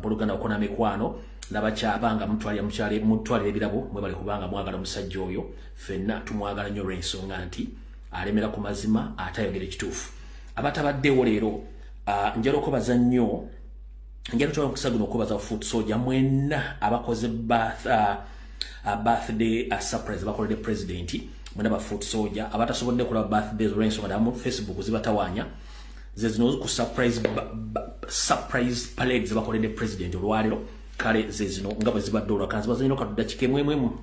Kampoluganda okona mikwano n'abakyabanga mutwalira ebirabo mwe bali kubanga mwagala musajja oyo fenna tumwagala nnyo olw'ensonga nti alemera ku mazima atayogera ekituufu abatabaddewo leero njala okubaza nnyo njala tuba okusaguna okubaza Foot Soldier mwenna abakoze birthday surprise bakolede president mwenna ba Foot Soldier abatasobodde kulaba birthday olw'ensonga namu Facebook zibatawanya zezino ku surprise parade bakolede president olwalero kale zezino nga bwe zibadde olwakanzi bazanyino kadudda kikemwemwemu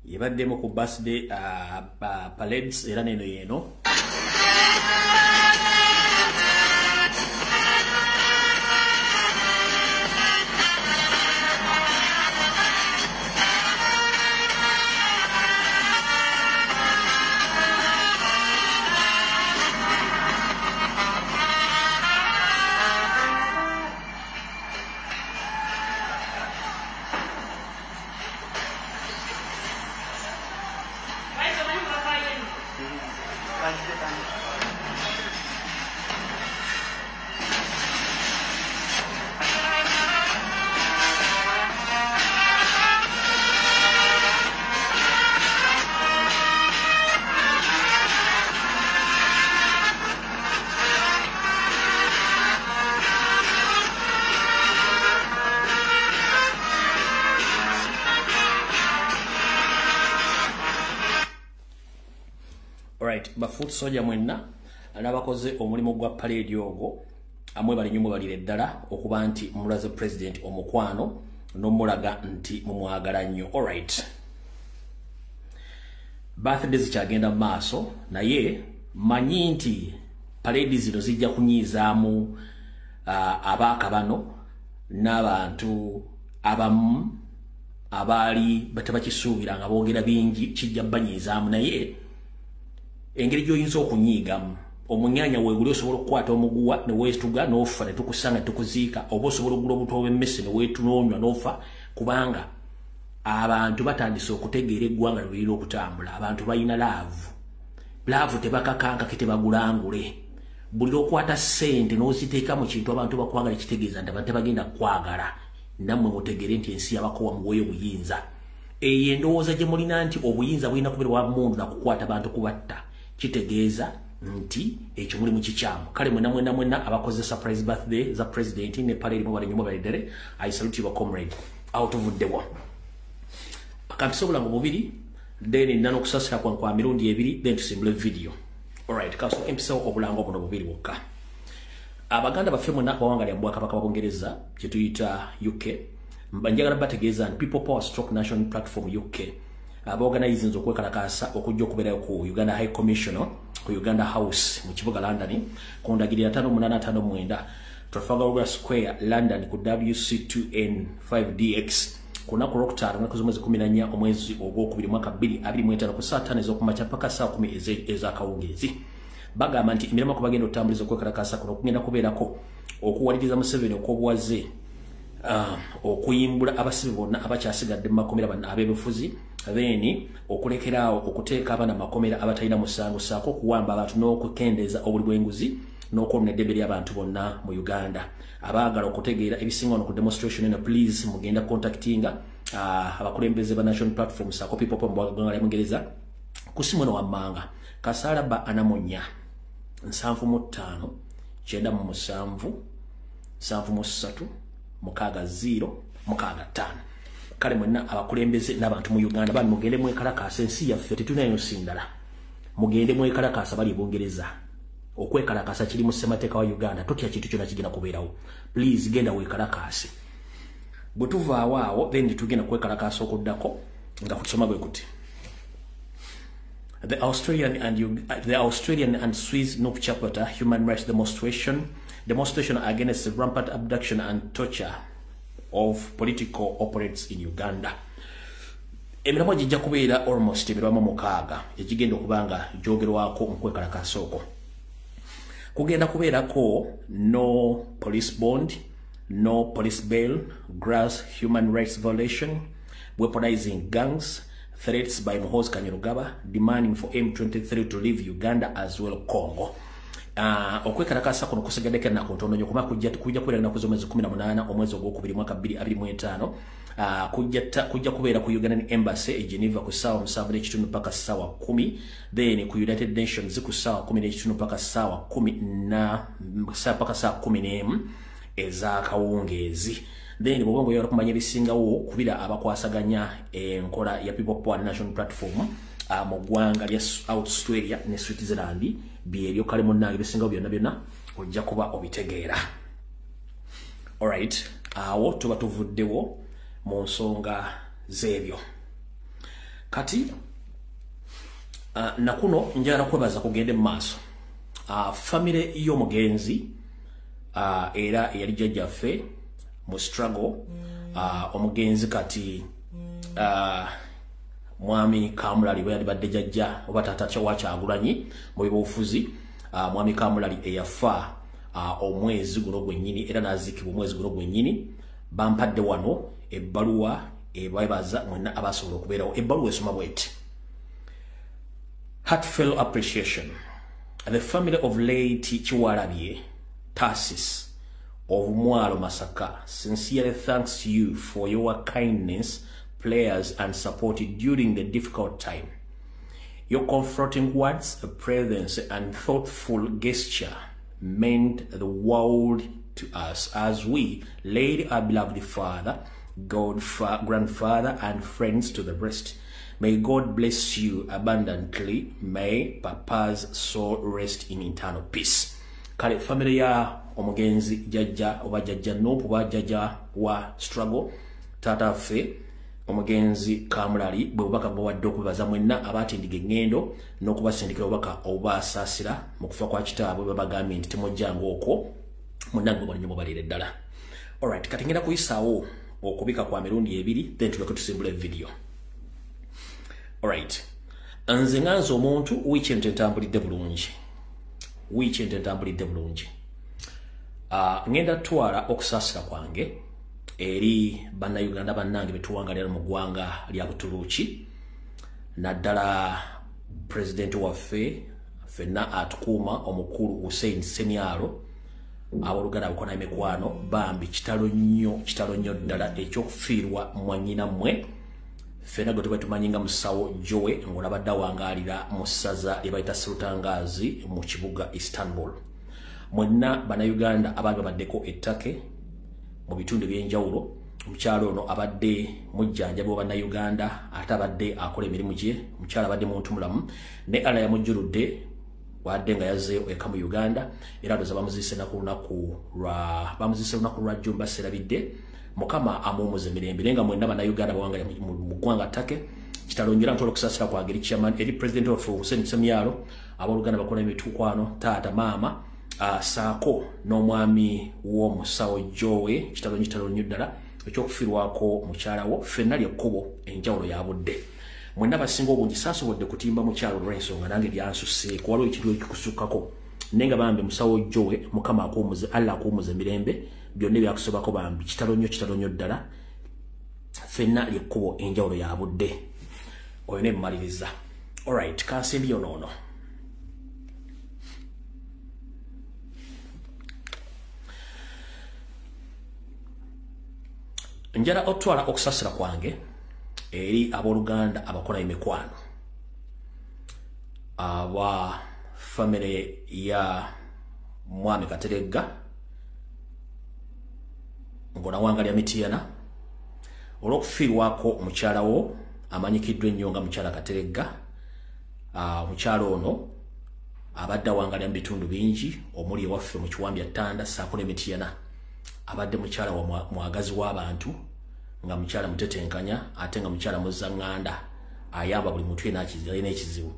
yebaddemu ku birthday parades era neno yeno ba Foot Soldier mwenna n'abakoze omulimu gwa parade ogwo amwe bali nyumu balire ddala okuba nti mulaze president omukwano n'omulaga nti mumwagala nnyo. Alright, birthday zikyagenda mu maaso naye manyi nti parade zino zijja kunyizaamu abaaka bano n'abantu abamu abaali batabakisuubira nga boogera bingi kijja banyizaamu naye engeri gy'oyinza okunyiigamu omunyanya weeguli osobola okukwata omuguwa ne weetuga n'ofa ne tukusanga tukuziika oba osobola ogula obuto bw'emmese ne weetunoonywa n'ofa kubanga abantu batandise okutegeera eggwanga lwe liri okutambula abantu balina laavu tebakakanka ke tebagulangule buli lw'okwata ssente n'oziteeka mu kintu abantu bakwagala kitegeeza nti abantu tebagenda kwagala nammwe mutegeere nti ensi yabakowa muweeyo obuyinza eyo endowooza gye mulina nti obuyinza bulina kubeera wa mundu nakukwata bantu kubatta kitegeeza nti ekyo mulimu kikyamu. Kale mwenna abakoze surprise birthday za president ne parade mu bali nyuma balidere I salute you comrade out of the war akampisobola mu bubiri then nano kusasira kwa mirundi ebiri then tusimbule video. Alright, kaso empiso obulango buno bubiri bukka abaganda baffe mwenna bawanga lya mbwaka baka babongereza kye tuyita UK mbanjagala bategeeza nti People Power Stroke National Platform UK abaorganizinze okwekalakasa okujja okubeerayo ku Uganda High Commissioner ku Uganda House mu kibuga London ku ndagirira 5859 Trafalgar Square London ku WC2N 5DX kuna ku Rocktar mwaka mwezi 14 omwezi ogwokubiri mwaka 2025 ku saa 5 ez'okumakya paka saa 10 ez'akawungezi bagamba nti emirimo kubagenda otambuliza okwekalakasa kuno kugenda kubeerako okuwaliriza Museveni okwobuwaze okuyimbula abasibe bonna abakyasigadde mu makomera ab'ebufuzi then okulekeraawo okuteeka abana makomera abatalina musango saako okuwamba abantu n'okukendeza obuli bw'enguzi n'okwoluna eddembe ly'abantu bonna mu Uganda. Abaagala okutegeera ebisinga wano ku demonstration eno please mugenda contactinga abakulembeze ba National Platform saako People Power mu bwaganga lya Bungereza ku simu eno wammanga kasalaba anamonya 75 97 73 mukaga 0 mukaga 5. Kale mwenna abakulembeze n'abantu mu Uganda bali mugende mwekalakasa ensi yaffe tetunayo sindala mugende mwekalakasa bali Bungereza okwekalakasa kiri mu ssemateeka wa Uganda totya kintu kyonna kigenda kubeerawo please genda wekalakase bwe tuvaawo awo then tugenda kwekalakasa okuddako nga kusoma bwe kuti The Australian and Swiss Noob Chapter human rights demonstration against the rampant abduction and torture of political operates in Uganda. emiramwa gijja kubeera almost emiramwa 6 ekigenda okubanga jogerwako mu kwekalakaasa okwo. Kugenda kubeerako no police bond, no police bail, gross human rights violation, weaponizing gangs, threats by Muhoozi Kainerugaba, demanding for M23 to leave Uganda as well Congo. Okwekalakaasa kuno kusigaddeko ennaku ntono nnyo kuba kujja kubeera ennaku z'omwezi 18 omwezi ogwokubiri mwaka 2025. Kujja kubeera ku Ugandan Embassy e Geneva ku ssaawa 7:30 paka ssaawa 10, then ku United Nations ku ssaawa 10:30 paka ssaawa 10 paka ssaawa 11 ez'akawungeezi. Then bw'oba ng'oyagala kumanya ebisingawo kubira abakwasaganya enkola ya People Power National Platform mu ggwanga lya Australia ne Switzerland byebyo kale munnange ebisingawo byonna ojja kuba obitegeera. Alright, awo tuba tuvuddewo mu nsonga z'ebyo. Kati nakuno njagala kwebaza kugende mu maaso. Famire y'omugenzi era eyali jjajjaffe mu struggle omugenzi kati Mwami Kamulali bwe yalibadde jjajja oba taata wa Kyagulanyi mu byobufuzi. Mwami Kamulali eyafa omwezi guno gwennyini era n'aziikibwa omwezi guno gwennyini. Bampadde wano ebbaluwa ebabaza mwenna abasobola okubeerawo. Ebbaluwa esoma bw'eti: heartfelt appreciation. The family of late Chiwalabye Tarsis of Mwalo Masaka sincerely thanks you for your kindness, prayers and support during the difficult time. Your comforting words, presence and thoughtful gesture meant the world to us as we laid our beloved father, grandfather and friends to the rest. May God bless you abundantly. May Papa's soul rest in eternal peace. Kale family ya omugenzi jjajja oba jjajja Nopu oba jjajja wa struggle taata ffe omugenzi Kamulali bwe bubaka bwadde okubaza mwenna abatindiga engendo n'okubasindikira obubaka obubasaasira mu kufa kwa kitaabwe babagambye nti temujjanga okwo munnange bwannyo mubalire ddala. Alright, kati ngenda kuyisaawo okubika kwa mirundi ebiri then tuleke tusimbula video. Alright, nze nganze omuntu weekend entambulidde bulungi. Ngenda twala okusaasira kwange eri bannayuganda bannange betuwangalira mu ggwanga lya Butuluuki naddala president waffe ffenna atukuuma omukulu Hussein Senialo abooluganda abakola emikwano bambi kitalo nnyo ddala ekyokufiirwa mwannyina mmwe ffenna gwe tuba tumanyinga musawo Joe ng'olabadde awangaalira mu ssaza lye bayita Sultangazi mu kibuga Istanbul. Mwenna bannayuganda abaali babaddeko ettake mu bitundu by'enjawulo, omukyalo ono abadde mujjanjabi wa bannayuganda ate abadde akola emirimu gye, omukyalo abadde muntu mulamu ne ala yamujjuludde wadde nga yazzeeyo eka mu Uganda era ndoza bamuziise lunaku lwa Jjumba Serabidde. Mukama amuwumuze emirembe nga mwenna bannayuganda bawangalira mu ggwanga ttake kitalonjera ntola okusaasira kwa ngeri chairman eri president of Hussein Semialo abooluganda bakola emitukwano taata maama saako n'omwami w'omusawo Joe kitalonyo ddala ekyokufiirwako mukyalawo ffenna lyekkubo enjawulo ya budde. Mwenna basinga obungi saasobodde kutimba mukyalo olw'ensonga nange byansuseeko waliwo ekintu ekikusukkako naye nga bambi musawo Joe Mukama Allah akuwumuze emirembe byonna ebyakusobako bambi kitalonyo ddala ffenna lyekkubo enjawulo ya budde. Oyo ne mmaliriza. Alright, kansimbiyo noono. Njala otwala okusaasira kwange eri abooluganda abakola emikwano aba family ya Mwami Kateregga ng'onawangalya Mityana olw'okufiirwako omukyalawo amanyikiddwa ennyo nga mukyala Kateregga. Omukyalo ono abadde awangalya mu bitundu bingi omuli ewaffe mu Kiwambya Ttanda ssaako ne Mityana. Abadde mukyala wa mwagazi w'abantu nga mukyala mutetenkanya ate nga mukyala muzzaŋŋanda ayamba buli muntu alina ekizibu.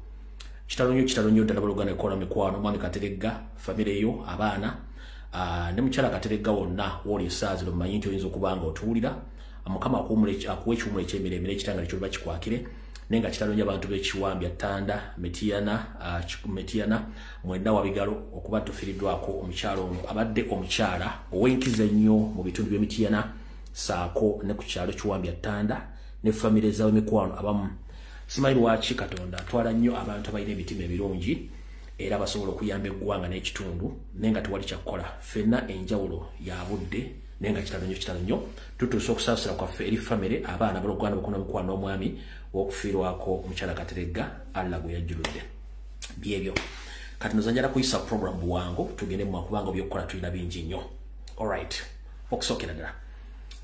Kitalonyo ddala abooluganda ekola mikwano Mwami Kateregga famire yo abaana ne mukyala Kateregga wonna w'oli esaazi mumanyi nti oyinza okuba nga otuwulira Mukama akuwe ekiwumula ekyemiremire ekitangala kyo bakikwakire nenga kitalonja abantu b'ekiwambya Tanda Metiana mwenda wa bigalo okuba tufiridwako omukyalo ono abadde omukyala owenkiza nnyo mu bitundu by'Emitiana saako ne ku kyalo kiwambya Tanda ne famire zawe mikwano abamu simanyi lwaki Katonda atwala nnyo abantu abalina emitima ebirungi era basobola okuyamba eggwanga n'ekitundu nenga tewali kyakukola ffenna enjawulo ya budde nenga kitalo nnyo tutuusa okusaasira kwaffe eri famire abaana balogwana bakuna mukwano n'omwami w'okufiirwako omukyala Kateregga Allah gwe yajjuludde byebyo kati nozanjala kuyisa program buwango tugende mu makubanga by'okukola tulina bingi nnyo alright okusookera ddala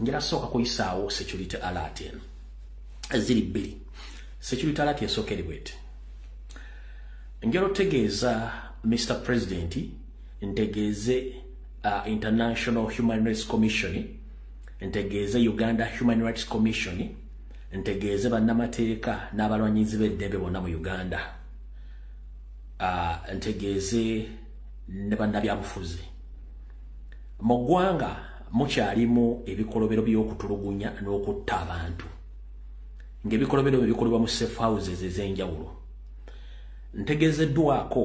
njala sooka kuyisaawo security alert eno ziri bbiri security alert esookeri bwete njala otegeeza Mr. President ntegeeze International Human Rights Commission ntegeeze Uganda Human Rights Commission ntegeeze bannamateeka n'abalwanyizi b'eddembe bonna mu Uganda ntegeeze ne bannabyabufuzi mu ggwanga mukyalimu ebikolobero by'okutulugunya n'okutta abantu ng'ebikolobero bikolebwa mu safe houses ez'enjawulo ntegeezeddwako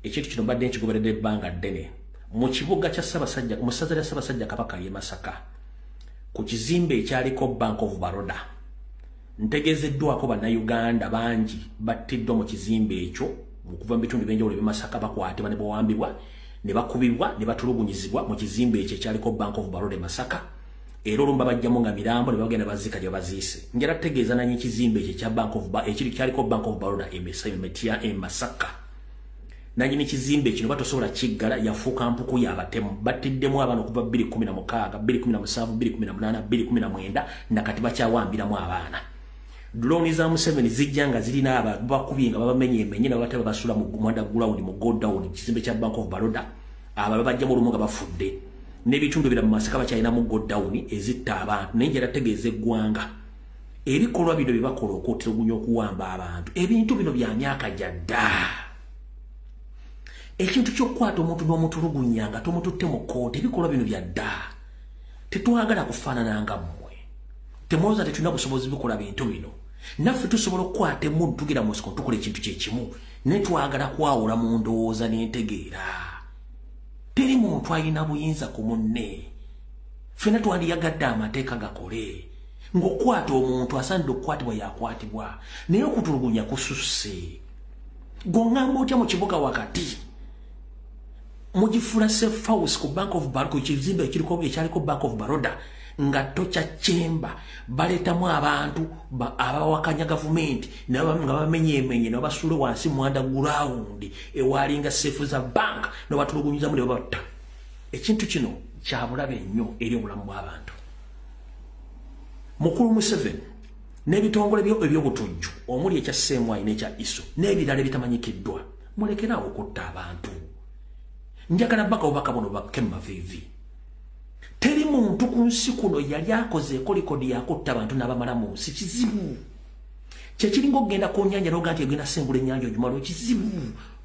ekintu kino badde nkigoberedde ebbanga ddene mu kibuga kya Ssaabasajja mu ssaza lya Ssaabasajja Kabaka ye Masaka ku kizimbe ekyaliko Bank of Baroda ntegeezeddwako bannayuganda bangi battiddwa mu kizimbe ekyo okuva mu bitundu by'enjawulo by'e Masaka bakwatibwa ne bawambibwa ne bakubibwa ne batulugunyizibwa mu kizimbe ekyo ekyaliko Bank of Baroda e Masaka era olumba bajjamu nga mirambo ne bagenda bazika gye baziise njala tegeeza nanyi ekizimbe ekyo ekya Bank of kyaliko Bank of Baroda e Masaka nanyi kizimbe kino batosobola kiggala yafuuka mpuku y'abatemu battiddemu abaana okuva 2016 2017 2018 2019 nakati bakyawambiramu abaana drone za Museveni zijja nga zirina abantu bakubye nga babamenyeemenye na bataba basula mu mwanda ground mu go down kizimbe kya Bank of Baroda aba bajja mu lumunga bafudde n'ebitundu bira mu Masaka bakyalina mu go down ezitta abantu nenjera tegeeze eggwanga ebikolwa bino bibakola okutulugunya okuwamba abantu ebintu bino bya myaka jadda ekintu ky'okwata omuntu n'omutulugunya nga tomututte mu kkooti ebikolwa bino bya dda tetwagala kufaanana nga mmwe temwoza tetulina busobozi bikola bintu bino naffe tusobola okukwata emundu tugira mu nsiko tukola ekintu kyekimu naye twagala kwawula mu ndowooza n'entegeera teri muntu alina buyinza ku munne ffenna twandiyagadde amateeka gakole ng'okwata omuntu asaanidde okukwatibwa yakwatibwa naye okutulugunya kususse gongamba otya mu kibuga wakati mugifula safe house ku Bank of Baroda ku kizimbe ekyaliko Bank of Baroda nga tocha chemba baletamu abantu abawakanya government nga bamenyeemenye ne basule wansi mu underground ewalinga safe za bank no batulugunyiza mu batta ekintu kino kyabulabe nnyo eri obulamu bw'abantu mukulu Museveni n'ebitongole eby'obutujju omuli ekya Ssemwai n'ekya Isu n'ebirala ebitamanyikiddwa mulekerawo okutta abantu njagala bbaka obubaka buno bakemma vivi teri muntu ku nsi kuno yali akoze kolikodi yakutta abantu n'abamala mu nsi kizibu kyekiringa okugenda ku nnyanja n'oga nti egenda sengula ennyanja ogimala kizibu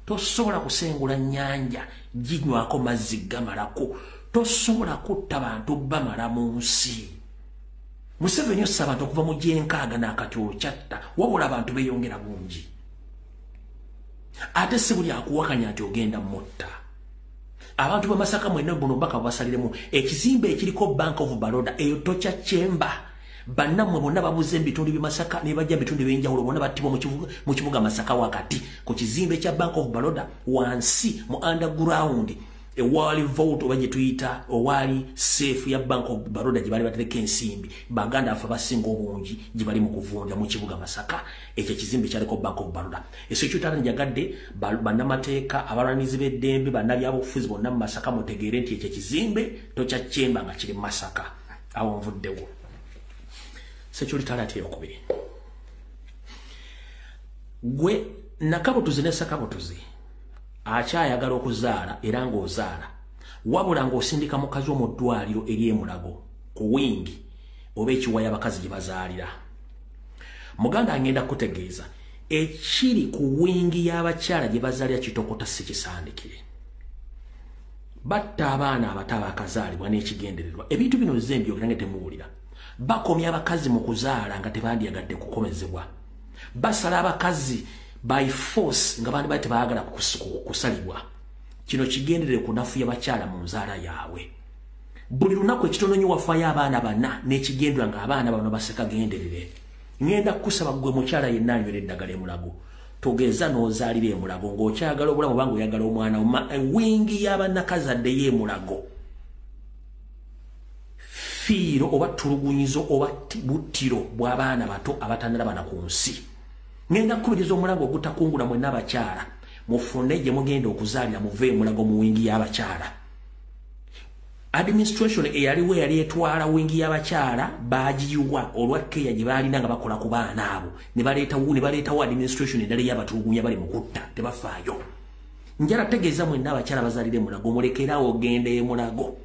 tosobola kusengula nnyanja ginywako mazzi gamalako tosobola kutta bantu bamala mu nsi Museveni ossa abantu okuva mu gyenkaaga n'akati okyatta wabula abantu beeyongera bungi ate si buli akuwakanya nti ogenda mutta abantu b'Amasaka mwenna buno mpaka basaliremu ekizimbe ekiriko Bank of Baroda eyo tocha chemba bannammwe bonna babuze ebitundu by'Amasaka ne bajja bitundu by'enjawulo bonna battibwa mu kibuga Masaka wakati ku kizimbe kya Bank of Baroda wansi mu underground ewali vault oba gye tuyita owali safe ya Bank of Baroda gye bali batereka ensimbi baganda afa basinga obungi gye bali mu kuvunda mu kibuga Masaka ekyo kizimbe kyaliko Bank of Baroda ekyo kyotala njagadde bannamateeka abalwanizi b'eddembe bannabyabufuzi bonna mu Masaka mutegeere nti ekyo kizimbe tokya chemba nga kiri mu Masaka awo nvuddewo security alert eyokubiri gwe nakabutuzi ne sakabutuzi akyayagala okuzaala era ng'ozaala wabula ng'osindika mukazi mu ddwaliro ery'emulago ku wingi oba ekiwaya abakazi gye bazaalira muganda agenda kutegeeza ekiri ku wingi y'abakyala gye bazaalira kitokota si kisandikire batta abaana abato abakazaalibwa n'ekigendererwa ebintu bino zembi ogera nga temuwulira bakomya abakazi mu kuzaala nga tebandyagadde kukomezebwa basala abakazi by force nga bandi bati baagala kusalibwa kino kigenderere kunafu y'abakyala mu nzaala yaabwe buli lunaku ekitono nnyo wafayo abaana bana n'ekigendwa nga abaana bano baseka genderere ngenda kusaba gwe mukyala yenna anywera eddagala emulago togeza n'ozaalira emulago ng'okyagala obulamu banga oyagala omwana wingi y'abannakazadde y'emulago fiiro oba tulugunyizo oba buttiro bw'abaana bato abatannalabana ku nsi ngenda kubiriza omulago ogutakungula mwenna abakyala mufune gye mugenda okuzaalira muve emulago mu wingi y'abakyala administration eyaliwo yali etwala wingi y'abakyala baagiyuwa olwa keya gye baalina nga bakola ku baana abo ne baleetawo administration endala y'abatulugunya bali mu kutta tebafaayo njala tegeeza mwenna abakyala bazaalira emulago mulekerawo ogenda emulago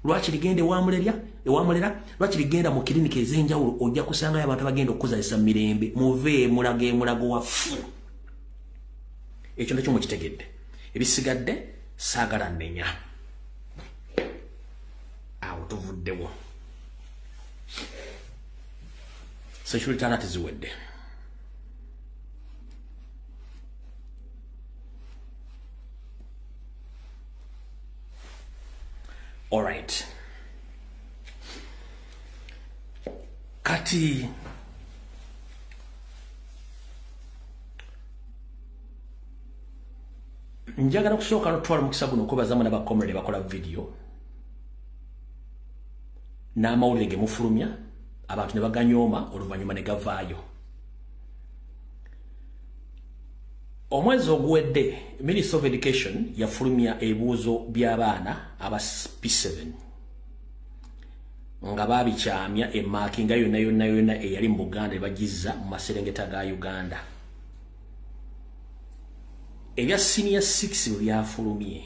lwaki ligenda ewamulera lwaki ligenda mu kilinika ez'enjawulo ojja kusangayo abantu abagenda okuzaalisa mu mirembe muve emulago waffu ekyo nakyo mukitegedde ebisigadde saagala nnenya awo tuvuddewo security alert ziwedde all right kati njagala kusooka notwala mukisa guno okubazamu n'abakomrade bakola video n'amawulire ge mufulumya abantu ne baganyooma oluvannyuma ne gavaayo omwezi oguwedde Ministry of Education yafulumya ebibuuzo by'abaana aba P7 nga baabikyamya emaakinga yonna eyali mu Buganda ebagizza mu maserengeta ga Uganda ebya senior 6 bwe byafulumye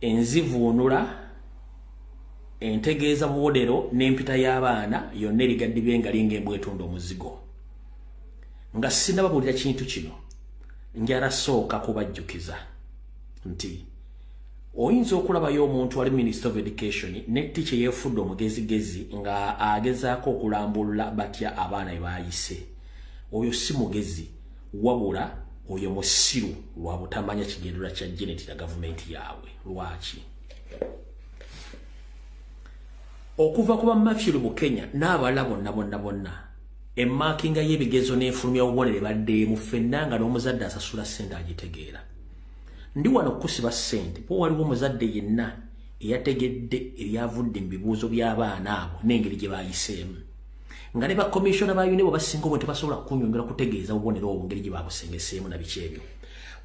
enzivuunula entegeeza buwodero n'empita y'abaana yonna erigadde byengali ng'embwetunda omuzigo nga sinababulira kintu kino njala sooka kubajjukiza nti oyinza okulabayo omuntu wali Minister of Education ne teacher yeefudde omugezigezi nga agezaako okulambulula batya abaana bye baayise oyo si mugezi wabula oyo musiru lwa butamanya kigendera kya Janet na gavumenti yaabwe lwaki okuva kuba Matthew Bukenya n'abala bonna emaakinga y'ebigezo n'enfulumya obubonere baddeemu ffenna nga n'omuzadde asasula ssente agitegeera ndi wano kusiba ssente po waliwo omuzadde yenna eyategedde ebyavudde mu bibuuzo by'abaana abo n'engeri gye baayiseemu nga ne bakomishona ba UNEB basinga obwo tebasobola kunyongera kutegeeza obubonero obwo ngeri gye baabusengeseemu na biki ebyo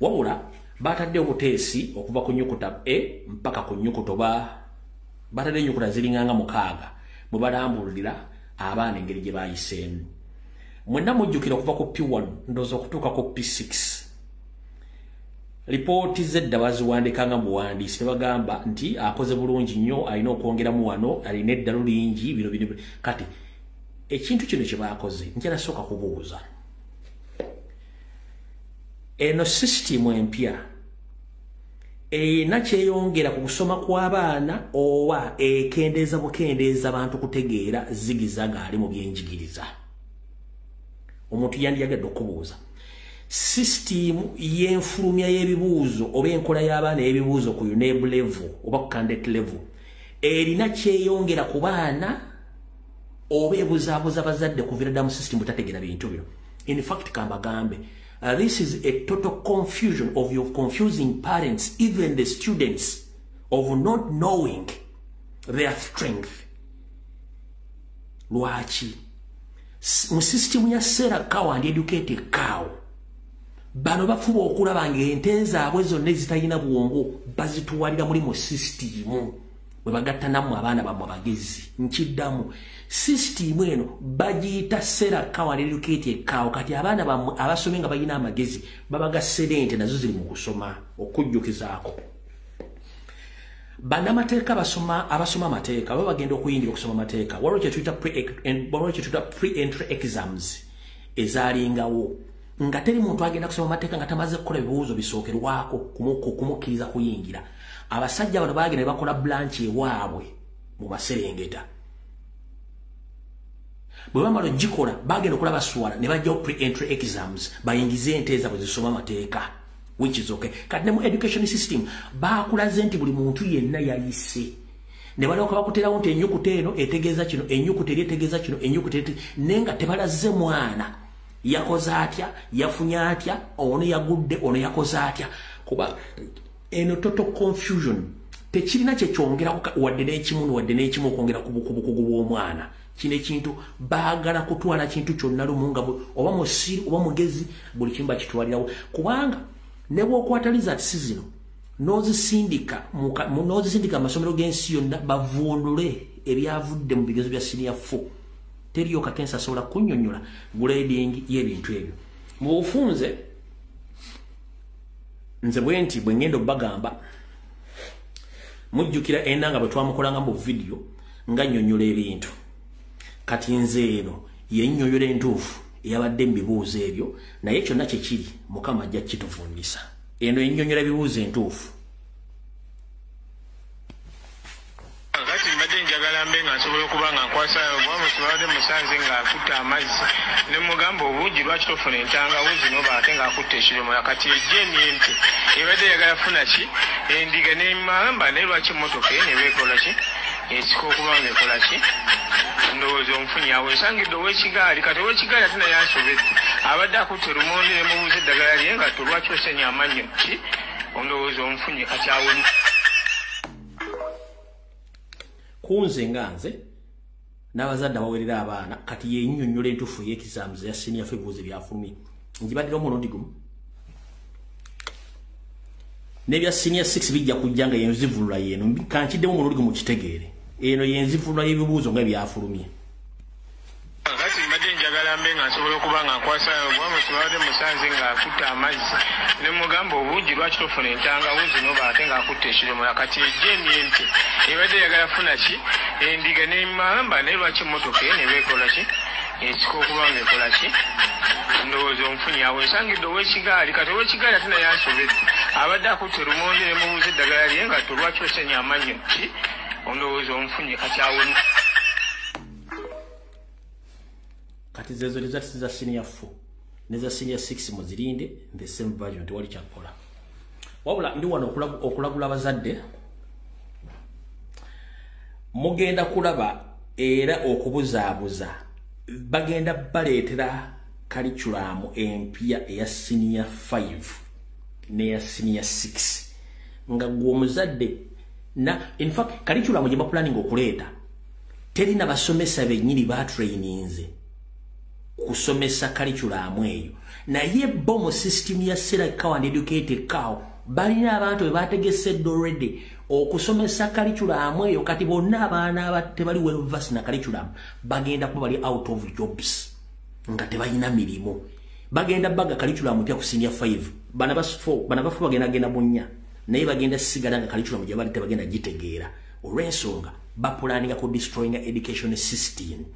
wabula baatadde obuteesi okuva ku nnyukuta E mpaka ku nnyukuta oba batadde ennyukuta ziringanga 6 bwe balambulira abaana engeri gye baayiseemu mwenna mujjukira okuva ku P1 ndowooza okutuuka ku P6 lipooti z'edda baziwandikanga mu buwandiisi ne bagamba nti akoze bulungi nnyo alina okwongeramu wano alina eddalu lingi bino kati ekintu kino kye baakoze njala sooka kubuuza eno sisitimu empya erina kyeyongera ku kusoma kw'abaana oba ekendeeza bukendeeza abantu kutegeera zigiza ng'ali mu byenjigiriza omuntu yandiyagadde okubuuza sisitimu y'enfulumya y'ebibuuzo oba enkola y'abaana y'ebibuuzo ku UNEB level oba ku candidate level erina kyeyongera ku baana oba ebuzaabuza bazadde kuviira ddala mu sisitimu tategeera bintu bino in fact kambagambe this is a total confusion of your confusing parents, even the students, of not knowing their strength. Lwachi. Mu system ya Sarah Cow and Educated Cow. Bano bafuba okulaba ng'ente zaabwe zonna ezitayina buwongo bazituwalira muri mu system. Bwe bagatta nammwe abaana bammwe abagezi. Nkiddamu. System eno bagiyita Sarah Cow and Educated Cow kati abaana bammwe abasomye nga balina amagezi babagassera ente nazo ziri mu kusoma okujjukizaako. Bannamateeka abasoma amateeka baba bagenda okuyingira okusoma amateeka waliwo kye tuyita pre-entry exams ezaalingawo nga teri muntu agenda kusoma amateeka nga tamaze kukola ebibuuzo bisookerwako kumukkiriza kuyingira. Abasajja bano baagenda ne bakola branch ewaabwe mu Maserengeta bwe bamala gikola bagenda okulaba swala ne bajjawo pre-entry exams bayingize ente ezaabwe zisoma amateeka which is okay kati ne mu education system bakulaze nti buli muntu yenna yayise ne balyoka bakuterawo nti ennyukuta eno etegeeza kino ennyukuta eri etegeeza kino ennyukuta nenga tebalaze mwana yakoze atya yafunye atya ono yagudde ono yakoze atya kuba eno total confusion tekirina kyekyongera wadde n'ekimu okwongera ku bukugu bw'omwana kino ekintu baagala kutwala kintu kyonna lumu nga oba musiru oba mugezi buli kimu bakitwalirawo kubanga ne bw'okwataliza ati zino n'ozisindika amasomero g'ensi yonna bavundule ebyavudde mu bigezo bya senior 4 teriyo kakensa asobola kunnyonnyola grading y'ebintu ebyo mu bufunze nze bwenti bwe ngenda obbagamba mujjukira enanga bwe twamukolanga mu video nga nnyonnyola ebintu kati nze eno yennyonnyola entuufu eyabadde mu bibuuzo ebyo naye kyonna kyekiri Mukama ajja kituvundisa eno yennyonnyola ebibuuzo entuufu kati mbadde njagala mbe nga nsobola okuba nga nkwasa bwamusibadde musanze ng'akutta amazzi ne mugamba obuugi lwaki tofuna entangawuzi noba ate ng'akutta ekidomola kati ejjeni ente ebadde yagala funa ki endiga nemamba naye lwaki emmotoka nebeekola ki esika okuba nga ekola ki ndowooza omufunyi awo nsangidde ow'ekigaali kati ow'ekigaali ate naye ansobedde abadde akutte lumonde ne mubuuza eddagala lye nga tolwaki osenya amannyo ki ondowooza omufunyi kati awo kunze nga nze n'abazadde abawerera abaana kati yennyonnyola entuufu y'ekizaamuzi ya senior febuuzi byafulumye ngibaddira omulundi gumu n'ebya senior 6 bijja kujja nga yenzivulula yeeno kankiddemu omulundi gumu kitegeere eno yenzivulula y'ebibuuzo nga byafulumye kati mbadde njagala mbe nga nsobola okuba nga nkwasa bwamusibadde musanze ng'akutta amazzi ne mugamba obuugi lwaki tofuna entangawuzi noba ate ng'akutta ekidomola kati ejjeni ente ebadde yagala funa ki endiga nemamba naye lwaki emmotoka nebeekola ki esika okuba nga ekola ki ndowooza omufunyi awo nsangidde ow'ekigaali kati ow'ekigaali ate naye ansobedde abadde akutte lumonde ne mubuuza eddagala lye nga tolwaki osenya amannyo ki ondowooza omufunyi kati awo kati zezo za senior 4 neza senior 6 muzirinde the same version tewali kyakola wabula ndi wano okulagula abazadde mugenda kulaba era okubuzaabuza bagenda baleetera curriculum empya eya senior 5 neya senior 6 nga gw'omuzadde na in fact curriculum gye baplanning okuleeta terina basomesa bennyini batraininze kusomesa curriculum eyo naye bo mu system ya Serakawa and Educated Cow balina abantu be bategesedde already okusomesa curriculum eyo kati bonna abaana abatebali well versed na curriculum bagenda kuba bali out of jobs nga tebalina mirimu bagenda baga curriculum mpya ku senior 5 bana bafu bagenda bunnya naye bagenda sigala nga curriculum gye bali tebagenda gitegeera olw'ensonga bapulaninga ku destroying education system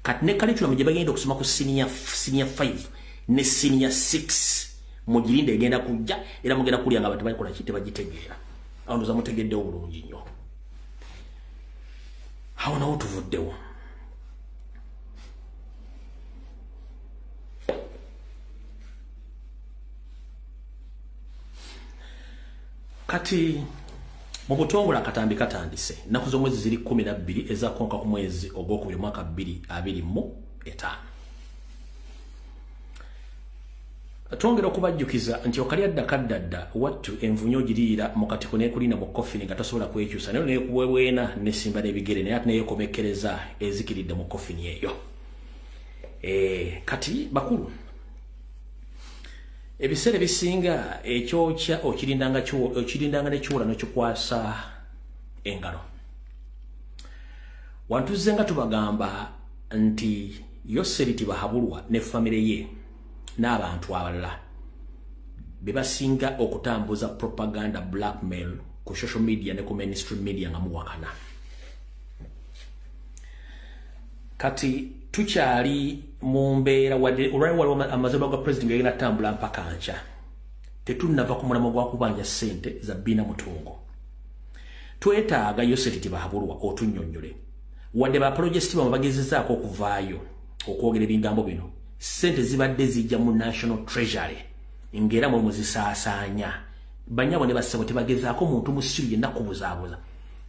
kati ne curriculum gye bagenda okusoma ku senior 5 ne senior 6 mugirinde egenda kujja era mugenda kulya nga abantu balikola kite bagitegeera awo ndoza mutegeddewo bulungi nnyo awo nawo tuvuddewo kati mu butongole akatambi katandise ennaku z'omwezi ziri 12 ezakonka ku mwezi ogwokubiri mwaka 2025 twongera okubajjukiza nti okalyadda kaddadda wattu envunyo giriira mu katiko nekulina mu kofini nga tasobola kwekyusa naye nekuwebwena nesimba n'ebigere naye ate neyekomekereza ezikiridde mu kofini eyo kati bakulu ebiseera bisinga ekyokya okirindanga nekiwula nekikwasa engalo wantuzze nga tubagamba nti Yoseriti Bahabulwa ne famire ye n'abantu abalala bebasinga okutambuza propaganda blackmail ku social media ne ku mainstream media nga muwakana kati tukyali mu mbeera waliwo amazima ga president gagenda tambula mpaka nca tetunnava ku mulamwa gwa kubanja ssente za Bina Mutungo twetaaga Yoseti Bahabulwa otunnyonnyole wadde ba project bamwe bagezezaako okuvaayo okwogera ebigambo bino sente zibadde zijja mu National Treasury ngera mwe muzisaasaanya banyabo ne basabo tebagezaako muntu musiru yenna kubuzaabuza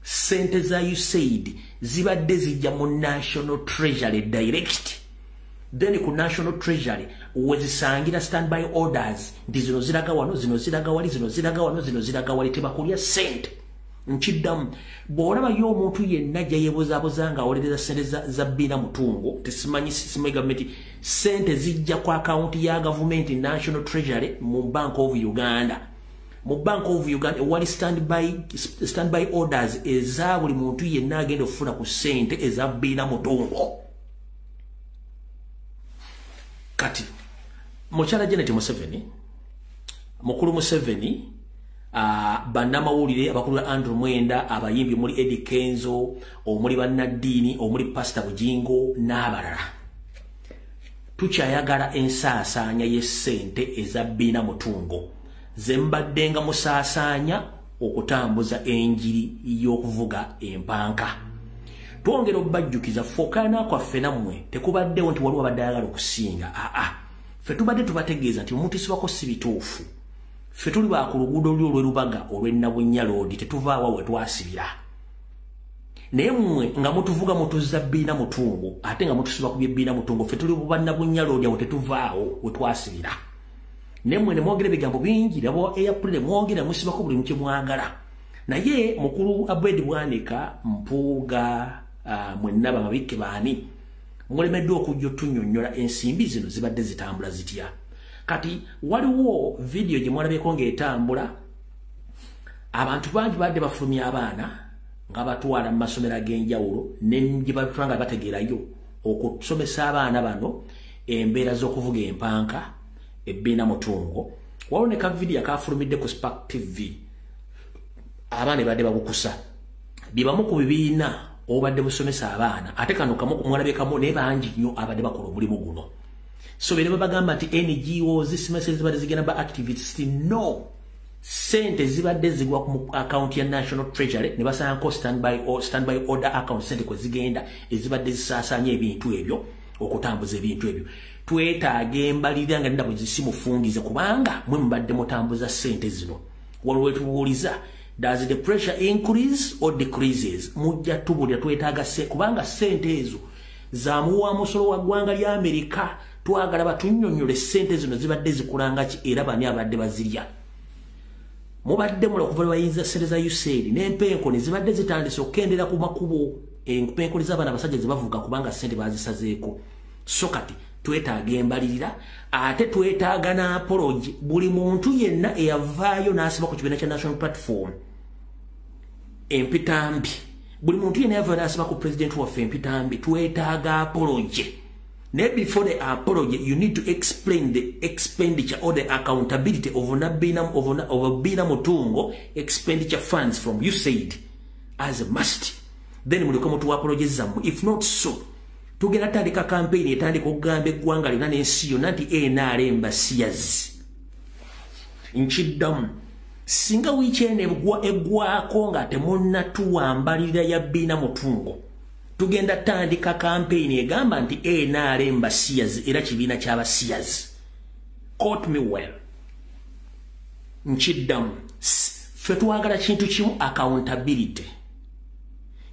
sente za USAID zibadde zijja mu National Treasury direct then ku National Treasury wezisangira standby orders ndi zino ziraga wano zino ziraga wali zino ziraga wano zino ziraga wali tebakulya sente nchiddamu bw'olaba yo omuntu yenna ajja yeebuzaabuza nga awolereza sente za Bina Mutungo tesimanyi gavumenti sente zijja ku akawunti ya gavumenti National Treasury mu Bank of Uganda wali standby orders eza buli muntu yenna agenda okufuna ku sente eza Bina Mutungo. Kati Mukyala Janet Museveni mukulu Museveni bannamawulire abakulu Andrew Mwenda abayimbi muri Eddie Kenzo omuli bannaddiini omuli Pastor Bujingo n'abalala tukyayagala ensaasaanya y'essente eza Bina Mutungo zembadde nga musaasaanya okutambuza enjiri y'okuvuga empanka twongera obbajjukiza fokana kwaffe nammwe tekubaddewo nti waliwo abadde ayagala okusinga ffe tubadde tubategeeza nti omuntu isibako si bituufu ffe tuli ba ku luguudo luli olw'erubaga olw'ennabunnya loodi tetuvaawa we twasibira naye mmwe nga mutuvuga mutuzza Bina Mutungo ate nga mutusiba ku Bina Mutungo ffe tuli bannabunnya loodi awo tetuvaawo we twasibira naye mmwe ne mwogera ebigambo bingi nabo April mwogera musibako buli mukye mwagala naye mukulu Abed Bwanika Mpuuga mwenna bamabikke baani mulemeddwa okujja otunnyonnyola ensimbi zino zibadde zitambula zitya. Kati waliwo video gye mwalabyeko ng'etambula abantu bangi badde bafulumya abaana nga batwala mu masomero ag'enjawulo ne gye batwala nga bategeerayo okusomesa abaana bano embeera z'okuvuga empanka Bina Mutungo. Waliwo ne ka video akafulumidde ku Spark TV abaana badde babukusa bibamu ku bibiina obadde busomesa abaana ate kano kamu mwalabyekamu ne bangi nnyo abadde bakola omulimu guno. So bere bagamba nti NGOs zisimaze zibadde zigenda ba activists no sente zibadde zigwa ku account ya National Treasury ne basanko standby order account sente ko zigenda ezibadde zisaasaanya ebintu ebyo okutambuza ebintu ebyo twetaaga embalirira nga ndabo zisimufungize kubanga mwe mbadde mutambuza sente zino waliwo tubuuliza does the pressure increase or decreases mujja tubulira twetaaga kubanga sente ezo za muwa musolo wa ggwanga lya Amerika twagala batunnyonnyole sente zino zibadde zikulanga ki era bani abadde bazirya mubadde mula okuva bayinza sente za USAID n'empenko ne zibadde zitandise okukendera ku makubo empenko z'abaana abasajja zibavuga kubanga sente bazisazeeko so kati twetaaga embalirira ate twetaaga na apology buli muntu yenna eyavaayo n'asiba ku kibiina kya National Platform empitambi buli muntu yenna eyavaayo n'asiba ku president waffe empitambi twetaaga apology. Now, before the apology, you need to explain the expenditure or the accountability of Bina Mutungo expenditure funds from USAID as a must. Then we come to apologize. If not so, to get a tandika campaign, a tandiko gambe guanga, and a see you not NRM Basias. In Chidam, singa weekend egwa konga temona tuwa mbalida ya Bina Mutungo. Tugenda tandika campaign egamba nti NRM Basias era kibiina ky'abasias. Quote me well. Nchiddamu ffe twagala kintu kimu accountability.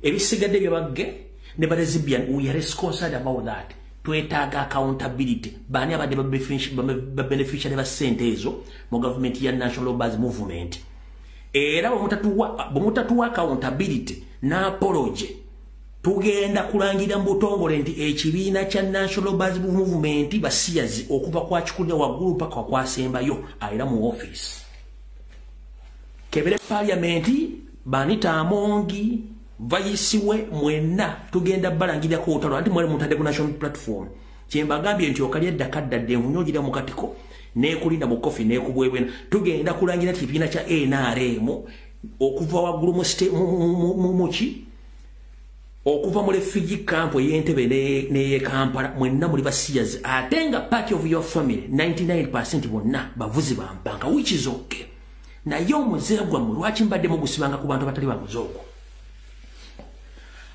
Ebisigadde bye bagge ne Lesbian we are responsible about that. Twetaaga accountability. Bani abadde beneficiary ba ssente ezo mu government ya National Buzz Movement. Era bw'omutatuwa accountability na apology tugenda kulangira mbutongole nti ekibiina kya National Buzz Movement basiyazi okuva kwa kikulira waggulu paka kwasembayo ayira mu office. Kebere parliament Banita Amongi vayisiwe mwenna tugenda balangira ko otalo anti mwali mutade ku National Platform kyembagambye nti okali eddakadda envunyojira mu katiko ne kulinda mu kofi ne kubwebwena tugenda kulangira kibiina kya NRM okuva waggulu mu muchi okuva mu refugee camp y'Entebbe ne Kampala mwenna muli basiyazi atenga part of your family 99% bonna bavuzi ba mpanka which is okay na yo muzegwa mu lwaki mbadde mugusibanga ku bantu abatali ba muzoko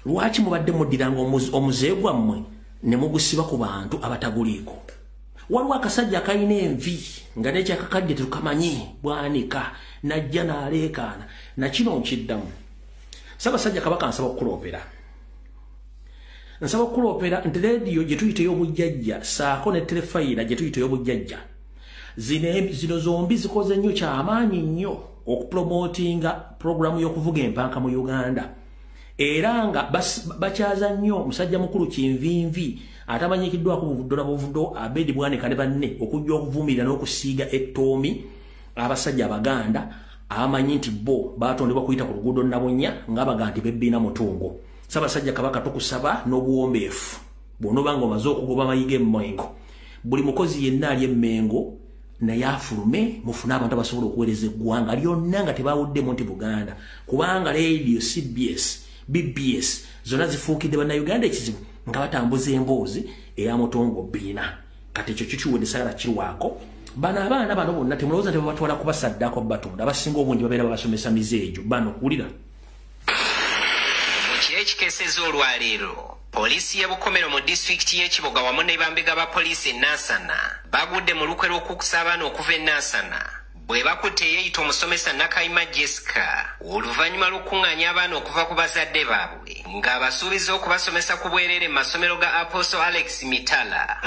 lwaki mubadde muddiranga omuze gwammwe ne mugusiba ku bantu abataguliiko waliwo akasajja akalina envi nga nekyakakadde tetukamanyi bwanika najja n'aleekaana nakino nkiddamu Ssaabasajja Kabaka nsaba okuloopera nti leediyo gye tuyita ey'obujjajja saako ne terefayina gye tuyita ey'obujjajja zino zombi zikoze nnyo kyamaanyi nnyo okupromotinga puroguramu y'okuvuga empanka mu Uganda era nga bakyaza nnyo omusajja mukulu Kinvinvi atamanyikiddwako buvuddola buvuddo Abedi Bwanika ne banne okujja okuvumirira n'okusiiga ettoomi abasajja Abaganda abamanyi nti bo baatondebwa kuyita ku luguudo Nnabunya ng'abaga nti bebbiina mutungo. Ssaabasajja Kabaka tukusaba n'obuwombeefu bw'onooba ng'omaze okugoba mayiga emmengo buli mukozi yenna ali emmengo naye afulume mufune abantu abasobola okuweereza eggwanga lyonna nga tebaawuddemu nti Buganda kubanga radio CBS BBS zonna zifuukidde bannayuganda ekizibu nga batambuza emboozi eya mutongo bbiina kati ekyo kikiwedde sagala kirwako bano abaana bano bonna temulowooza nti babatwala kubasaddako batunda abasinga obungi babeera babasomesa mizeejo bano kuwulira ekikeeseza olwaleero poliisi y'e Bukomero mu disitulikiti y'e Kiboga wamu ne bambega ba poliisi e Nansana bagudde mu lukwe lw'okukusa abaana okuva e Nansana bwe bakutte yeeyita omusomesa Nakayima Jessica oluvannyuma lw'okuŋŋaanya abaana okuva ku bazadde baabwe ng'abasuubiza okubasomesa ku bwereere mu masomero ga Apostle Alex Mitala.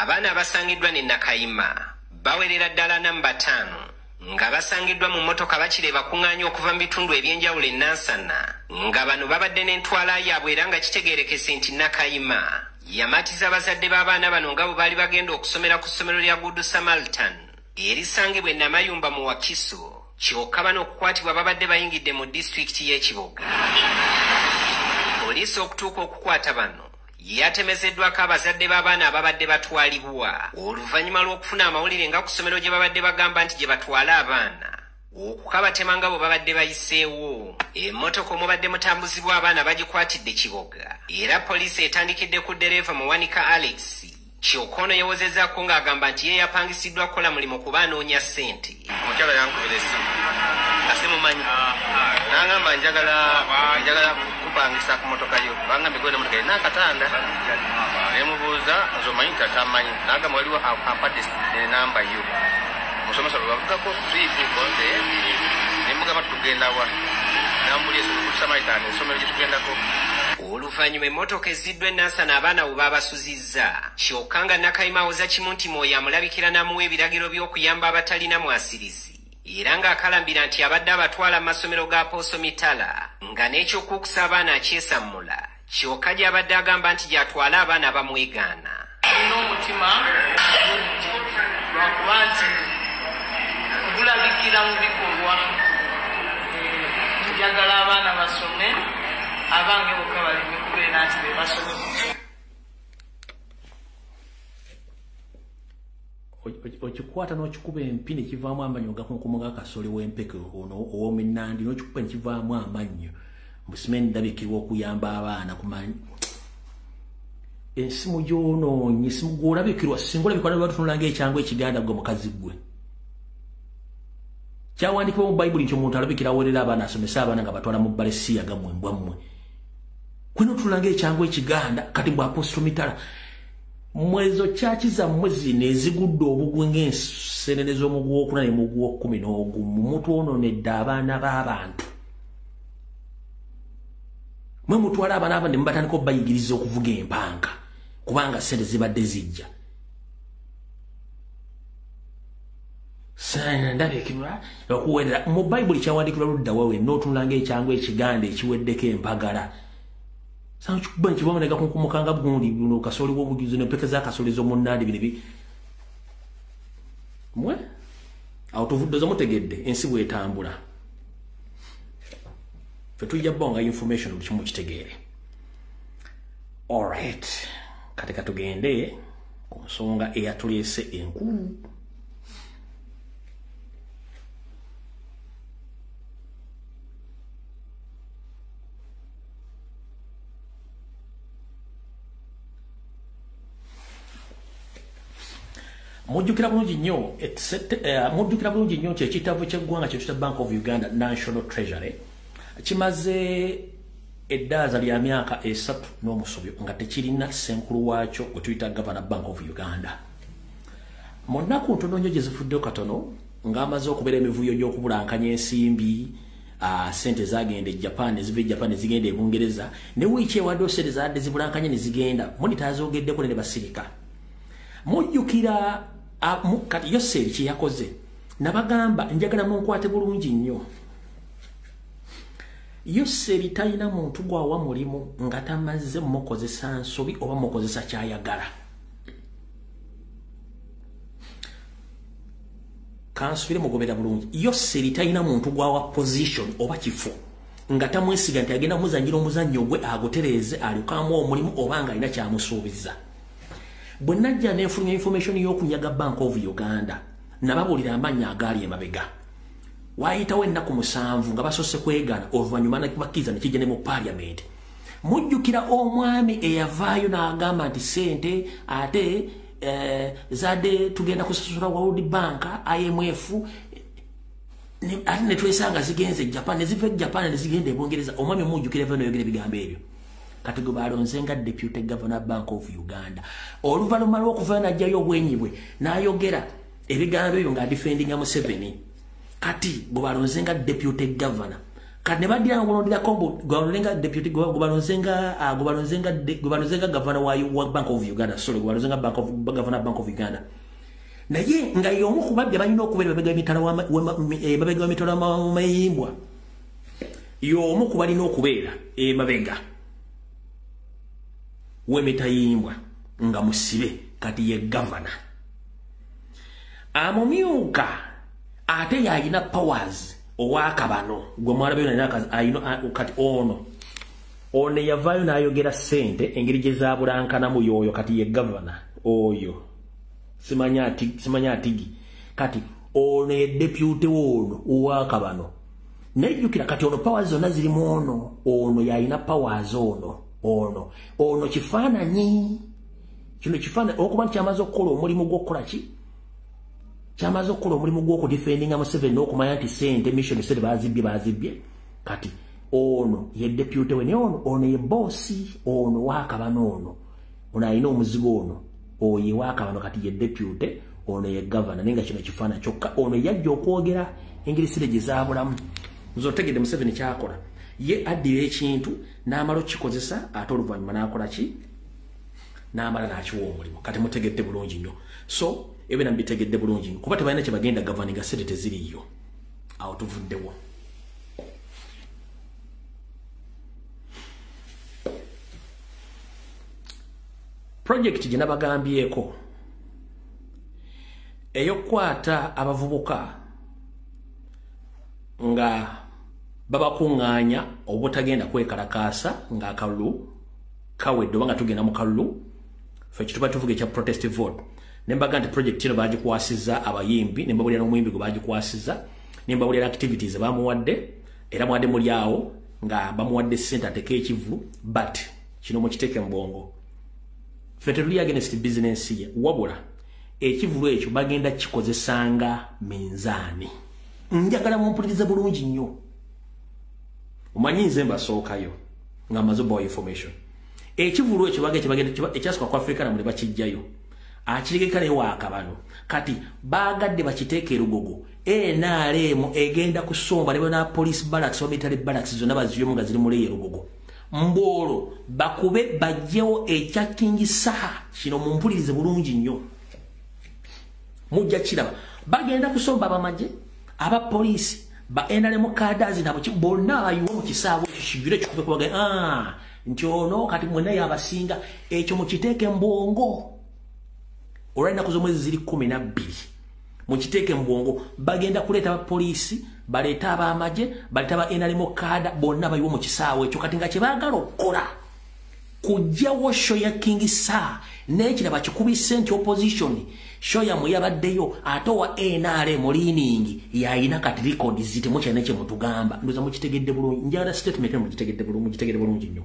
Abaana abasangiddwa ne Nakayima bawerera ddala namba 5 nga basangiddwa mu mmotoka bakire bakuŋŋaanya okuva mu bitundu eby'enjawulo e Nansana nga bano babadde n'entwala yaabwe era nga kitegeerekese nti Nakayima yamatiza abazadde b'abaana bano nga bwe baali bagenda okusomera ku ssomero lya Good Samaritan erisangibwa e Namayumba mu Wakiso kyokka bano okukwatibwa babadde bayingidde mu disitulikiti y'e Kiboga. Poliisi okutuuka okukwata bano yatemezeddwako abazadde b'abaana ababadde batwalibwa oluvannyuma lw'okufuna amawulire nga ku ssomero gye babadde bagamba nti gye batwala abaana okukabatema nga bwe babadde bayiseewo. Emmotoka omubadde mutambuzibwa abaana bagikwatidde Kiboga era poliisi etandikidde ku ddereeva Muwanika Alex kyokka ono yawozezzaako ng'agamba nti ye yapangisiddwa kukola mulimu kuba anoonya ssente. Omukyala yankubira essimu nga simumanyi n'agamba njagala kupangisa ku motoka yo bangambye gwenda motoka erina akatanda ne mubuuza nze omanyi nti atamanyi n'agamba waliwo ampadde enamba yo omusomesa lwe bavugako biifu konze ne mugamba tutugenda wa nambuli esamaitani essomero gye tugendako. Oluvannyuma emmotoka ezziddwa e Nansana abaana bwe babasuzizza kyokka nga Nakayima awoza kimu nti mwoyo amulabikira n'amuwa ebiragiro by'okuyamba abatalina mwasirizi era ng'akalambira nti abadde abatwala mu masomero ga Apostle Mitala nga n'ekyokukusa abaana akyesammula kyokka gy'abadde agamba nti gy'atwala abaana bamwegaana. Alina omutima lwakuba nti gulabikira mu bikolwa njagala abaana basome abange bokka baleme kubeera nti be basome. Okikwata n'okikuba empi ne kivaamu amannyo gakunkumu g'akasole w'empeke ono ow'omunnandi n'okikuba ne kivaamu amannyo musime ndabikirwa okuyamba abaana kumanyi ensimu gy'onoonye simu gw'olabikirwa singa olabikwa ne batutunula ng'ekyangu ekiganda gwe mukazi gwe kyawandikibwa mu Bayibuli nti omuntu alabikira awerera abaana asomesa abaana nga batwala mu bbale si yagamwe mbwammwe kwena otulula ng'ekyangu ekiganda kati mbw Apostle Mitala mwezo chachi zammwe zino ezigudde obugwe ng'ensenene z'omugwa 8 ne mugwa 11 mutwononedde abaana b'abantu mwe mutwala abaana abandi mubatandika obayigiriza okuvuga empanka kubanga ssente zibadde zijja. Ndabikirwa okuwerera mu Bayibuli kyawandikirwa ludda wawe n'otunula ng'ekyangu ekiganda ekiweddeko empagala sancho kuba nkivamu nega kunkumukanga bugundi buno kasoli w'obujuzi n'empeke z'akasoli z'omunnandi bino mwe awo tuvudde zomutegedde ensi bw'etambula fe tujja bonga information buli kimu kitegeere. Alright, kati katugende ku nsonga eyatuleese enkulu. Mujjukira bulungi nnyo kyekitabo ky'eggwanga kye tuyita Bank of Uganda National Treasury kimaze Eddaza lya myaka 3 n'omusobyo nga tekirina senkulu waakyo gwe tuyita Governor Bank of Uganda. Mu nnaku ntono nnyo gye zifuddeyo katono ng'amaze okubeera emivuyo gy'okubulankanya ensimbi, sente zagenda e Japan, ziva e Japan zigenda e Bungereza, ne wiiki ewaddeyo sente zadde zibulankanya ne zigenda, monita zoogeddeko ne basirika. Mujjukira kati yo Sseeri kye yakoze, nabagamba njagala munkwate bulungi nnyo. Yo Sseeri talina muntu gwawa mulimu nga tamaze mukozesa nsobi oba mukozesa kyayagala. Kansubire mugobera bulungi. Yo Sseeri talina muntu gwawa position oba kifo nga tamwesiga nti agenda muzanyira omuzannyo gwe agotereze alyokamu omulimu oba nga alina kyamusuubiza. Bwe najja n'enfulumya information y'okunyaga Bank of Uganda nababulira amannya agaali emabega. Waayitawo ennaku 7 nga basoose kwegana oluvannyuma bakkiriza ne kijja ne mu Parliament. Mujjukira omwami eyavaayo n'agamba nti sente ate zadde tugenda kusasula World Bank, IMF, ate ne twesanga zigenze Japan, ne ziva e Japan ne zigenda e Bungereza. Omwami mujjukira vano yogera ebigambo ebyo. Kati gwe balonze nga Deputy Governor Bank of Uganda. Oluvannyuma lw'okuva n'ajjayo obwenyi bwe n'ayogera ebigambo ebyo nga defendinga Museveni. Kati gwe balonze nga Deputy Governor. Kati ne baddira ng'olondera kombo gwe Deputy gwe balonze nga Governor wa Bank of Uganda. Sorry, gwe balonze nga Governor Bank of Uganda. Naye nga y'omu ku babbi balina okubeera emabega w'emitala w'amayimbwa. Y'omu ku balina okubeera emabega w'emitayimbwa nga musibe kati ye Governor. Amumyuka ate yalina powers owakabano gwe mwalabeyo kati ono yavaayo n'ayogera sente engeri gye zabulankanamu yoyo kati ye Governor oyo simanya atigi kati ono ye deputy ono owakabano nejjukira kati ono powers zonna zirimu ono yalina powers ono kifaananyi kino kifaananyi okuba nti kyamaze okukola omulimu gw'okukola ki kyamaze okukola omulimu gw'okudefendinga Museveni n'okumanya nti sente mission sente bazibbye kati ono ye deputy we ono ye bossi ono waakabano ono alina omuzigo oye waakabano kati ye deputy ono ye Governor nenga kino kifaananyi kyokka ono yajja okwogera engeri sente gye zaabulamu nzotegedde Museveni kyakola ye addira ekintu n'amala okikozesa ate oluvannyuma n'akola ki n'amala n'akiwa omulimu. Kati mutegedde bulungi nnyo. So ebena mbitegedde bulungi nnyo kuba tebalina kye bagenda governinga sente teziriyo. Awo tuvuddewo. Project gye nabagambyeko ey'okukwata abavubuka nga babakuŋŋaanya obutagenda kwekalakaasa ng'akalulu kawedde oba nga tugenda mu kalulu ffe kituba tuvuga ekya protest vote. Ne mbaga nti project eno baagikwasizza abayimbi, ne mbabulira n'omuyimbi gwe baagikwasizza, ne mbabulira activities bamuwadde, era muwadde muli awo nga bamuwadde ssente ateka ekivulu, but kino mukiteeke mu bwongo. Ffe tetuli against business ye, wabula ekivulu ekyo bagenda kikozesanga minzaani. Njagala mumpulirize bulungi nnyo. Omanyi nze mbasookayo nga maze bawa information. Ekivulu ekyo bagenda ekyasooka ku Africa ne bakijjayo. Akirigeka ne waakabano. Kati bagadde bakiteeka erugogo. NRM egenda kusomba ne bana police barracks oba military barracks zonna baziyemu nga ziri muri erugogo. Mbolo bakube bajjewo ekya King Saha kino mumpulirize bulungi nnyo. Mujja kiraba. Bagenda kusomba abamaje, aba police, ba NRM kadazi nabo bonna abayiwo mu kisaawe kishigire kikube kubaga nti ono kati mwena yabasinga ekyo mukiteeke mbongo. Olwalina kuzo mwezi ziri 12 mukiteeke mbongo bagenda kuleeta aba police baleeta abamaje baleeta aba NRM kada bonna bayiwo mu kisaawe ekyo kati nga kyebaagala okukola kujjawo show ya King Saha n'ekiraba kikubise nti opposition show ya muyabaddeyo ate wa NRM leaning yayina kati record ziti mukyana ekye mutugamba ndoza mukitegedde bulungi njagala statement mukitegedde bulungi nnyo.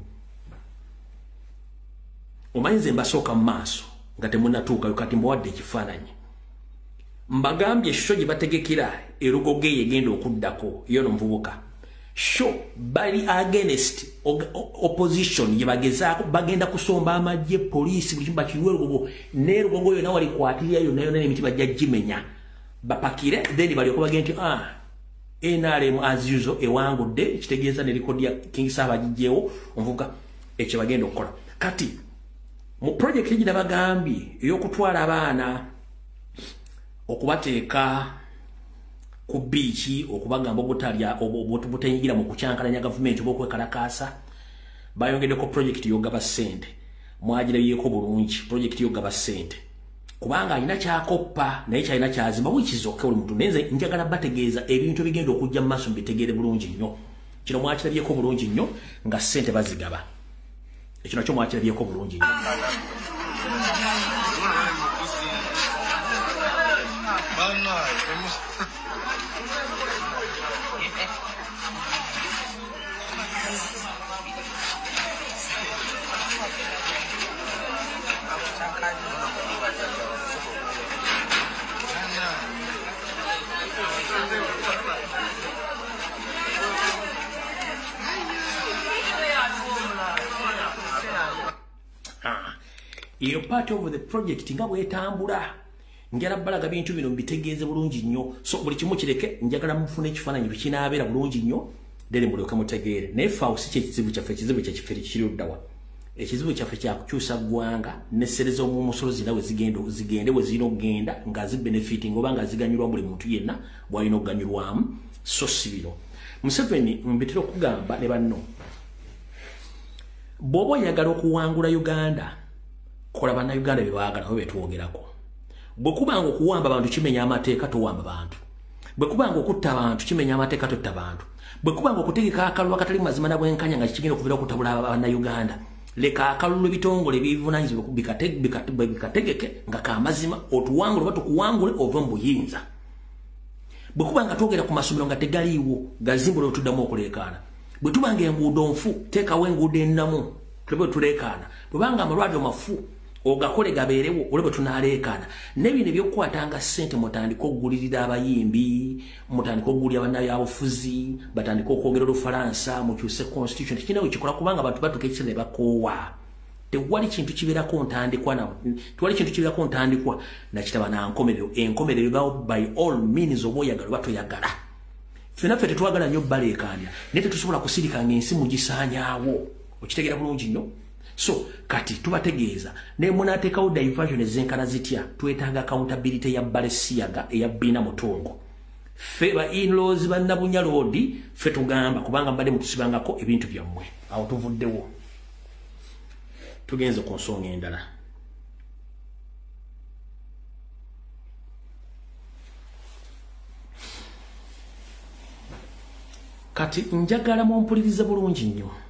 Omanyize mbasooka mu maaso nga temunnatuukayo kati mbawadde ekifaananyi. Mbagambye show gye bategekera erugoge yegenda okuddako yo n'omuvubuka sure bali against opposition yebagezaako bagenda kusomba amajje police buli kimba kiwe Lugogo ne Lugogo yona wali kwatiria yona emiti bajja jimenya bapakire then bali okubagenda NRM as usual ewangudde kitegeeza ne record ya King Saba jijjewo onvuga ekyo bagenda okukola kati mu project ejira bagambi ey'okutwala abaana okubateeka ku beach okubagamba obutalya obutayingira mu kucyankalanya government obokwekalakasa bayongeddeko project yogaba sente mwagirabiyeko bulungi project yogaba sente kubanga alina kyakoppa naye kyalina kyazimba wikizoke buli muntu nenze njagala bategeeza ebintu bigenda okujja mu maaso mbitegeere bulungi nnyo kino mwakirabyeko bulungi nnyo nga sente bazigaba ekyo nakyo mwakirabyeko bulungi nnyo iyo part of the project nga bwetambula njala balaga bintu bino mbitegeeze bulungi nnyo so buli kimu kireke njagala mufune ekifaananyi bikinaabera bulungi nnyo dere mulyoke mutegeere naye fausi kyekizibu kyaffe ekizibu kyekifere kiruddawa ekizibu kyaffe kyakukyusa ggwanga nessereza omumusolo zina we zigende we zirina okugenda nga zibenefiting oba nga ziganyulwa buli muntu yenna bwalina okuganyulwamu so si bino Museveni mbitira okugamba ne banno bw'oba oyagala okuwangula Uganda kola bana Uganda bebaagala obe tuwogerako bwe kubanga okuwamba abantu kimenya amateeka towamba abantu bwe kubanga okutta abantu kimenya amateeka totta abantu bwe kubanga okutegeka akalulu akatali mazima na bwenkanya nga kigenda okuvira okutabula abana Uganda leka akalulu bitongole bivunanyizibwa bikategeke nga kamazima otuwangule batukuwangule ove mu buyinza bwe kubanga twogera ku masomero nga tegaliiwo gazimbula otuddamu okuleekaana bwe tubanga enguudo nfu teekawo enguudo ennamu tube tuleekaana bwe banga amalwaliro mafu ogakole gabeerewo olebe tunaleekaana nebino ebyokukwatanga ssente mutandika okugulirira abayimbi mutandika okugulira bannabyabufuzi batandika okwogera Olufalansa mukyuse constitution tekinawe kikola kubanga abantu batuuka ekiseera ne bakoowa tewali kintu kibeerako ntandikwa nakitaba na nkomerero enkomerero ebawo by all means oba oyagala oba toyagala ffenaffe tetwagala nnyo baleekaanya naye tetusobola kusirikanga ensi mugisaanyaawo okitegeera bulungi nnyo so kati tubategeeza ne munateekawo diversion ezenkana zitya twetaaga accountability ya Balesiaga eya Bina Mutongo ffe ba in-laws bannabunya road ffe tugamba kubanga mbadde mutusibangako ebintu byammwe awo tuvuddewo tugenze ku nsonga endala kati njagala mumpulirize bulungi nnyo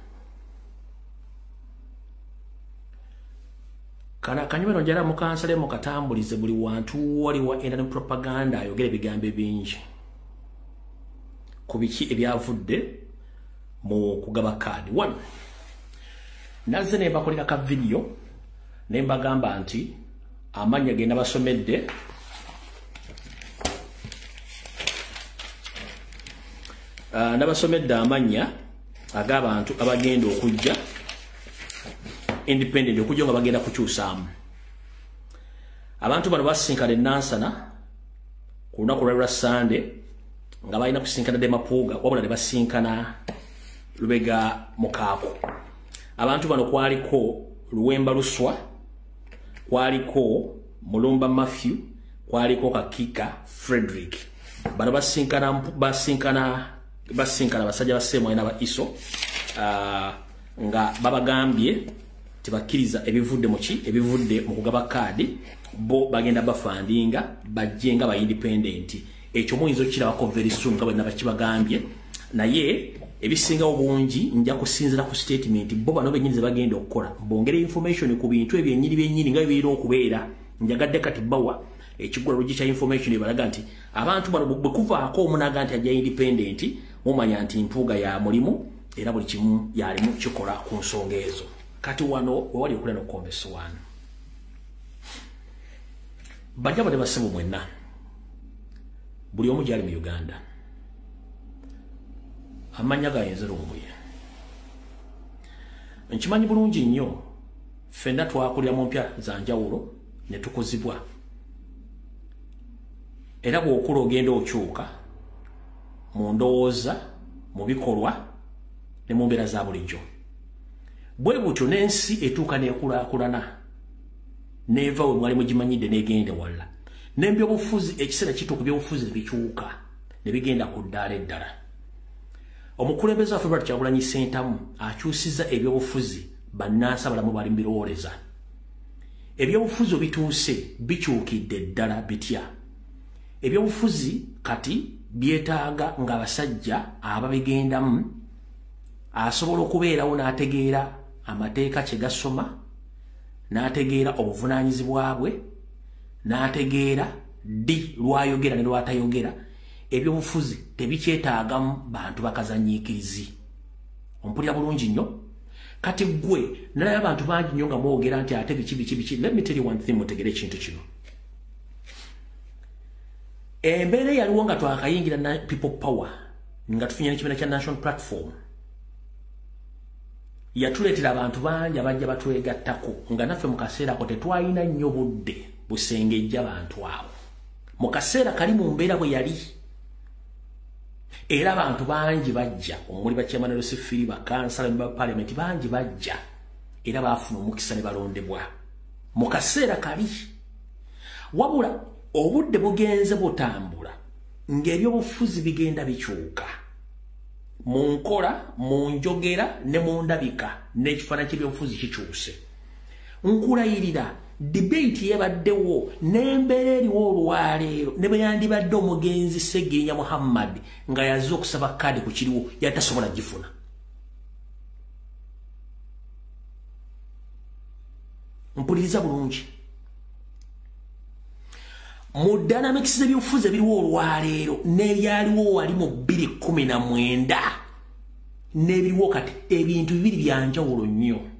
kana kanyumero njala mukansale mukatambulize buli wantu waliwo internet propaganda ayogera ebigambo bingi ku biki ebyavudde mu kugaba kaadi 1 naze ne bakolera ka video ne mbagamba nti amanya genda basomedde nabasomedde amanya ag'abantu abagenda okujja independent okujja nga bagenda kukyusaamu abantu bano basinkana Nansana ku lunaku lwa Sunday nga balina kusinkana de Mapuuga wabula ne basinkana Lubega Mukaako abantu bano kwaliko Luwemba Luswa kwaliko Mulumba Matthew kwaliko Kakika Frederick bano basinkana basajja basemwa na ba iso nga babagambye tibakiriza ebivudde muki ebivudde mu kugaba kaadi bo bagenda bafandinga bajjenga ba independent ekyo muyinzo kirabako very soon nga bwe nabakibagambye naye ebisinga obungi nja kusinzira ku statement bo bano benyinize bagenda okukola bongere information ku bintu ebyenyini nga bibira okubeera njagadde kati bawa ekigula logicha information ebalaga nti abantu bano bwe kuvaako omunaga nti ajja independent mumanya nti mpuuga ya mulimu era buli kimu yalimu kikola ku nsonga ezo kati wano wali okulena okukombesa wano bajja bade basibu mwenna buli omu gyali mu Uganda amanya gayinza lumbuye nkimanyi bulungi nnyo ffenna twakulira mu mpya za njawulo ne tukuzibwa era bw'okula ogenda okyuka mu ndowooza mu bikolwa ne mu mbeera za bulijjo bwe butyo n'ensi etuuka n'ekulaakulana n'eva we mwali mugimanyidde n'egenda walla n'ebyobufuzi ekiseera kituuka ebyobufuzi ne bikyuka ne bigenda ku ddaala eddala omukulembeze waffe Robert Kyagulanyi Ssentamu akyusizza ebyobufuzi bannansi abalamu bali mu birowooleza ebyobufuzi obituuse bikyukidde ddala bitya ebyobufuzi kati byetaaga ng'abasajja ababigendamu asobola okubeerawo n'ategeera amateeka kye gasoma n'ategeera obuvunaanyizibwa bwe n'ategeera ddi lwayogera ne lwatayogera ebyobufuzi tebikyetaagamu bantu bakazanyiikirizi ompulira bulungi nnyo kati gwe nalayo abantu bangi nnyo nga mwogera nti ate biki let me tell you one thing mutegere ekintu kino embeera yaliwo nga twakayingira na people power nga tufunye n'ekibiina kya national platform yatuleetera abantu bangi abajja batwegattako nga naffe mu kaseera ako tetwalina nnyo budde busengejja abantu abo mu kaseera kali mu mbeera bwe yali era abantu bangi bajja omuli bachairman Rusifiri bakansala ne parliament bangi bajja era baafuna omukisa ne balondebwa mu kaseera kali wabula obudde bugenze butambula ng'ebyobufuzi bigenda bikyuka mu nkola mu njogera ne mu ndabika n'ekifaananyi ky'ebyobufuzi kikyuse nkulayirira debate yabaddewo n'embeera eriwo olwaleero ne bwe yandibadde omugenzi Sseggirinya Muhammad nga yazze okusaba kaadi ku kiriwo yatasobola gifuna mpuliriza bulungi mu dynamics z'ebyobufuzi ebiriwo olwaleero n'ebyaliwo wali mu 2019 n'ebiriwo kati ebintu bibiri byanjawulo nnyo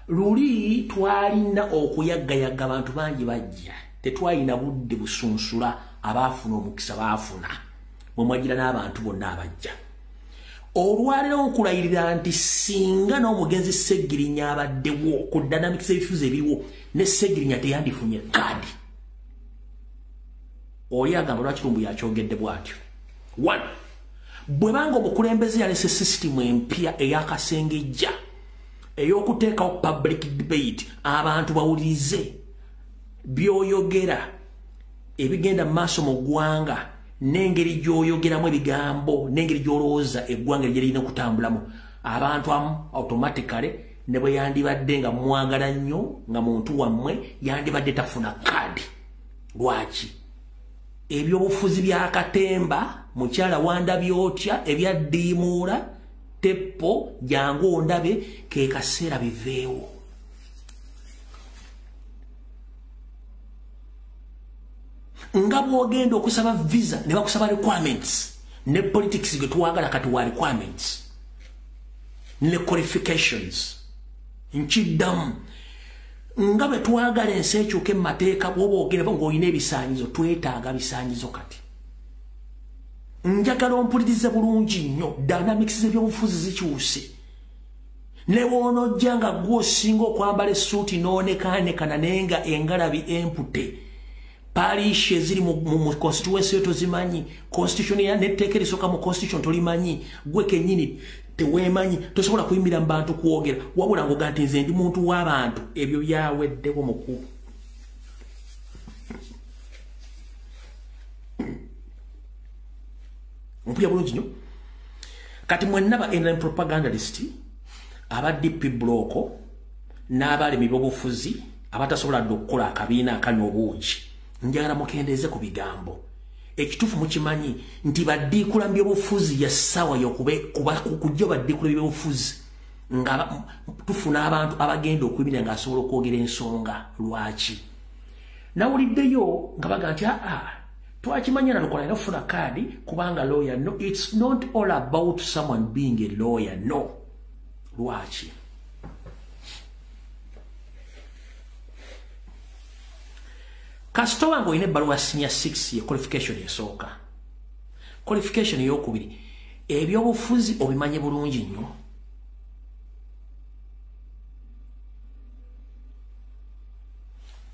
luli twalina okuyaggayagga abantu bangi bajja tetwalina budde busunsula abaafuna omukisa baafuna bwe mwagira n'abantu bonna abajja olwaleero okulayirira nti singa n'omugenzi Sseggirinya abaddewo ku dynamics z'ebifuzi ebiriwo ne Sseggirinya teyandifunye kaadi oli agamba lwaki lumbu yakyogedde bw'atyo 1 bwe banga omukulembeze yalese system empya ey'akasengejja ey'okuteekawo public debate abantu bawulirize by'oyogera ebigenda mu maaso mu ggwanga n'engeri gy'oyogeramu ebigambo n'engeri gy'olowooza eggwanga lye lirina okutambulamu abantu amu automatically ne bwe yandibadde nga mwagala nnyo nga muntu wammwe yandibadde tafuna kaadi lwaki ebyobufuzi bya katemba mukyala wandabye otya ebyaddiimuula teppo jangu ondabe ke kaseera biveewo nga bw'ogenda okusaba visa ne bakusaba requirements ne politics ge twagala kati wa requirements ne qualifications nkiddamu nga bwe twagala ensi ekyuke mu mateeka bw'oba ogenda ng'olina ebisaanyizo twetaaga bisaanyizo kati njagala ompulirize bulungi nnyo dynamics z'ebyobufuzi zikyuse ne bw'onojja nga gw'osinga okwambala essuuti n'onekanekana naye nga engalabi empute parish eziri mu constituency yo tozimanyi constitution n'etteeka erisooka mu constitution tolimanyi gwe kennyini teweemanyi tosobola kuyimirira mu bantu kwogera wabula ng'oga nti nze ndi muntu w'abantu ebyo byaweddewo mukulu mpulya bulungi nnyo kati mwenna ba NRM propagandalist aba DP bloko n'abalimi b'obufuzi abatasobola dde okukola akabiina akanywa obuugi njagala mukendeeze ku bigambo ekituufu mukimanyi nti baddiikula by'obufuzi ya ssaawa kujja baddiikula by'obufuzi nga tufuna abantu abagenda okuyimirira ng'asobola okwogera ensonga lwaki nawuliddeyo nga baga nti twakimanya nalukola nafuna kaadi kubanga lawyer no it's not all about someone being a lawyer no lwaki kasitowa ng'olina ebbaluwa senior 6 ye qualification esooka qualification ey'okubiri ebyobufuzi obimanye bulungi nnyo.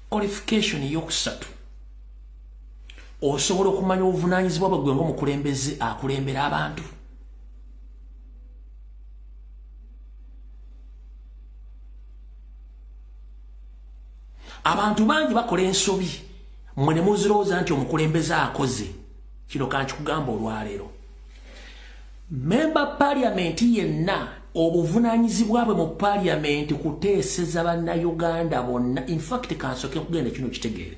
Qualification yokusatu osobola okumanya obuvunaanyizibwa bwe ng'omukulembeze akulembera abantu. Abantu bangi bakola ensobi mwe ne muzirowooza nti omukulembeze akoze. Kino kankikugamba olwaleero. Member Parliament yenna obuvunaanyizibwa bwe mu Parliament kuteeseza bannayuganda bonna. In fact kansoke kugenda kino kitegeere.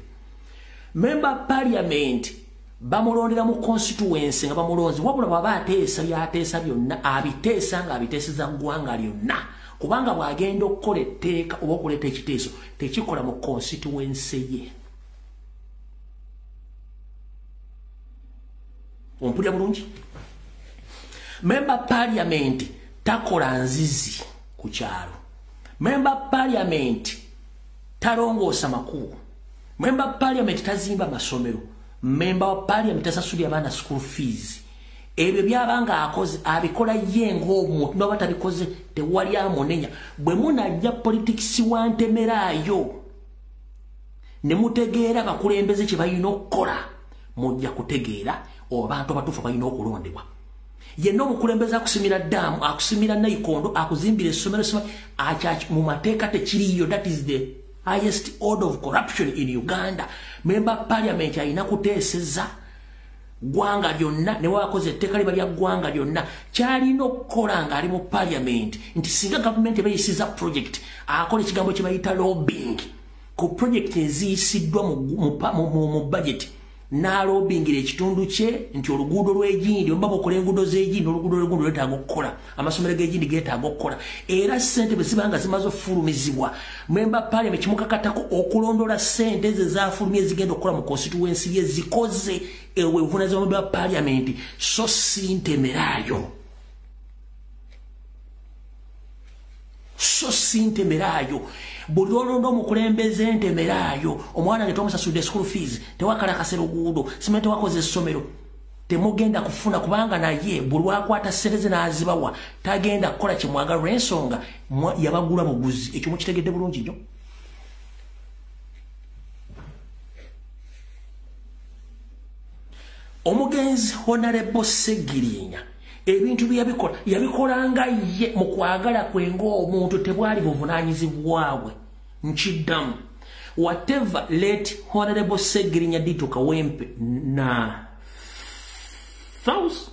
Member Parliament bamulondera mu constituency nga bamulonzi wabula bw'aba ateesa byateesa byonna abiteesa nga abiteeseza ggwanga lyonna. Kubanga bw'agenda okukola etteeka oba okuleeta ekiteeso tekikola mu constituency ye. Ompulira bulungi? Member Parliament takola nzizi ku kyalo. Member Parliament talongoosa makubo. Member Parliament tazimba masomero. Member wa Parliament tasasulira abaana school fees. Ebyo byabanga akoze abikola ye ng'omuntu n'oba tabikoze tewali amunenya. Bwe munajja politics wantemeraayo ne mutegeera bakulembeze kye balina okukola mujja kutegeera abantu abatuufu balina okulondebwa. Yenna omukulembeze akusimira ddaamu akusimira nayikondo akuzimbira essomero mu mateeka tekiriyo. That is the highest order of corruption in Uganda. Member Parliament alina kuteeseza gwanga lyonna ne wakoze etteeka liba lya gwanga lyonna kyalina okukola ng'ali mu Parliament nti singa gavumenti ebayisiza project akola ekigambo kye bayita lobbying ku project eziyisiddwa mu budget n'alobingira ekitundu kye nti oluguudo lw'egindi oba bakola enguudo z'egindi oluguudo lw'egindi lwetaaga okukola amasomero g'egindi geetaaga okukola era ssente bwe ziba nga zimaze okufulumizibwa Member Parliament kimukakatako okulondola ssente ze zaafulumye ezigenda okukola mu constituency ye zikoze ewe buvunaanyizibwa bwa Parliament so si ntemeraayo. So si ntemeraayo. Buli olonda omukulembeze ntemeraayo. Omwana ge twamusasudde school fees tewakalakasa luguudo simenti wakoze essomero temugenda kufuna kubanga naye buli lwakwata ssente ze n'azibawa tagenda kukola kye mwagala olw'ensonga yabagula muguzi. Ekyo mukitegedde bulungi nnyo. Omugenzi Honorable Segirinya ebintu byabikola yabikolanga ye mu kwagala kwe ng'omuntu tebwali buvunaanyizibwa bwe. Nkiddamu whatever let Honorable Segirinya did to Kawempe na South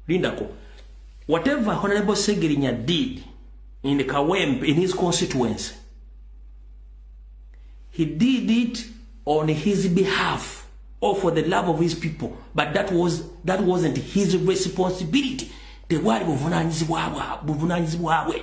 Lindako, whatever Honorable Segirinya did in the Kawempe in his constituency, he did it on his behalf or for the love of his people, but that wasn't his responsibility. Tewali buvunaanyizibwa bwe.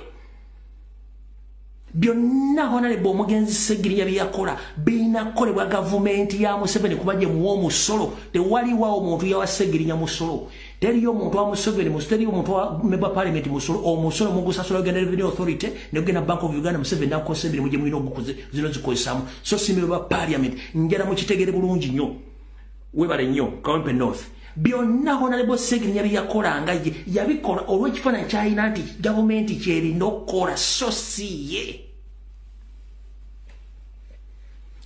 Byonna Honorable Omugenzi Segirinya byakola birina kukolebwa gavumenti ya Museveni kuba gye muwa omusolo. Tewaliwo omuntu yawa Segirinya musolo. Teriyo omuntu wa Museveni musolo. Teriyo omuntu wa Member Parliament musolo. Omusolo mugusasula Uganda Revenue Authority ne Uganda Bank of Uganda Museveni nakosebire muje mulina ogukoze zino zikozesamu. So si Member Parliament njala mukitegere bulungi nnyo. Webale nnyo Kawempe North. Byonna Honorable Segirinya byakolanga ye yabikola olw'ekifaananyi kyalina nti gavumenti kyerina okukola so si ye.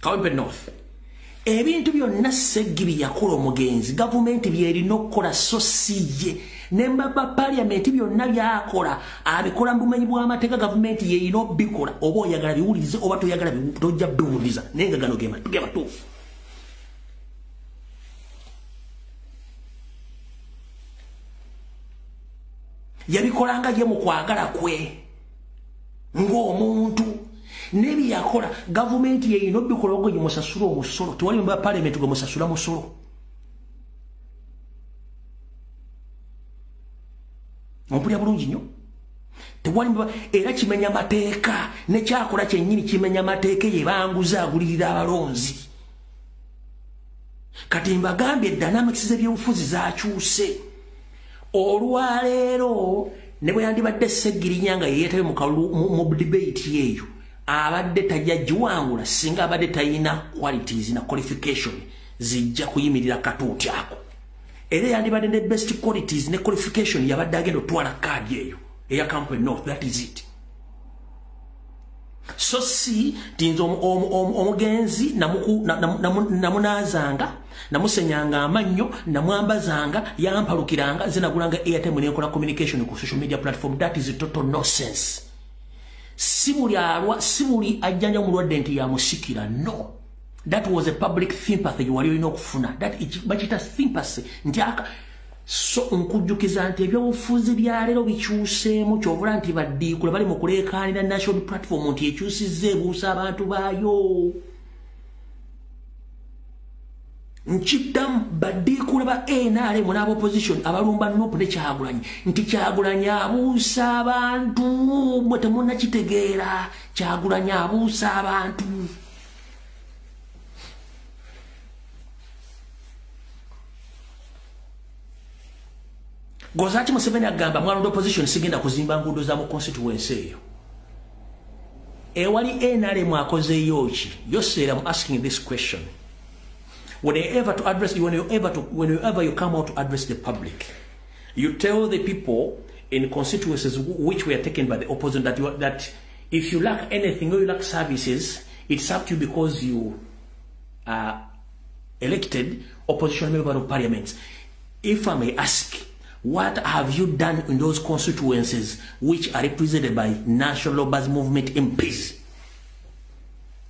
Kawempe North ebintu byonna Segiri yakola omugenzi gavumenti byerina okukola so si ye. Ne Member Parliament byonna byakola abikola mu bumenyi bw'amateeka gavumenti yerina obikola oba oyagala biwulirize oba toyagala tojja biwuliriza naye nga gano ge matuufu. Yabikolanga ye mu kwagala kwe ng'omuntu nebyakola gavumenti yerina obikola ngo gimusasula omusolo. Tewali Member Parliament gwe musasula musolo. Ompulira bulungi nnyo. Tewali era kimenya mateeka nekyakola kyennyini kimenya mateeka yebanguza agulirira abalonzi. Kati mbagambye dynamics z'ebyobufuzi zakyuse. Olwaleero ne bwe yandibadde Segirinya nga yeetabe mu debate yeeyo abadde tajja giwangula singa abadde talina qualities na qualification zijja kuyimirira katuuti ako. Era yandibadde ne best qualities ne qualification yabadde agenda otwala card eyo eya Campbell North. That is it. So si tinzo omugenzi namunazanga namusenyanga amannyo namwambazanga yampalukiranga zinagulanga airtime nekola communication ku social media platform. That is a total nonsense. Sibuli ajjanja mulwadde nti yamusikira. No, that was a public sympathy wali olina okufuna. That bakita sympathy ntiaka. So nkujjukiza nti ebyobufuzi bya leero bikyuseemu kyovula nti baddiikula bali mu kuleekaanira national platform nti ekyusizza ebuusa abantu baayo. Nkiddamu baddiikula ba NRM n'aba opposition abalumba Nuupu ne Kyagulanyi nti Kyagulanyi abuusa abantu mwe temunnakitegeera. Kyagulanyi abuusa abantu. Gozachi Museveni agamba mwalonda opposition sigenda kuzimba nguudo za mu constituency eyo. Ewali NRM akozeeyo ki? Yossera, I'm asking this question. Whenever you come out to address the public, you tell the people in constituencies which were taken by the opposition that if you lack anything or you lack services, it's up to you because you are elected opposition member of parliament. If I may ask, what have you done in those constituencies which are represented by National Labour's Movement MPs?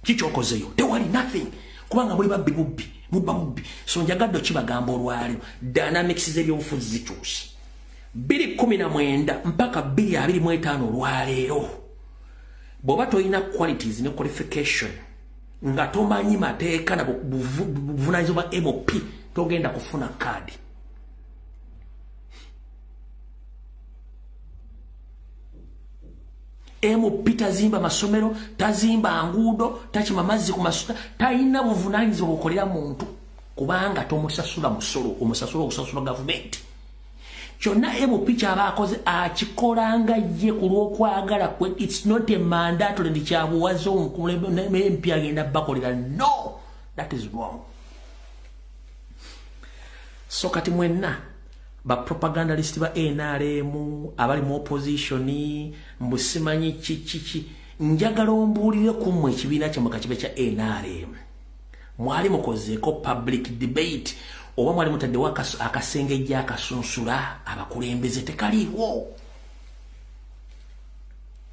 Kichokozeyo. They were nothing. Kubanga muli babbi bubbi. Mubbi. So njagadde kibagamba olwaliro. Dynamics z'ebyobufuzi zikyuse. 2019 mpaka 2025 olwaliro. Bw'oba toyina qualities ne qualification nga tomanyi mateeka na buvunaanyizibwa MOP togenda kufuna kaadi. MOP tazimba masomero, tazimba nguudo, takima mazzi ku masuta, talina buvunaanyizibwa bukolera muntu kubanga tomusasula musolo, omusasula okusasula gavumenti. Kyonna MOP kyaba akoze akikolanga ye ku lw'okwagala kwe. It's not a mandatory ndi kyabuwazo MP agenda bakolera. No, that is wrong. So kati mwenna ba propagandalist ba NRM abali mu opposition mbusimanyi chichichi njagala ombuulire kumwe ekibiina kye mukakibe kya NRM mwali mukozeeko public debate oba mwali mutaddewo akasengejja akasunsula abakulembeze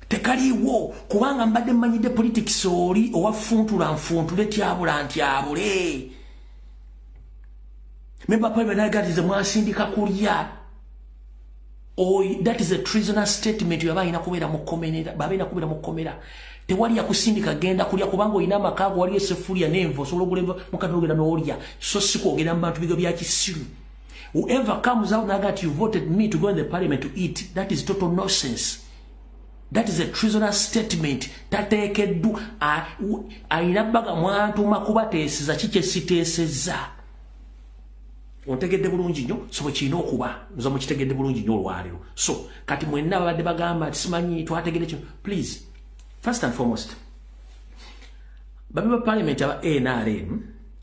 tekaliiwo kubanga mbadde mmanyidde politics oli owa nfuntule tyabula ntyabule. Member Parliament agatize mwasindika kulya. That is a treasonous statement yabaina kubeera mu komera. Tewali yakusindika genda kulya kubanga oyina amakaago wali esefulia n'envo osobola okulemba mukatogera n'olya. So si kwogera mu bantu bigo bya kisiru. Whoever comes out and that you voted me to go in the parliament to eat, that is total nonsense. That is a treasonous statement. Tateekeddwa ayina baga mwantuma kubateeseza kikesiteeseza. Ontegedde bulungi nnyo so bwekirina okuba nza mukitegedde bulungi nnyo olwaliro. So kati mwenna abadde bagamba simanyi twategedde kino. Please, first and foremost, babi ba parliament aba NRM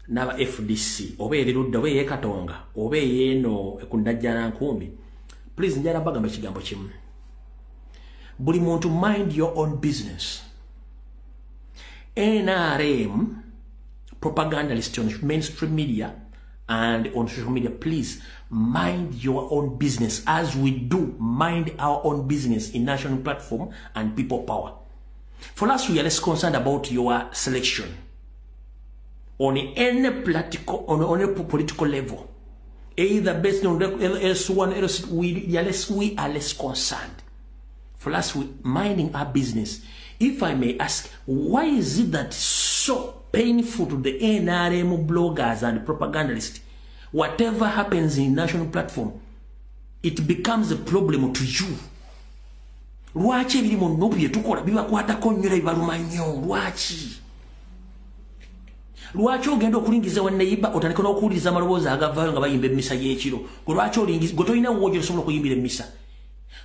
n'aba FDC oba erirudda oba ey'Ekatonga oba ey'eno ekundajjana nkumbi, please njala bagamba ekigambo kimu. Buli muntu mind your own business. NRM propagandalist on mainstream media and on social media, please mind your own business as we do mind our own business in national platform and people power. For us, we are less concerned about your selection on any political level, either based on S1, else we are less concerned. For us, we minding our business. If I may ask, why is it that so painful to the NRM bloggers and propagandists? Whatever happens in national platform, it becomes a problem to you. Lwaki ebiri mu Nuupu bye tukola bibakwatako nnyo era bibaluma nnyo? Lwaki ogenda okulingiza wanneyiba otandika n'okuwuliriza amaloboozi agavaayo nga bayimba emmisa y'ekiro? Lwaki olingiza gwe tolina woojo osobola okuyimbira emmisa?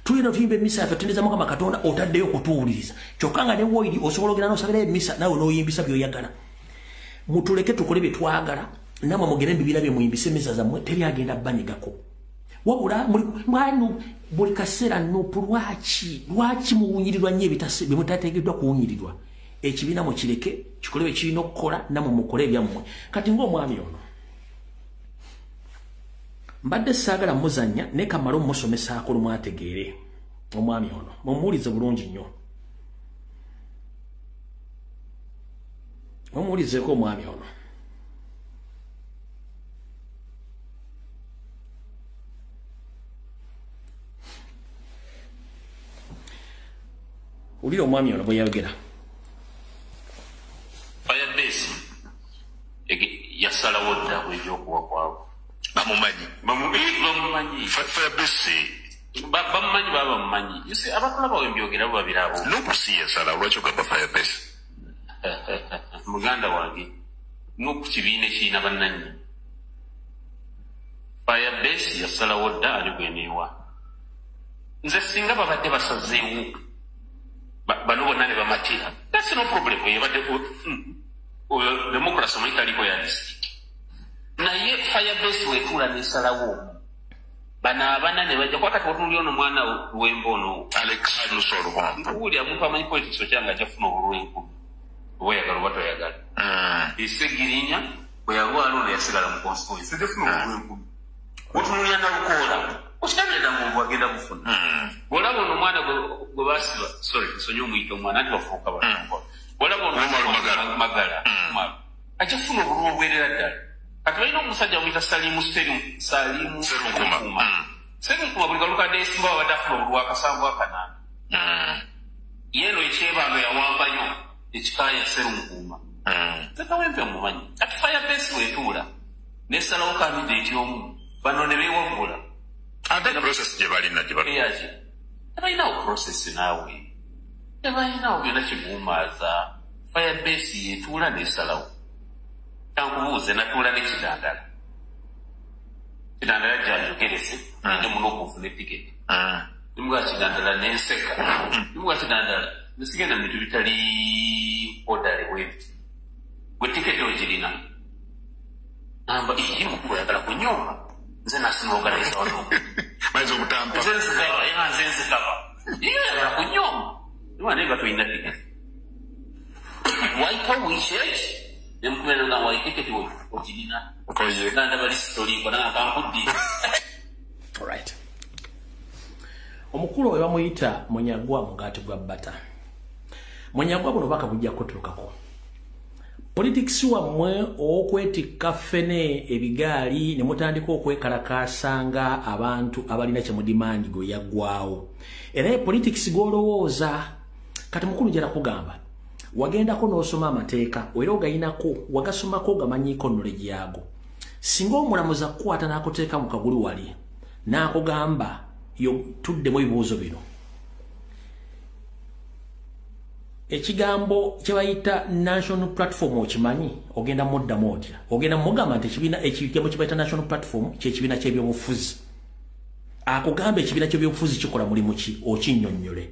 Tulina tuyimba emmisa yaffe tutendereza Mukama Katonda otaddeyo okutuwuliriza. Kyokka nga ne woyiri osobola ogenda n'osabirayo emmisa naawe n'oyimbisa by'oyagala. Mutuleke tukole bye twagala. namwe mugere bibira bye muyimbise meza za mwe teri agenda banigako wabula mwanu buli kaseera nopu lwaki muwunyirirwa nnyo ebitase bimutateekeddwa kuwunyirirwa ekibiina mu kireke kikole kirina okukola namwe mukole ebyammwe kati ng'omwami ono mbadde saagala muzannya ne kamala omusomesaako lumwategeere omwami ono mumuwulize bulungi nnyo mumuwulizeeko omwami ono ulira omwami ono bwe yayogera Firebase yasalawo dda bw'ebyokuwa kwabo bamumanyi Firebase bamumanyi baba bamumanyi yose abakola bawe mbyogera bo babirabo nokusi yasala lwaki ogamba Firebase muganda wange nokukibiina ekiina bannanyi Firebase yasalawo dda ali bweneewa nze singa babadde basazeewo bano bonna ne bamatira that's no problem yabadde democracy mu italiko ya district naye Firebase wetuula nesalawo bana abana ne bajja kwakati watuli ono mwana w'embono Alex Lusoro uli amuntu amanyi politics okyanga kyafuna obulwenkumi oba oyagala oba toyagala esegirinya bwe yalwala ono yasigala mu constituency tefuna obulwenkumi otunulira nalukoola okitabirira ngu agenda kufuna bwolaba ono omwana gwe basiba sorry nsonyi omuyita omwana anti bafuuka banakola bwolaba ono magala akyafuna obululu obwerera ddala kati balina omusajja omuyita Salimu Serunkuma buli kalukadde esimba babadde afuna obululu akasanvu akanaana yeeno ekyebanga yawambayo ekikaya Serunkuma tekawempe mumanyi kati Firebase wetuula nesalawo kandidate omu bano ne beewavula ate process gye balina gye tebalinawo process naawe tebalinawo byonna kibuumaaza Firebase yetuula nesalawo kankubuuze natuula ne Kidandala gyanjogerese ne muno okufuna etiketi nimuga Kidandala nenseka nimuga Kidandala nesigenda mu bintu bitali odale bwebiti gwe tiketi ogirina namba iyi mukuyagala kunyoma nze nasinooganiza wano maize okutampa nze nzigaba yagala kunyoma niwanege batulina tiketi waika wicheki nemkumene nga waitiketi ogirina nanda balisitoliko nanga kankuddi alright omukulu we bamuyita Munyagwa Mugaati gwa Bata Munyagwa buno baka bujja kutulukako politics wammwe okwetikka ffene ebigaali ne mutandika okwekalakaasanga abantu abalina kye mudimandi gwe yaggwawo era politics gw'olowooza kati mukulu jala kugamba wagendako n'osoma amateeka era ogayinako wagasomako ogamanyiiko knowledge yaago singa omulamuzi akukwata n'akuteeka mu kagulu wali n'akugamba tuddemu ebibuuzo bino ekigambo kye bayita national platform okimanyi ogenda muddamu otya ogenda mugamba nti ekibiina ekigambo kye bayita national platform kyekibiina ky'ebyobufuzi akugamba ekibiina ky'ebyobufuzi kikola mulimu ki okinnyonnyole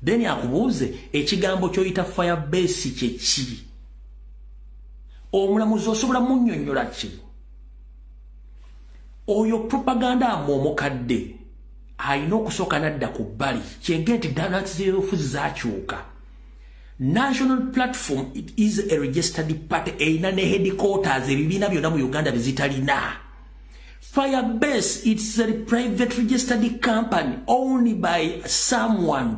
then akubuuze ekigambo kyoyita Firebase kyeki omulamuzi osobola munnyonnyola ki oyo propaganda amu omukadde alina okusooka nadda ku bbali kyenge nti danansi z'ebyobufuzi zakyuka National Platform, it is a registered party. Eina ne headquarters ebibiina byonna mu Uganda bizitalina. Firebase, it's a private registered company owned by someone.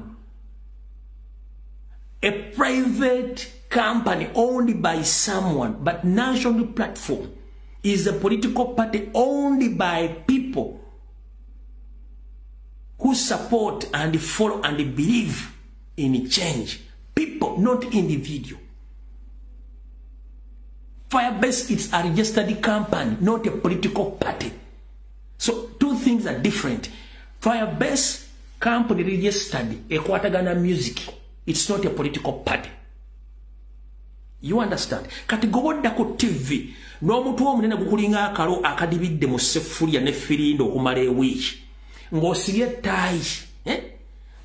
A private company owned by someone. But National Platform is a political party owned by people who support and follow and believe in change. People, not individual. Firebase is a registered company, not a political party. So two things are different. Firebase company registered Ekwatagana Music. It's not a political party. You understand? Kati gobodda ku TV n'omuntu omunene gukulinga akalo akadibidde mu sefulia ne firindo okumala ewiiki ng'osibye ttaayi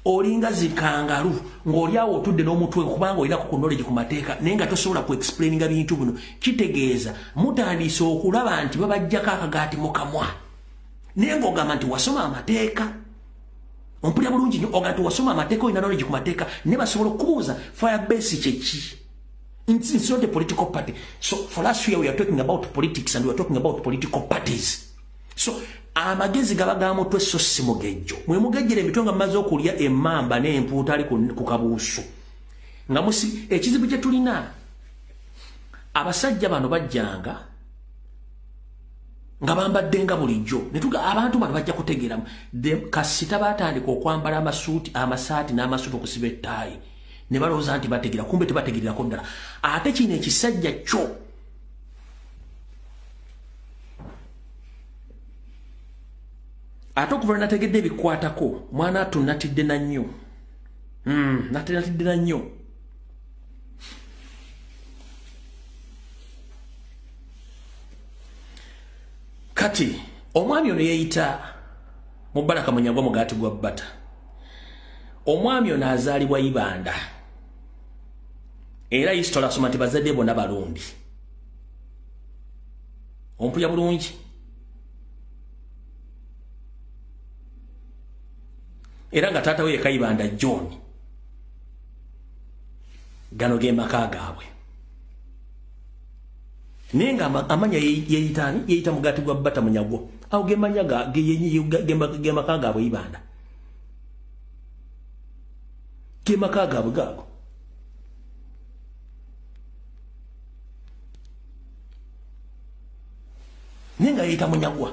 olinga zikangalu ng'oli awo otudde n'omutwe kubanga olina ku knowledge ku mateeka naye nga tosobola ku explaininga bintu bino kitegeeza mutandise okulaba nti babajjako akagaati mu kamwa naye ng'ogamba nti wasoma amateeka ompulira bulungi nnyo oga nti wasoma amateeka olina knowledge ku mateeka ne basobola okubuuza Firebase kyeki. It's not a political party. So for us here we are talking about politics and we are talking about political parties. So amagezi gabagamo twe so simugejjo. Mwe mugejjere emitonga mazo okulya emmamba n'empuuta ali ku kabuusu. Nga musi ekizibu kye tulina abasajja bano bajjanga nga bambaddenga bulijjo. Ne tuga abantu bano bajja kutegeeramu. Kasita batandika okwambala amasuuti amasaati n'amasuuti okusiba ettaayi. Ne balowooza nti bategeera kumbe tebategeerako ddala. Ate kino ekisajja kyo ate okuva nategedde ebikwatako mwana atu natidde na nnyo natidde na nnyo. Kati omwami ono yeeyita Mubaraka Munyagwa Mugaati gwa Bbata. Omwami ono azaalibwa Ibanda era history asoma nti bazadde bonna balumbi. Ompulya bulungi. Era nga taata we ye Kayibanda John. Gano ge maka gaabwe. Nenga amanya yeeyita Mugaati gwa Bbata Munyagwa. Awo ge manya ge maka gaabwe Ibanda. Ge maka gaabwe gaabo. Nenga yeeyita Munyagwa.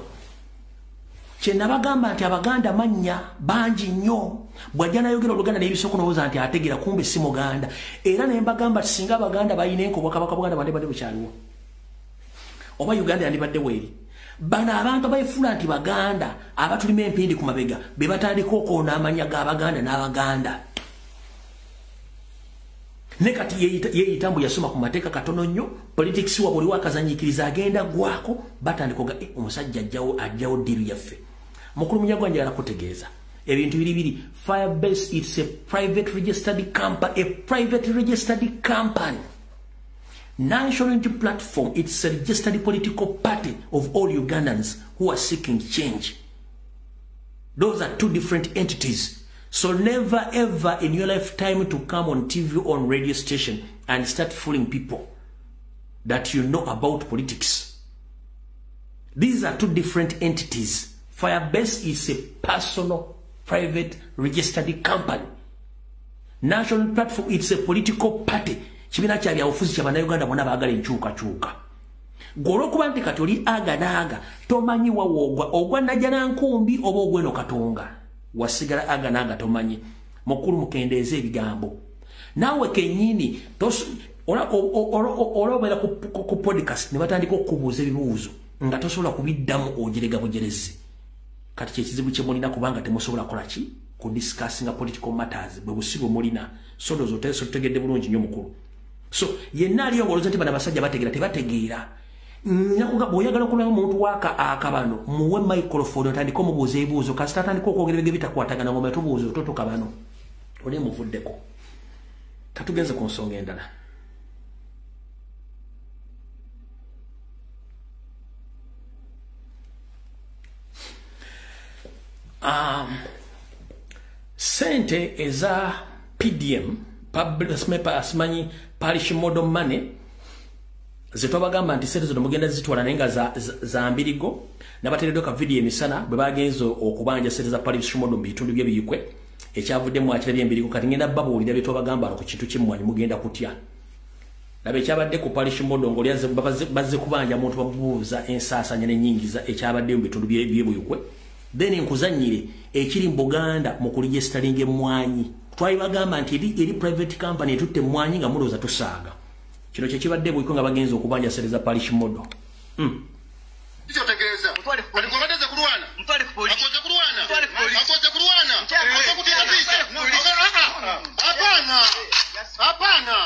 Kyenabagamba nti Abaganda manya bangi nnyo. Bw'ajja n'ayogera Oluganda n'ebisoko n'owooza nti ategeera kumbe si Muganda. Era ne mbagamba nti singa Abaganda balina enkobo Kabaka Buganda bandibadde bukyaliwo. Oba Uganda yandibadde weeri. Bano abantu abayifuula nti Baganda abatulima empindi ku mabega be batandika okwonoona amanya g'Abaganda n'Abaganda. Ne kati yeeyita mbu yasoma ku mateeka katono nnyo politics wa buli wakazanyiikiriza agenda gwako batandika oga omusajja ajjawo ddiru yaffe. Mukulu Munyagwa njagala kutegeeza ebintu biri Firebase it's a private registered company. National Unity Platform it's a registered political party of all Ugandans who are seeking change. Those are two different entities. So never ever in your lifetime to come on TV or on radio station and start fooling people that you know about politics. These are two different entities. Firebase is a personal, private, registered company. National Platform, it's a political party. Chibina cha bya ofuzi cha Uganda bonna baagala enkyukakyuka. Gw'olwokuba nti kati oli aga naaga tomanyi wawoogwa ogwa najja na nkumbi oba ogweno katonga. Wasigala aga naaga tomanyi. Mukulu mukendeeze ebigambo. Naawe kennyini olabera ku podcast ne batandika okubuuza ebibuuzo nga tosobola kubiddamu ogerega bugerezi. Kati kyekizibu kye mulina kubanga temusobola kukola ki ku discussing political matters bwe busibo mulina. So dozo tegedde bulungi nnyo mukulu. So yenna aliyo ng'olowooza nti bano abasajja bategeera tebategeera. Bw'oyagala okulaba omuntu waaka akabano muwe microphone otandika omubuuza ebibuuzo kasita atandika okwogera ebyo bitakwatagana ng'omwe tubuuza ototoka bano oli muvuddeko. Katugenze ku nsonga endala. Sente eza PDM asimanyi parish model money zetwabagamba nti sente zino mugenda zitwala naye nga za mbirigo nabateereddwa ka video emisana bwe bagenze okubanja sente za parish model mu bitundu by'ebiyikwe ekyavuddemu akirabye embirigo kati ngenda babuulira bye twabagamba ku kintu ky'emmwanyi mugenda kutya laba ekyabadde ku parish model ng'oli bazze kubanja muntu babuuza ensaasanya n'ennyingiza ekyabadde mu bitundu by'ebiyikwe then nkuzannyire ekiri mu Buganda mu kuregistering emmwanyi twabagamba nti eri private company etutte emmwanyi nga mulowooza tusaaga kino kye kibadde bwiko nga bagenze okubanja sente za parish model. Kitegeeza walikuwateza kulwana mtwale ku polisi akoze kulwana hapana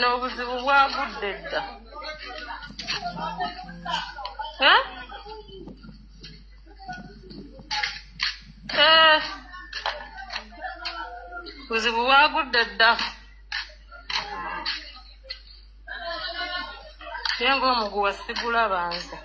No, obuzibu bwagudde dda. Obuzibu bwagudde dda. Ye ng'omuguwa sigulaba nze.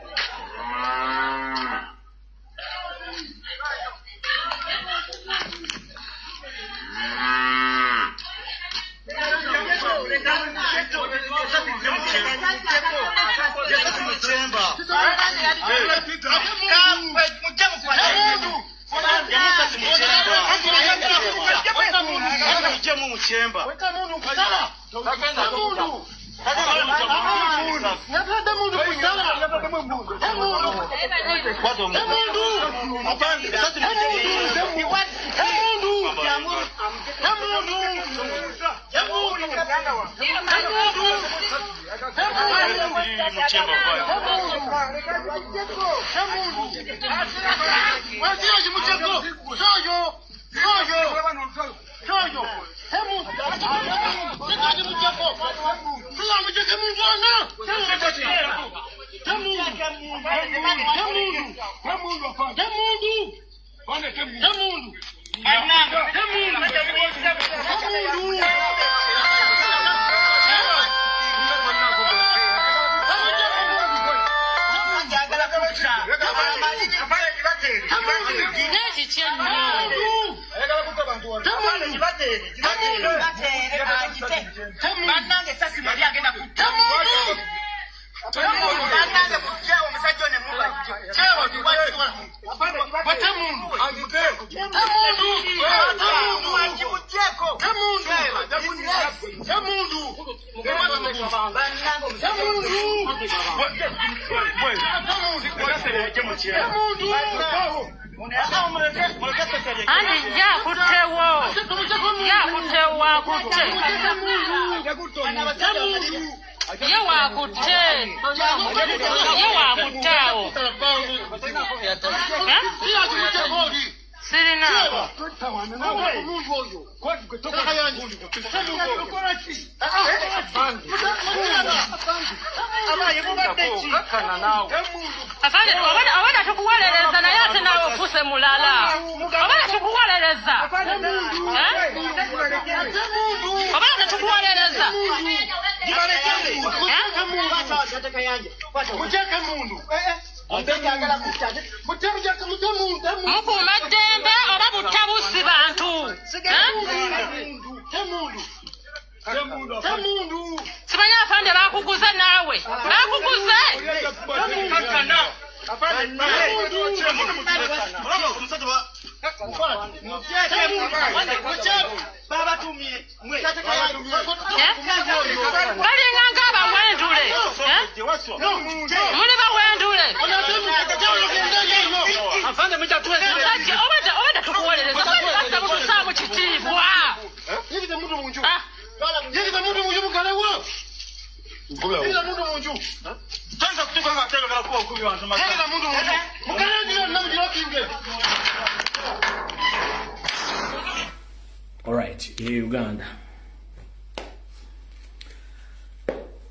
Alright, Uganda.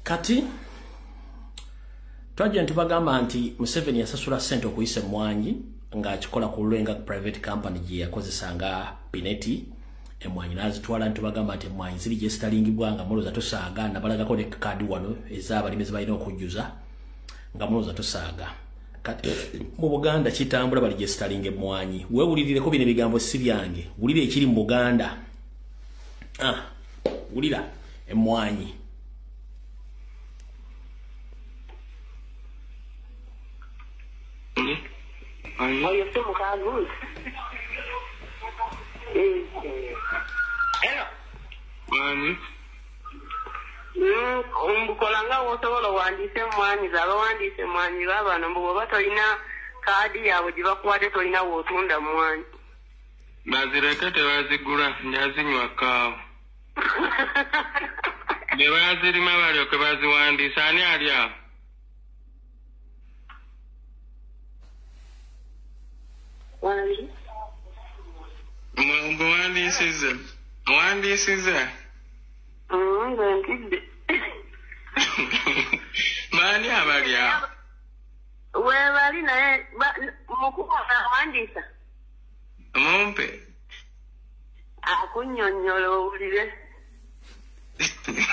Kati twajja ntubagamba nti Museveni yasasula ssente okuyisa emmwanyi nga kikola ku lwenga private company gye yakozesanga Pineti emwanyi nazitwala ntubagamba nti emwanyi ziri gye zitalingibwa nga muloza tusaaga nabalagako ne kadi wano ez'abalimi zibalina okujjuza nga muloza tusaaga kati mu Buganda kitambula bali gye zitalinga emwanyi weewulirireko bino ebigambo si byange wulira ekiri mu Buganda wulira emwanyi Oyo se mukaguzi. Hello. Mbukolanga wosobola wandise mwanyi zaba wandise mwanyi babano mbugo batolina kadi yawe gibakwate tolina wotunda mwanyi. Bazireke tebazigula nyazinywa kawa. Ne bazirima balyoke baziwandisa ani ali awo? Wandi? Mwangu wandisize? Ngentidde. Bani abali awo? Webali naye mukubona wandisa? Mumpe. Akunnyonnyola owulire.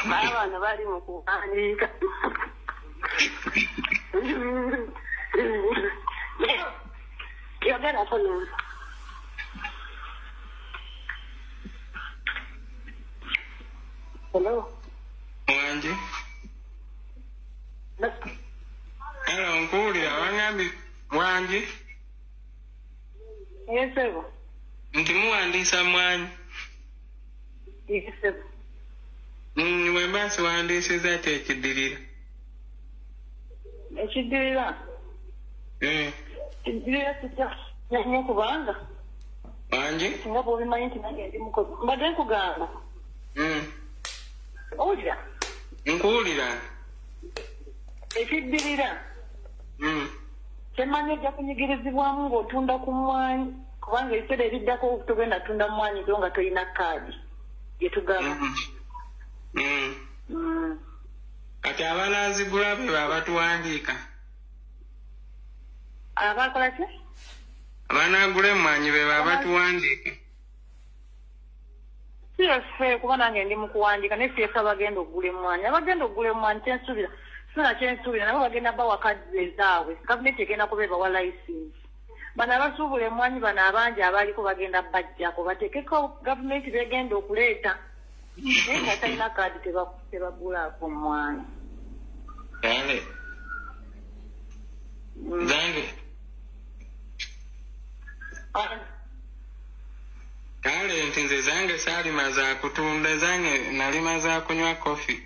Baabano bali mu kuwandiika. Yogerako nno. Hello. Wanje. Hello, nkuwulira wangambi wanje. Yes, sir. Nti muwandiisa mwanyi. Yes, sir. Wembaasi wandisiza ki ekiddirira? Ekiddirira? Ekiddirira kijja nnyo kubanga. Wanje? Singa bw'obimanyi nti nange ndi mukozi. Mbadde nkugamba. Owulira? Nkuwulira. Ekiddirira? Kyemanyi ojja kunyigirizibwamu ng'otunda ku mwanyi kubanga ebiseera ebiddako tugenda tunda mwanyi nga tolina kaadi gye tugamba. Kati abanazigula be babatuwandiika. Abakola ki? Abanagula emmwanyi be babatuwandiika. Siyose kuba nange ndi mu kuwandiika naye siyesa bagenda okugula emmwanyi. Abagenda okugula emmwanyi kyensuubira sina kyensuubira nabo bagenda bawa kadi ezaabwe. Gavumenti egenda kubeebawa layisinsi. Bano abasuubula emmwanyi bano abangi abaliko bagenda bajjako bateekeko gavumenti begenda okuleeta. Naye nga talina kaadi tebagulaako mwanyi. Kale. Zange. Kale nti nze zange saalima za kutunda zange nalima za kunywa kofi.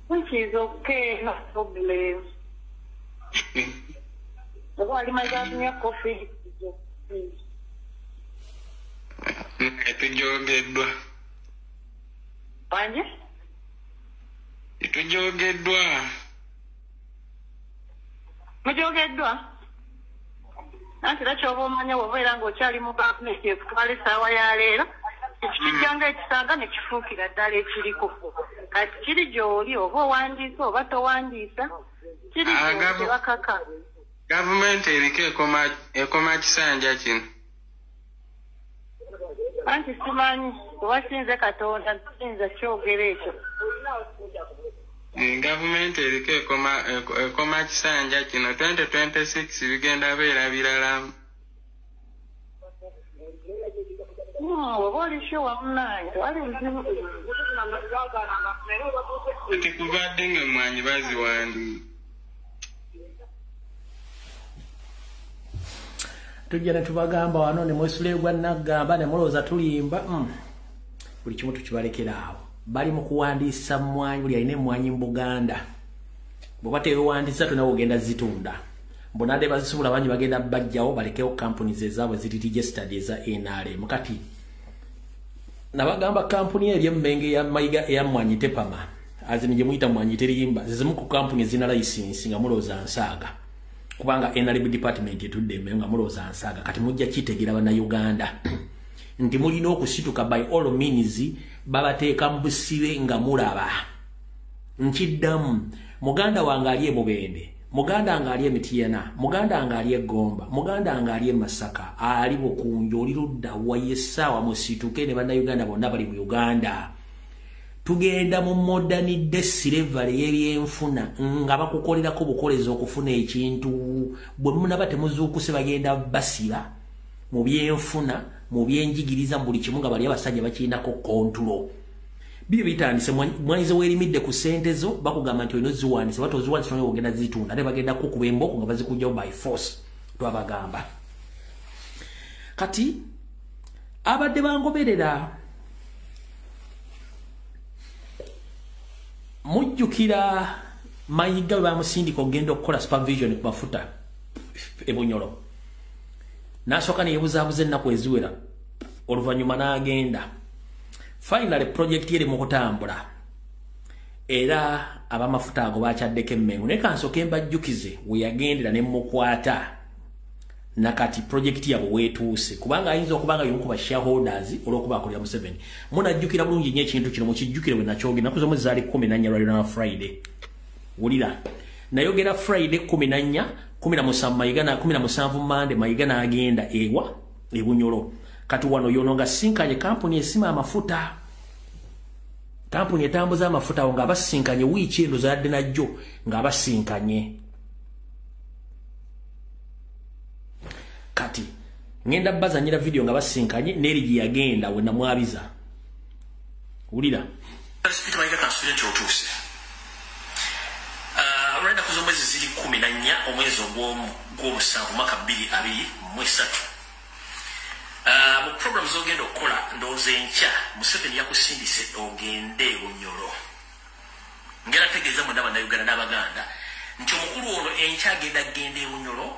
Which is okay, no problem. Oba walima za kunywa kofi. Tujogeddwa. Wanje? Tujogeddwa. Mujogeddwa? Anti era ky'oba omanya bw'obeera ng'okyali mu gavumenti ekutwala essaawa ya leero ekikijjanga ekisaaga ne kifuukira ddala ekiriko. Kati kiri gy'oli oba owandiisa oba towandiisa kiri gy'oli tebakaka. Gavumenti eriko ekoma kisanja kino. Anti simanyi oba sinze Katonda sinza kyogera ekyo. Gavumenti eriko ekoma kisanja kino 2026 bigenda beera biralamu. Oba olisho wamunange wali buzibu. Tekubadde ng'emmwanyi baziwandiika. Tujja ne tubagamba wano ne mwesuleegwa naggamba ne mulowooza tulimba buli kimu tukibalekera awo. Bali mu kuwandiisa mmwanyi buli alina emmwanyi mu Buganda. Bw'oba tewewandiisa tonawe ogenda zitunda. Mbonadde bazisubula bangi bagenda bajjawo balekewo companies ezaabwe ziri registered eza NRM. Kati nabagamba kampuni eby'emmenge ya mayiga eya mmwanyi tepama azini gye muyita mmwanyi terimba zizimu ku kampuni ezina license nga mulowooza nsaaga. Kubanga NRM department etudde nga mulowooza nsaaga. Kati mujja kitegeera bannayuganda nti mulina okusituka by all means babateeka mu busibe nga mulaba. Nkiddamu muganda wange ali e Bugende muganda nga ali Emitiana, muganda nga ali Gomba, muganda nga ali Masaka, ali Bukunjo olirudda wayesaawa musituke ne bannayuganda bonna bali mu Uganda. Tugenda mu modern day slavery y'ebyenfuna nga bakukolerako bukolezi okufuna ekintu bwe munaba temuzuukuse bagenda basira mu byenfuna mu byenjigiriza mu buli kimu nga bali abasajja bakirinako kontulo. Bibyo bitandise mwanyize weerimidde ku ssente zo bakugamba nti olina ziwanise wati oziwanise naye ogenda zitunda ate bagenda kukuba emboko nga bazikujjawo by force twabagamba. Kati abadde bangoberera mujjukira Mayiga bwe bamusindika okugenda okukola supervision ku mafuta e Bunyoro. N'asooka ne yeebuzaabuza ennaku eziwera oluvannyuma n'agenda. Finally project yeri mu kutambula. Era abamafuta ago bakyaddeko emmengo. Naye kansooke mbajjukize we yagendera ne mukwata nakati project yabo weetuuse kubanga ayinza okubanga y'omu ku ba shareholders olw'okuba akolera Museveni. Munajjukira bulungi nnyo ekintu kino mukijjukire bwe nakyogera ennaku z'omwezi zaali 14 lwaliro na Friday. Wulira nayogera Friday 14 17 Mayiga na 17 Mande Mayiga n'agenda ewa e Bunyoro. Kati wano yono nga sinkanye kampuni esima amafuta. Kampuni etambuza amafuta nga basinkanye wiiki eno zadde najjo nga basinkanye. Kati ngenda bazanyira video nga basinkanye neri gye yagenda we namwabiza. Wulira. Speaker Mayiga kasubira kyotuse. Rwenda kuzomwezi ziri 14 omwezi ogw'omusanvu mwaka 2023. Mu program zogenda okukola ndowooza enkya Museveni yakusindise ogende Bunyoro. Ngera tegeeza mwenda bannayuganda n'Abaganda nti omukulu ono enkya agenda Bunyoro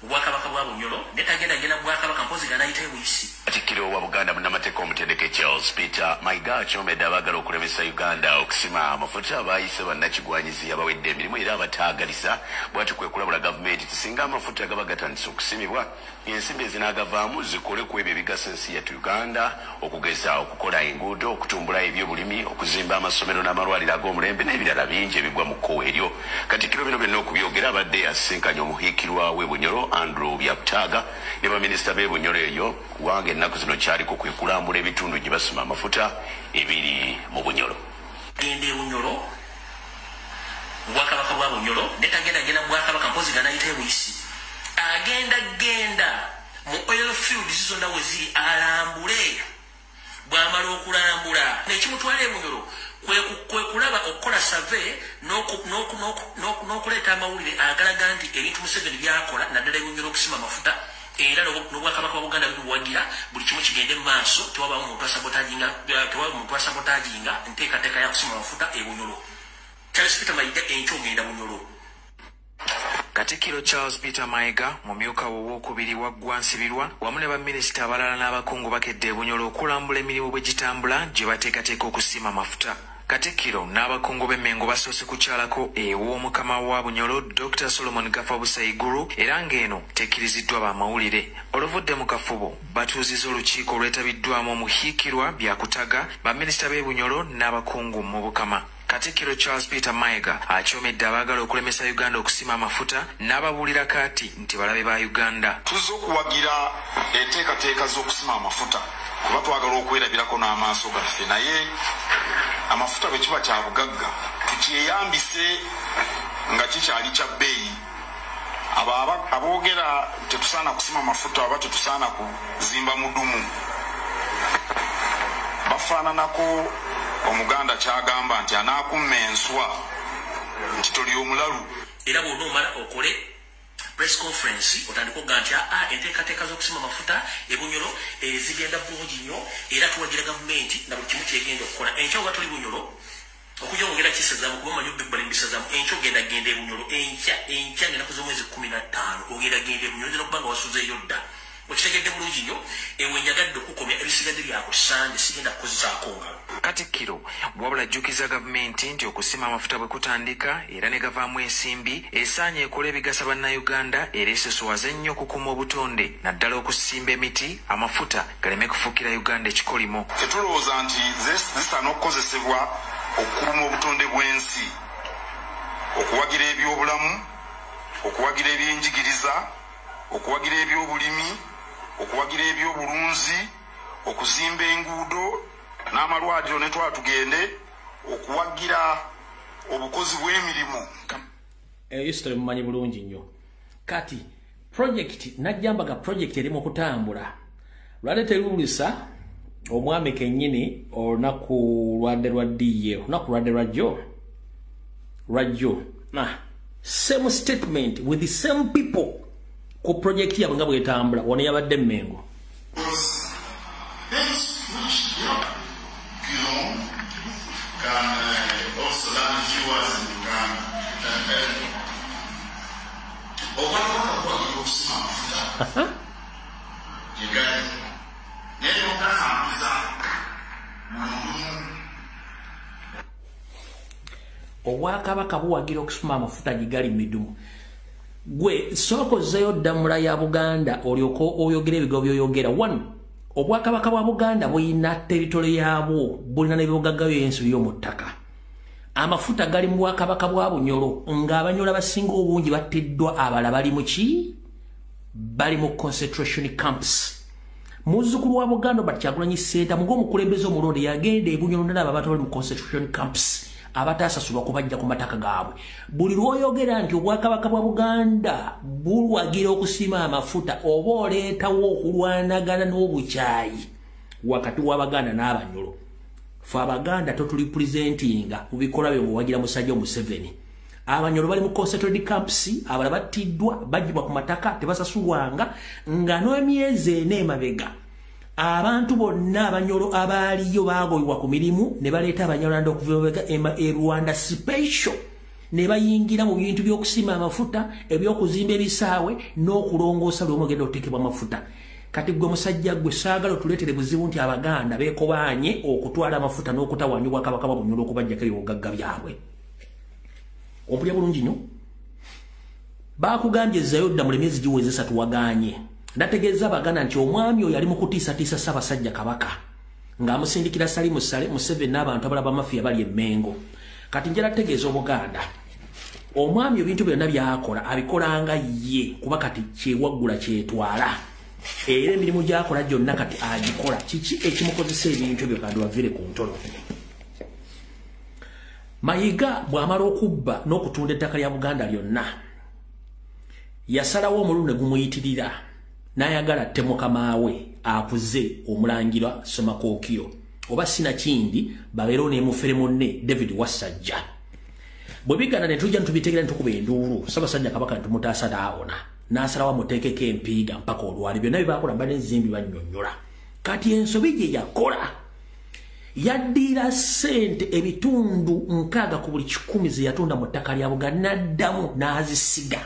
Bwakabaka bwa Bunyoro netagenda Bwakabaka mpozi ganayita ebuyisi. Katikkiro wa Buganda munnamateeka omutendeke Charles Peter Mayiga akyomedde abaagala okulemesa Uganda okusima amafuta abaayise bannakigwanyizi abawedde emirimu era abataagalisa bw'ati kwe kulabula gavumenti tisinga amafuta gaba gatandise okusimibwa ensimbi ezinaagavaamu zikole ku ebyo ebigasa ensi yattu Uganda okugeza okukola enguudo okutumbula ebyobulimi okuzimba amasomero n'amalwaliro ag'omulembe n'ebirala bingi ebigwa mu kkowe eryo. Katikkiro bino byonna okubyogera abadde asisinkanye omuhiikirwa w'e Bunyoro Andrew Byakutaaga ne baminisita b'e Bunyoro eyo wange ennaku zino kyaliko kwe kulambula ebitundu gye basima amafuta ebiri mu Bunyoro. Gende Bunyoro Bwakabaka bwa Bunyoro netagenda Bwakabaka mpozi ganayita ebuyisi. Agenda mu oil fields zonna we ziri alambule bw'amala okulambula n'ekimutwala e Bunyoro kwe kulaba okukola survey n'okuleeta amawulire agalaga nti ebintu Museveni byakola naddala e Bunyoro okusima amafuta era n'Obwakabaka bwa Buganda buwagira buli kimu kigende mu maaso tewabaawo omuntu asabotaginga nteekateeka ya kusima amafuta e Bunyoro. Charles Peter Mayiga enkya ogenda Bunyoro. Katikkiro Charles Peter Mayiga mumyuka w'owokubiri wa Gwansibirwa wamu ne baminisita abalala n'abakungu bakedde e Bunyoro okulambula emirimu bwe gitambula gye bateekateeka okusima amafuta. Katikkiro n'abakungu b'emmengo basoose kukyalako ew'omukama wa Bunyoro Dr. Solomon Gafa Busaiguru era ng'eno tekkiriziddwa bamawulire. Oluvudde mu kafubo batuuzizza olukiiko olwetabiddwamu omuhiikirwa Byakutaaga baminisita b'e Bunyoro n'abakungu mu Bukama. Katikkiro Charles Peter Mayiga akyomedde abaagala okulemesa Uganda okusima amafuta n'ababuulira kati nti balabe ba Uganda. Tuzze okuwagira enteekateeka z'okusima amafuta kuba twagala okwerabirako n'amaaso gaffe naye amafuta bwe kiba kya bugagga tukyeyambise nga kikyali kya bbeeyi. Aboogera tetusaana kusima amafuta oba tetusaana kuzimba mudumu bafaananako Omuganda kyagamba nti anaakumma enswa nti toli omulalu. Era bw'onoomala okole press conference otandika okuga nti enteekateeka z'okusima amafuta e Bunyoro zigenda bulungi nnyo era tuwagira gavumenti na buli kimu kyegenda okukola. Enkya oba toli Bunyoro okujja wongera kisazaamu kuba manyi obbi kubalimbisazaamu enkya ogenda e Bunyoro enkya ng'ennaku z'omwezi 15 ogenda genda e Bunyoro nzira okubanga wasuzeeyo dda. Okitegedde bulungi nnyo ewenjagadde okukomya ebisigadde byako sande sigenda kukozesaako ngalo. Katikkiro wabula ajjukiza gavumenti nti okusima amafuta bwe kutandika era ne gavaamu ensimbi esaanye ekole ebigasa bannayuganda era esesowaze ennyo okukuuma obutonde naddala okusimba emiti amafuta galeme kufuukira Uganda ekikolimo. Tetulowooza nti zisaana okukozesebwa okukuuma obutonde bw'ensi okuwagira ebyobulamu, okuwagira ebyenjigiriza, okuwagira ebyobulimi, okuwagira ebyobulunzi, okuzimba enguudo n'amalwaliro ne twatugende okuwagira obukozi bw'emirimu. History mumanyi bulungi nnyo. Kati project najjambaga project eri mu kutambula. Lwade terulisa omwami kennyini olunaku lwadde lwa DA, olunaku lwadde lwajjo. Same statement with the same people ku project yabwe nga bwetambula wano yabadde Mmengo. Obwakabaka buwagira okusuma amafuta gigali midumu. Gwe sookozeeyo ddamula ya Buganda olyoko oyogera ebigo byoyogera. One, obwakabaka bwa Buganda buyina teritole yaabwo bulina n'ebibugaggayo y'ensi y'omu ttaka. Amafuta gali mu bwakabaka bwa Bunyoro ng'Abanyola basinga obungi battiddwa, abala bali mu ki? Bali mu concentration camps. Muzzukulu wa Buganda Kyagulanyi Ssenta mugo omukulembeze omulonde yagenda e Bunyoro n'alaba abantu bali mu concentration camps abatasasulwa kubajja ku mataka gaabwe. Buli lw'oyogera nti obwakabaka bwa Buganda bulwagira okusima amafuta oba oleetawo okulwanagana n'obukyayi wakati w'Abaganda n'Abanyoro. Fe Abaganda totulipresentinga mu bikolwa byo ng'owagira musajja Museveni. Abanyoro bali mu concentrated camps, abala battiddwa bagibwa ku mataka tebasasulwanga nga n'emyezi ena emabega. Abantu bonna Abanyoro abaaliyo bagoyibwa ku mirimu ne baleeta Abanyarwanda okuva e Rwanda special ne bayingira mu bintu by'okusima amafuta, eby'okuzimba ebisaawe n'okulongoosa lw'omugenda oteekebwa amafuta. Kati gwe musajja gwe saagala otuleetere buzibu nti Abaganda beekobaanye okutwala amafuta n'okutawaanya obwakabaka bwa Bunyoro okubajjako ebibugagga byabwe. Ompulya bulungi nnyo? Baakugambye ezzayo ddamula emyezi giweze 3 wagaanye. Ndategeeza Abaganda nti omwami oyo yali mu kutiisatiisa Ssaabasajja Kabaka ng'amusindikira Salimu Museveni n'abantu abalaba mafiya bali e Mmengo. Kati njala tegeeza Obuganda omwami ebintu byonna by'akola abikolanga ye kuba kati kyewaggula kyetwala. Era emirimu gy'akola gyonna kati agikola. Kiki ekimukozesa ebintu ebyo kandi wavire ku ntono? Mayiga bw'amala okubba n'okutunda ettaka lya Buganda lyonna yasalawo omululu ne gumuyitirira n'ayagala atte mukama we akuze Omulangira Ssemakookiyo oba Sinakindi babeerewo n'emufere munne David Wasajja. Bwe bigana ne tujja ntubitegeera ntukuba enduulu Ssaabasajja Kabaka ne tumutaasa n'awona n'asalawo amuteekeko empiiga mpaka olwali. Byonna bye baakola mbadde nzimbi bannyonnyola. Kati ensobi gye yakola yaddiira ssente ebitundu 6 ku buli 100 ze yatunda mu ttaka lya Buganda n'addamu n'azisiga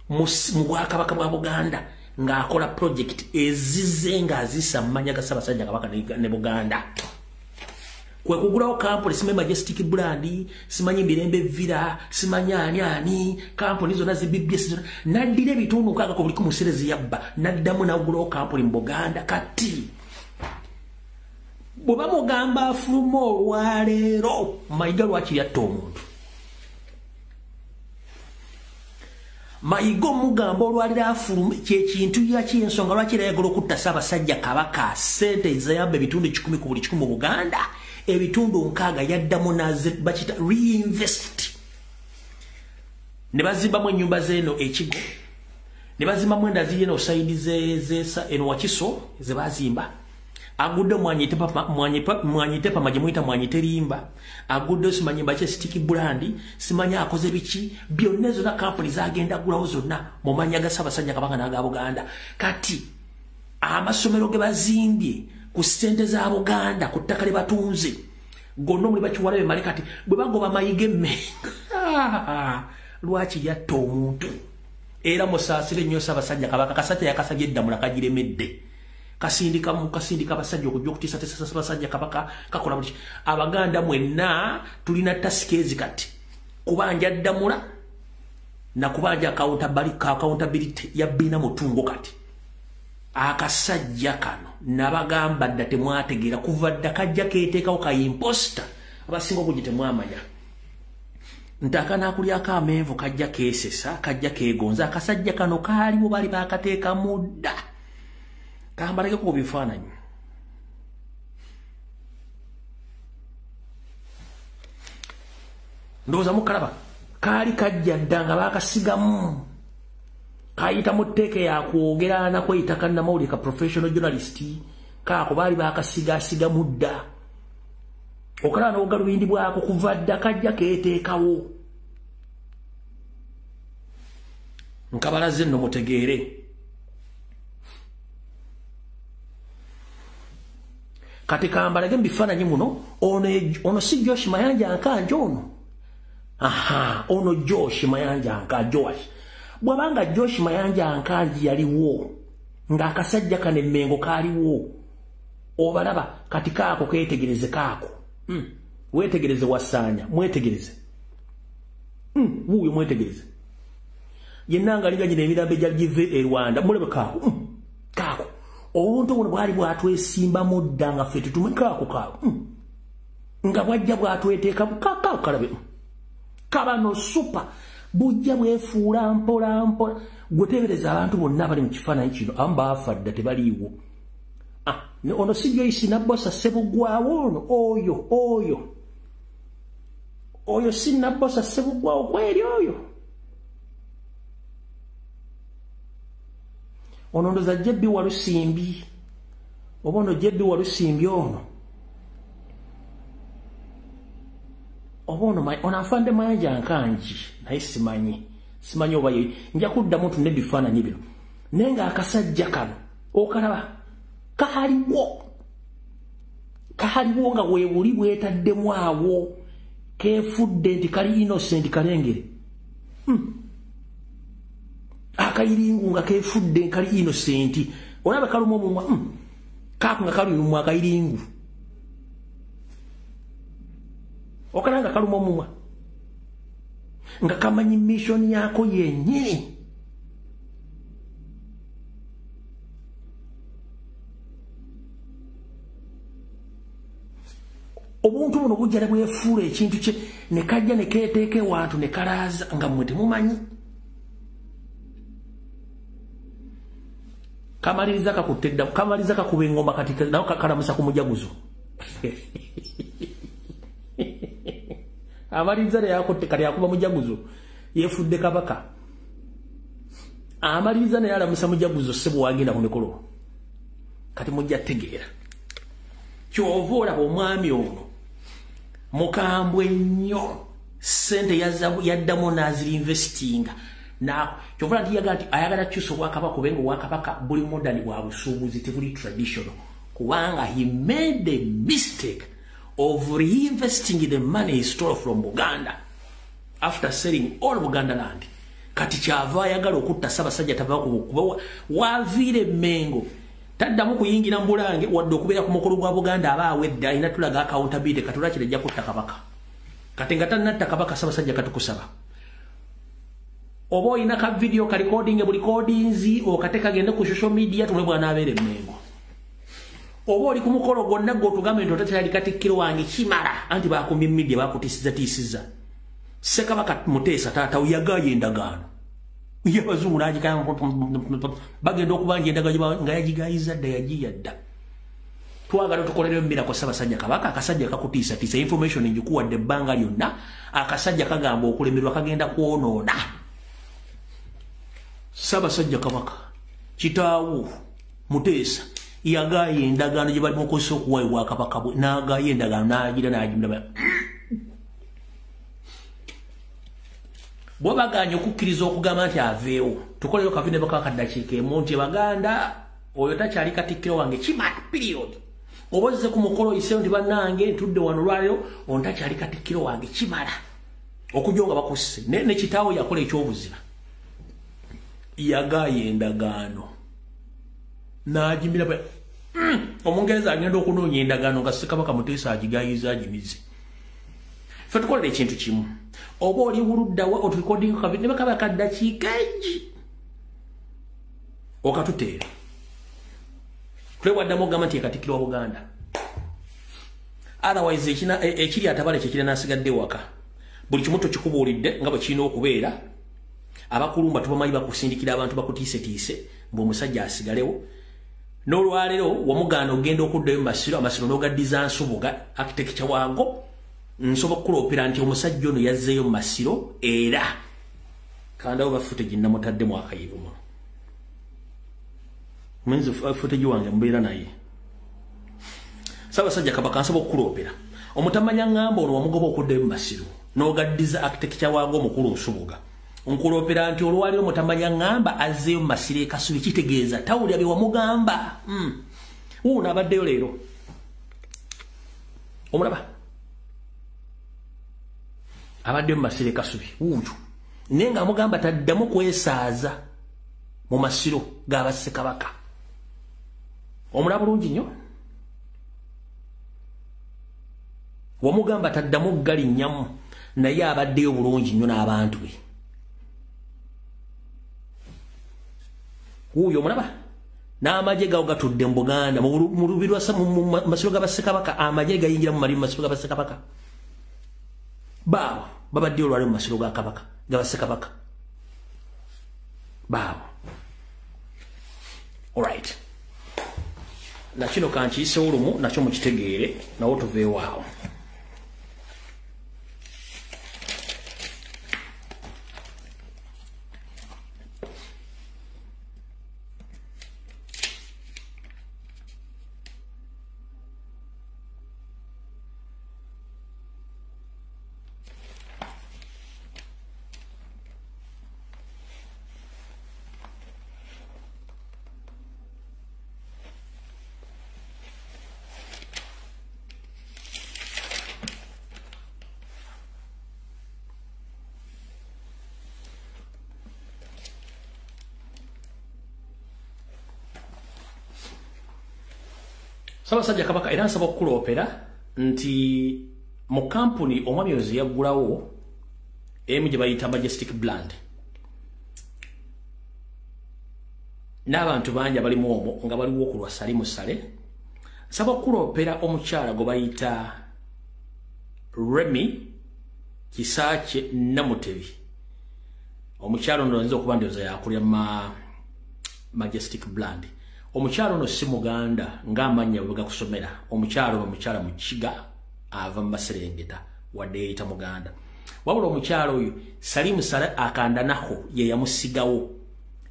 mu bwakabaka bwa Buganda ng'akola project ezize ng'azisa mu mannya ga Ssaabasajja Kabaka ne Buganda. Kwe kugulawo kampuni simanyi Majestic Brand, simanyi Mirembe Villa, simanyi ani kampuni zonna ZBBS zonna n'addira ebitundu 6 ku buli 100 serezi yabba n'addamu n'agulawo kampuni mu Buganda. Kati bwe bamugamba afuluma olwaleero Mayiga lwaki yatta omuntu? Mayiga omugamba olwaleero afuluma kyekintu yakyensonga lwaki era yagala okutta Ssaabasajja Kabaka ssente ezayamba ebitundu 10 ku buli 100 mu Buganda, ebitundu 6 yaddamu bakita reinvest. Ne bazimbamu ennyumba z'eno Ekigo, ne bazimbamu enda ziri eno sayidi eno Wakiso ze bazimba. Agudde Mwanyitepa maje muyita Mwanyiterimba, agudde simanyi Mbakye Sticky Brand, simanyi akoze biki, byonna zonna kampuni zagenda gulawo zonna mu mannya ga Ssaabasajja Kabaka n'aga Buganda. Kati amasomero ge bazimbye ku ssente za Buganda ku ttaka lye batunze gonna omuli bakiwalabe male. Kati bwe bagoba Mayiga Emmengo lwaki yatta omuntu? Era musaasire nnyo Ssaabasajja Kabaka. Kasajja yakasabye eddamula kagiremedde. Kasindika abasajja okujja okutiisa Ssaabasajja Kabaka kakola buli. Abaganda mwenna tulina tasikeezi kati kubanja ddamula na kubanja accountability yabbina mutungo. Kati akasajja kano nabagamba dda temwategeera kuva dda kajja keeteekawo ka imposter abasinga obungi temwamanya. ntaka nakulyako amenvu kajja keesesa kajja keegonza akasajja kano kaaliwo bali baakateeka mudda kambalageko ku bifaananyi ndowooza mukalaba kaali kajja dda nga baakasigamu kayita mu tteeke yakwogera nakweyita kannamawulire ka professional journalist kaako baali baakasigaasiga mudda okalaba n'obugalubindi bwako kuva dda kajja keeteekawo nkabalaze nno mutegeere kati kambalage mu bifaananyi muno ono si Josh Mayanja Nkanje ono ono Josh Mayanja Nkanje Josh bwabanga Josh Mayanja Nkanje yaliwo ng'akasajja kano Emmengo kaaliwo obalaba kati kaako keetegereze kaako wetegereze Wasanya mwetegereze wuuyo mwetegereze yenna nga liganyina emirambo egyali give Rwanda mulebe kaako kaako obuntu buno bwali bwatwesimba mudda nga ffe tetumanyi kaako nga bwajja bwatweteeka kaako kalabe kabano super bujja bwefuula mpola mpola gwetebereza abantu bonna bali mu kifaananyi kino abamu baafadda tebaliiwo ono si Joyce Nabbosa Ssebugwawo ono oyo si Nabbosa Ssebugwawo kweri oyo ono ndoza Jebbi Walusimbi oba ono Jebbi Walusimbi ono oba ono afande Mayanja Nkanje naye simanyi oba ye nja kuddamu tunne ebifaananyi bino naye nga akasajja kano okalaba kaaliwo nga weebuli bwetaddemu awo keefudde nti kali innocent kalengere akayiringu nga keefudde kali innocent olaba kaluma omumwa kaako nga kalumwa akayiringu okalaba nga kaluma omumwa nga kamanyi mission yaako yennyini obuntu buno bujja bwefuula ekintu kye ne kajja ne keeteeka ewantu ne kalaaza nga mmwe temumanyi kamaliriza kakutte dda kamaliriza kakuba engoma kati nawo kakalamusa ku mujaguzo amaliriza ne yakutte kati yakuba mujaguzo yeefudde kabaka amaliriza ne yalamusa mujaguzo ssebo wagenda ku mikolo kati mujja tegeera kyova olaba omwami ono mukambwe nnyo sente yaddamu n'azirinvestinga kyova nti ayagala kyusa obwakabaka kubenga obwakabaka buli modani bwa busuubuzi tebuli traditional kubanga he made the mistake of reinvesting the money he stole from Buganda after selling all Buganda land kati kyava ayagala okutta Ssaabasajja tava kuba waviire Emmengo taddamu kuyingira mbulange wadde okubeera ku mukolo gwa Buganda abaawedda alina tulaga accountability katula kirejja kutta kabaka kati nga tannatta kabaka Ssaabasajja katukusaba oba olina ka video ka recording buli recordings okateka gende ku social media tumwe bwana abeere Emmengo oba oli ku mukolo gwonna gwotugambe nti otakyali Katikkiro wange kimala anti bakumbye media bakutisiza Ssekabaka Muteesa taata uyagaye endagaano yabazungu n'agikaya bagenda okubanja endagaano nga yagigayiza dda yagiyadda twagala tukolere mmirako Ssaabasajja Kabaka akasajja kakutiisatiisa information ngikuwadde ebbanga lyonna akasajja kagamba okulemerwa kagenda kwonoona Ssaabasajja Kabaka kitaawo Muteesa yagaye endagaano gye balimu okozesa okuwaayibwa Kabaka bwe n'agaye endagaano n'agira n'agimulaba bwabaganya okukkiriza okugamba nti aveewo tukoleyo kavine bakakaddakiika emu nti Baganda oyo takyali Katikkiro wange kimala period oba ozze ku mukolo oyiseyo nti bannange ntudde wano olwaliro ono takyali Katikkiro wange kimala okujja nga bakusse ne kitaawo yakola ekyobuziba yagaye endagaano n'agimira omungereza agenda okunoonya endagaano nga Ssekabaka Muteesa agigayiza agimize ffe tukolera ekintu kimu oba oli wuluddawa otulikodinga kavi ne bakaba kaddakiika egi okatuteera twewaddamu ogamba nti Katikkiro wa Buganda otherwise ekiri atabale kyekira n'asigadde waka buli kimuto kikubuulidde nga bwe kirina okubeera abakulumba tubamanyi bakusindikira abantu bakutiise mbu omusajja asigalewo n'olwaleero wamugaana ogenda okuddayo mu masiro amasiro n'ogaddiza Nsubuga architecture waago nsobola okukuloopera nti omusajja ono yazzeeyo mu masiro era kandawo ba footage namutaddemu akayivumu mwenzi footage wange mbeera naye Ssaabasajja Kabaka nsobola okukuloopera omutamanya ngamba ono wamugoba okuddayo mu masiro n'ogaddiza architecture waago omukulu Nsubuga nkuloopera nti olwaliro mutamanya ngamba azzeeyo mu masiro Kasubi kitegeeza tawulira bye wamugamba wuuno abaddeyo leero omulaba abaddeyo mu masiro Kasubi wuuyo naye nga amugamba taddamu kwesaaza mu masiro g'aba Ssekabaka omulaba bulungi nnyo wamugamba taddamu galinnyamu naye abaddeyo bulungi nnyo n'abantu be wuuyo omulaba n'amagye gawo gatudde mu Buganda mu lubi lwa masiro g'aba Ssekabaka amagye gayingira mu masiro g'aba Ssekabaka baabo babaddeyo olwali mu masiro ga Kabaka g'aba Ssekabaka baabo alright nakino kankiyise olumu nakyo mukitegeere nawo tuveewo awo Ssaabasajja Kabaka era nsaba okukuloopera nti mu kampuni omwami oyo yaggulawo emu gye bayita Majestic Brand n'abantu bangi abalimu omwo nga baliwo okulwa Salimu Sale nsaba okukuloopera omukyala gwe bayita Remy Kisaache Namutebi omukyala ono nze okuba ndowooza yakulira Majestic Brand omukyalo ono si Muganda ng'amannya bwe gakusomera omukyalo ono omukyala Mukiga ava mu Maserengeta wadde yeeyita Muganda wabula omukyalo oyo Salimu Sale akandanaho ye yamusigawo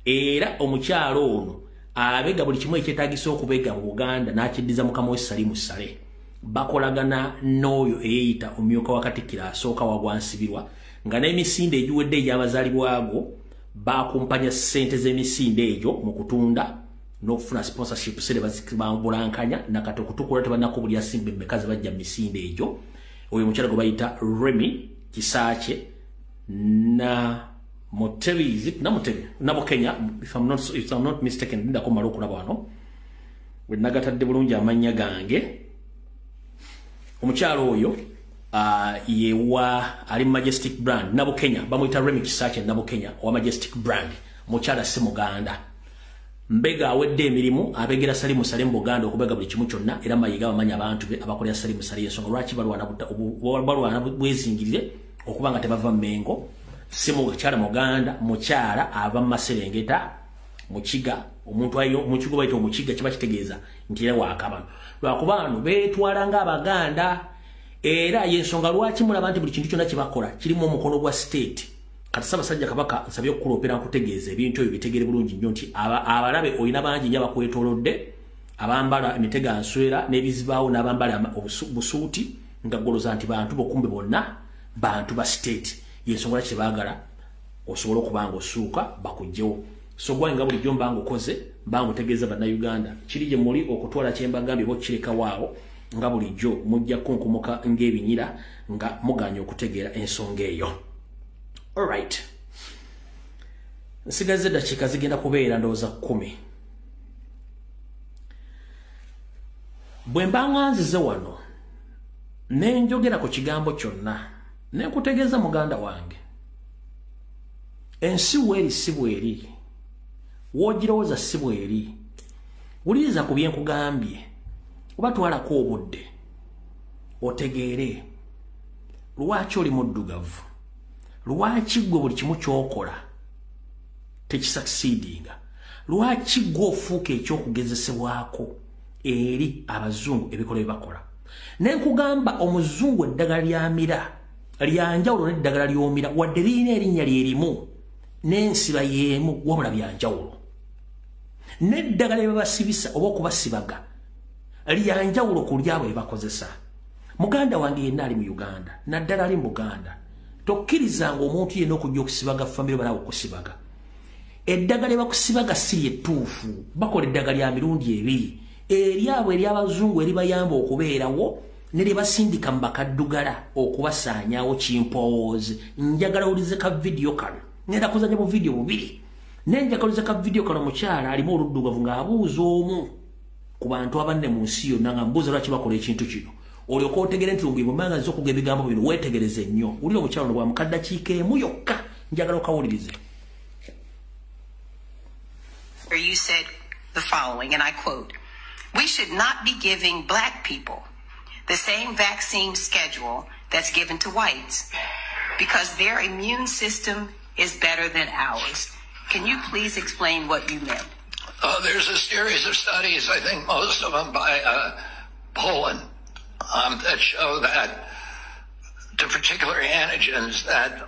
era omukyalo ono abega buli kimu ekyetaagisa okubeega mu Buganda n'akiddiza mukama we Salimu Sale bakolagana n'oyo eyeeyita omumyuka wa Katikkiro asooka wagwansibirwa nga n'emisinde egiwedde egy'abazaalibwago bakumpanya ssente z'emisinde egyo mu kutunda n'okufuna sponsorship sere bazikibambulankanya nakati okutukula tebanako buli asimbe mmekazi bajja misinde egyo oyo mukyala gwe bayita Remy Kisaache Namutebi nabo Kenya if I'm not mistaken ndako malo okulaba wano we nagatadde bulungi amannya gange omukyalo oyo yewa ali Majestic Brand nabo Kenya bamuyita Remy Kisaache nabo Kenya wa Majestic Brand mukyala si Muganda mbega awedde emirimu abegera Salimu Sale mu Buganda okubega buli kimu kyonna era mayiga bamanya abantu be abakolera Salimu Sale ensonga lwaki balwana bwezingirire okuba nga tebava Mengo si mukyala Muganda mukyala ava mu Maserengeta Mukiga omuntu ayo mukigo bayita Omukiga kiba kitegeeza nti era waakabano lwakubano beetwala ng'Abaganda era yensonga lwaki mulaba nti buli kintu kyonna kibakola kirimu omukono gwa state kati Ssaabasajja Kabaka nsabye okukuloopera nkutegeeza ebintu ebyo bitegere bulungi nnyo nti abalabe olina bangi nnyo abakwetoolodde abambala emitega nswera n'ebizibaawo n'abambala busuuti nga goloza nti bantu bokumbe bonna bantu ba state yensonga lwaki tebaagala osobola okuba nga osuuka bakugjewo so gwange nga bulijjo mba ngukoze mba ngutegeeza bannayuganda kiri gye muli okutwala kye mbagambye bokirekawo nga bulijjo mujja kunkumuka ng'ebinyira nga muganya okutegeera ensonga eyo. Alright. Nsigaze dakiika zigenda kubeera ndowooza 10. Bwe mba nganzize wano ne njogera ku kigambo kyonna ne nkutegeeza muganda wange ensi weeri si bweri woogirowooza si bweri wuliriza ku bye nkugambye oba twalako obudde otegeere lwaki oli muddugavu lwaki gwe buli kimu kyokola tekisucceedinga lwaki gwe ofuuka ekyokugezesebwako eri abazungu ebikola byebakola nenkugamba omuzungu eddagala lyamira lyanjawulo n'eddagala lyomira wadde lirina erinnya lyerimu n'ensiba y'emu wabula byanjawulo n'eddagala lyebabasibisa oba okubasibaga lyanjawulo ku lyabo lyebakozesa muganda wange yenna ali mu Uganda naddala ali mu Buganda tokkirizanga omuntu yenna okujja okusibaga famire balawo okusibaga eddagala lyebakusibaga si lyetuufu bakola eddagala lya mirundi ebiri eryabwe ery'abazungu eribayamba okubeerawo ne lyebasindika mu bakaddugala okubasaanyaawo kimpowoozi njagala ulize ka vidiyo kano ngenda kuzanya mu vidiyo bubiri nenjagala ulize ka vidiyo kano mukyala alimu oluddugavu ng'abuuza omu ku bantu abanne mu nsi yonna nga mbuuza lwaki bakola ekintu kino olyoka otegere nti lungi bwemanga nza okuga ebigambo bino weetegereze nnyo ulira omukyala ono bwa mukaddakiika emu yokka njagala okawulirize. You said the following, and I quote, "We should not be giving black people the same vaccine schedule that's given to whites because their immune system is better than ours." Can you please explain what you meant? There's a series of studies, I think most of them by Poland, that show that to particular antigens that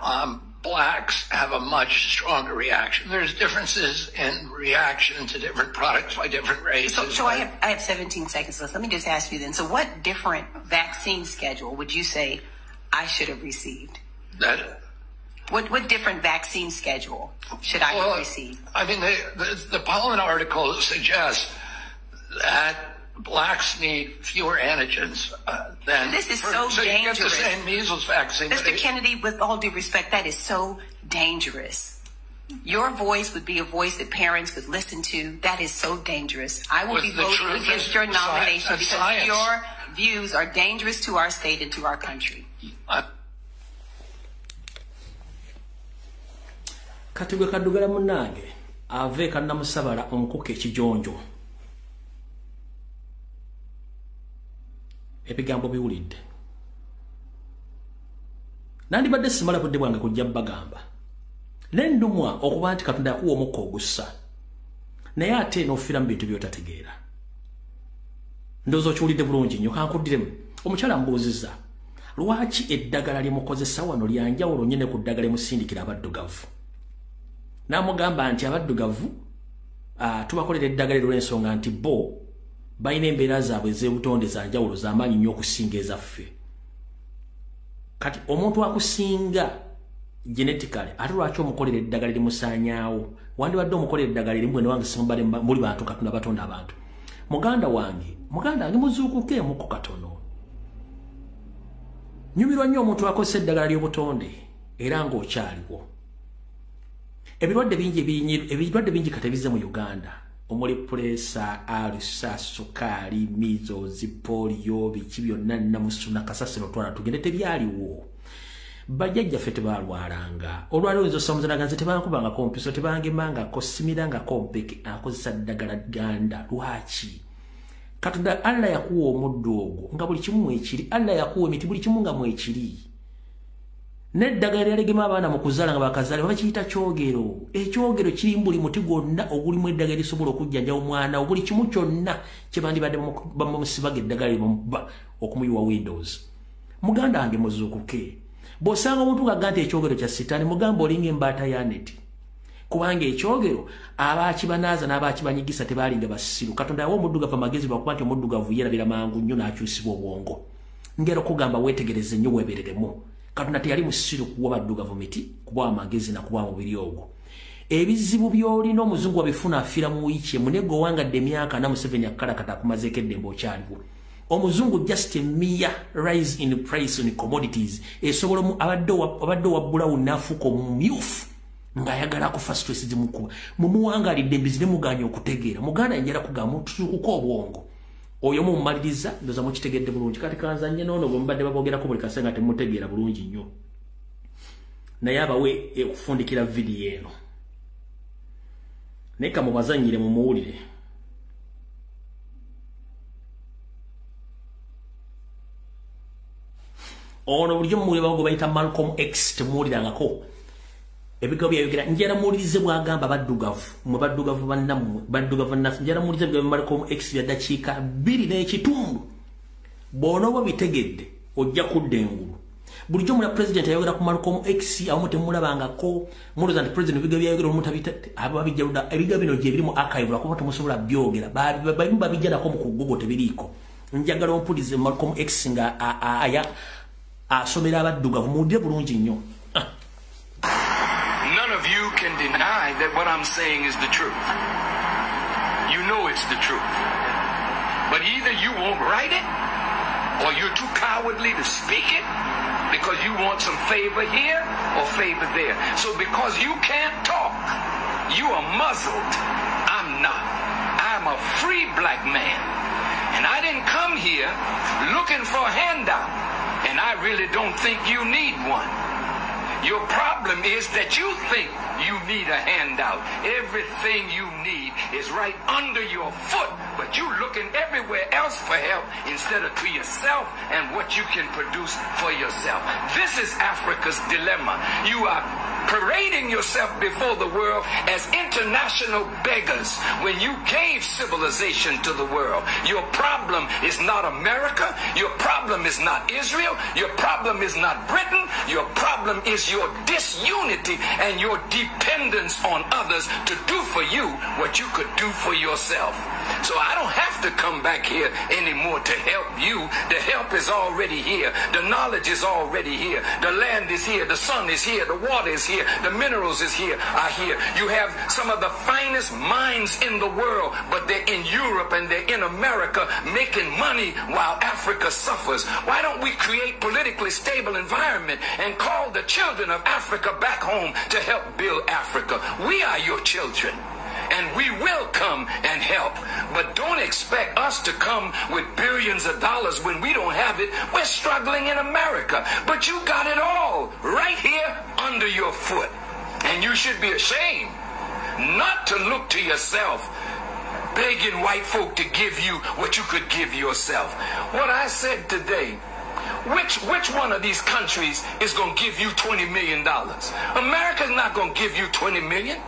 blacks have a much stronger reaction. There's differences in reaction to different products by different races. So I have 17 seconds left. Let me just ask you then. So what different vaccine schedule would you say I should have received? What different vaccine schedule should I have received? I mean, the Pollen article suggests that blacks need fewer antigens than... This is so dangerous. You get the same measles vaccine. Mr. Kennedy, with all due respect, that is so dangerous. Your voice would be a voice that parents could listen to. That is so dangerous. I will be voting against your nomination because your views are dangerous to our state and to our country. Katigwe kaddugala munnange ave kannamusabala onkuka ekijonjo ebigambo biwulidde nandibadde simala budde bwange kujja bagamba nendumwa okuba nti Katonda yakuwa omukka ogussa naye ate n'ofiira mu bintu by'otategeera ndowooza okiwulidde bulungi nnyo kankuddiremu omukyala mbuuzizza lwaki eddagala lyemukozesa wano lyanjawulo nnyo ne ku ddagala emusindikira abaddugavu namugamba nti abaddugavu tubakolera eddagala olw'ensonga nti bo balina embeera zaabwe ez'obutonde za njawulo z'amaanyi nnyo okusinga ezaffe kati omuntu akusinga genetically ate lwaki omukolera eddagala limusaanyaawo wandibadde omukolera eddagala erimu ne wange simumbale muli bantu Katonda batonda abantu muganda wange muzuukuke emukko katono nyumirwa nnyo omuntu akozesa eddagala ly'obutonde era ng'okyaliwo ebirwadde bingi kati ebize mu Uganda omuli pulesa alisa sukaali measles polio biki byonna namusuna kasasiro twala tugende tebyaliwo bajjajjaffe tebalwalanga olwaliwo nzo samuzanaganze tebankubanga kompiso tebangemanga kosimiranga kompeke akozesa ddagala ganda lwaki Katonda Allah yakuwa omuddo ogwo nga buli kimu mwekiri Allah yakuwa emiti buli kimu nga mwekiri neddagala lyalegema abaana mu kuzaala nga bakazaale bakiyita kyogero ekyogero kiri mu buli muti gwonna ogulimu eddagala lisobola okujjanja omwana buli kimu kyonna kye bandibadde bamusibaga eddagala limuba okumuyiwa windows muganda wange muzuukuke bw'osanga omuntu ng'agga nti ekyogero kya sitaani mugamba olinga embaata ya neti kubanga ekyogero abaakibanaaza n'abaakibanyigisa tebaalinga basiru Katonda yawa omuddugavu amagezi lwakuba nti omuddugavu yerabira mangu nnyo n'akyusibwa obwongo ngero kugamba weetegereze nnyo weebereremu Katonda teyali musiru kuwa baddugavu miti kuba amagezi na kuba mubiri ogwo ebizibu by'olina omuzungu wabifuna afiira mu wiiki emu ne gwe wangadde emyaka na Museveni akakalakata akumazeeko eddembe okyaliwo omuzungu just a mere rise in price on commodities esobola abadde wa brown n'afuuka omumyufu ng'ayagala kufa stress zimukuba mumuwangalidde embizi ne muganya okutegeera muganda njala kugamba mutusukuka obwongo oyo mummaliriza ndoza mukitegedde bulungi kati kanzanye noono bwe mubadde babogerako buli kasenga temutegeera bulungi nnyo naye abawe okufundikira vidiyo eno naye kamubazanyire mumuwulire ono bulijjo muli bango bayita Malcolm X temulirangako ebigabo byayogera njera mulize bwagamba baddugavu bannafu njera mulize bwa Malcolm X ya dakiika 2 n'ekitundu bono bo bitegedde ojja kuddengulu bulijjo mula president ayogera ku Malcolm X awo temulabangako muloza nti president ebigabo byayogera omutabita ababijja ebigabo bino gye birimu archive lako temusobola byogera babijja nako mu kugogo tebiriiko njagala ompulize Malcolm X nga aya asomera abaddugavu mudde bulungi nnyo. None of you can deny that what I'm saying is the truth. You know it's the truth. But either you won't write it or you're too cowardly to speak it because you want some favor here or favor there. So because you can't talk, you are muzzled. I'm not. I'm a free black man. And I didn't come here looking for a handout. And I really don't think you need one. Your problem is that you think you need a handout. Everything you need is right under your foot, but you looking everywhere else for help instead of to yourself and what you can produce for yourself. This is Africa's dilemma. You are parading yourself before the world as international beggars when you gave civilization to the world. Your problem is not America. Your problem is not Israel. Your problem is not Britain. Your problem is your disunity and your dependence on others to do for you what you could do for yourself. So I don't have to come back here anymore to help you. The help is already here. The knowledge is already here. The land is here. The sun is here. The water is here. The minerals are here. You have some of the finest minds in the world, but they're in Europe and they're in America making money while Africa suffers. Why don't we create politically stable environment and call the children of Africa back home to help build Africa? We are your children. And we will come and help. But don't expect us to come with billions of dollars when we don't have it. We're struggling in America. But you got it all right here under your foot. And you should be ashamed not to look to yourself, begging white folk to give you what you could give yourself. What I said today, which one of these countries is going to give you $20 million? America's not going to give you $20 million.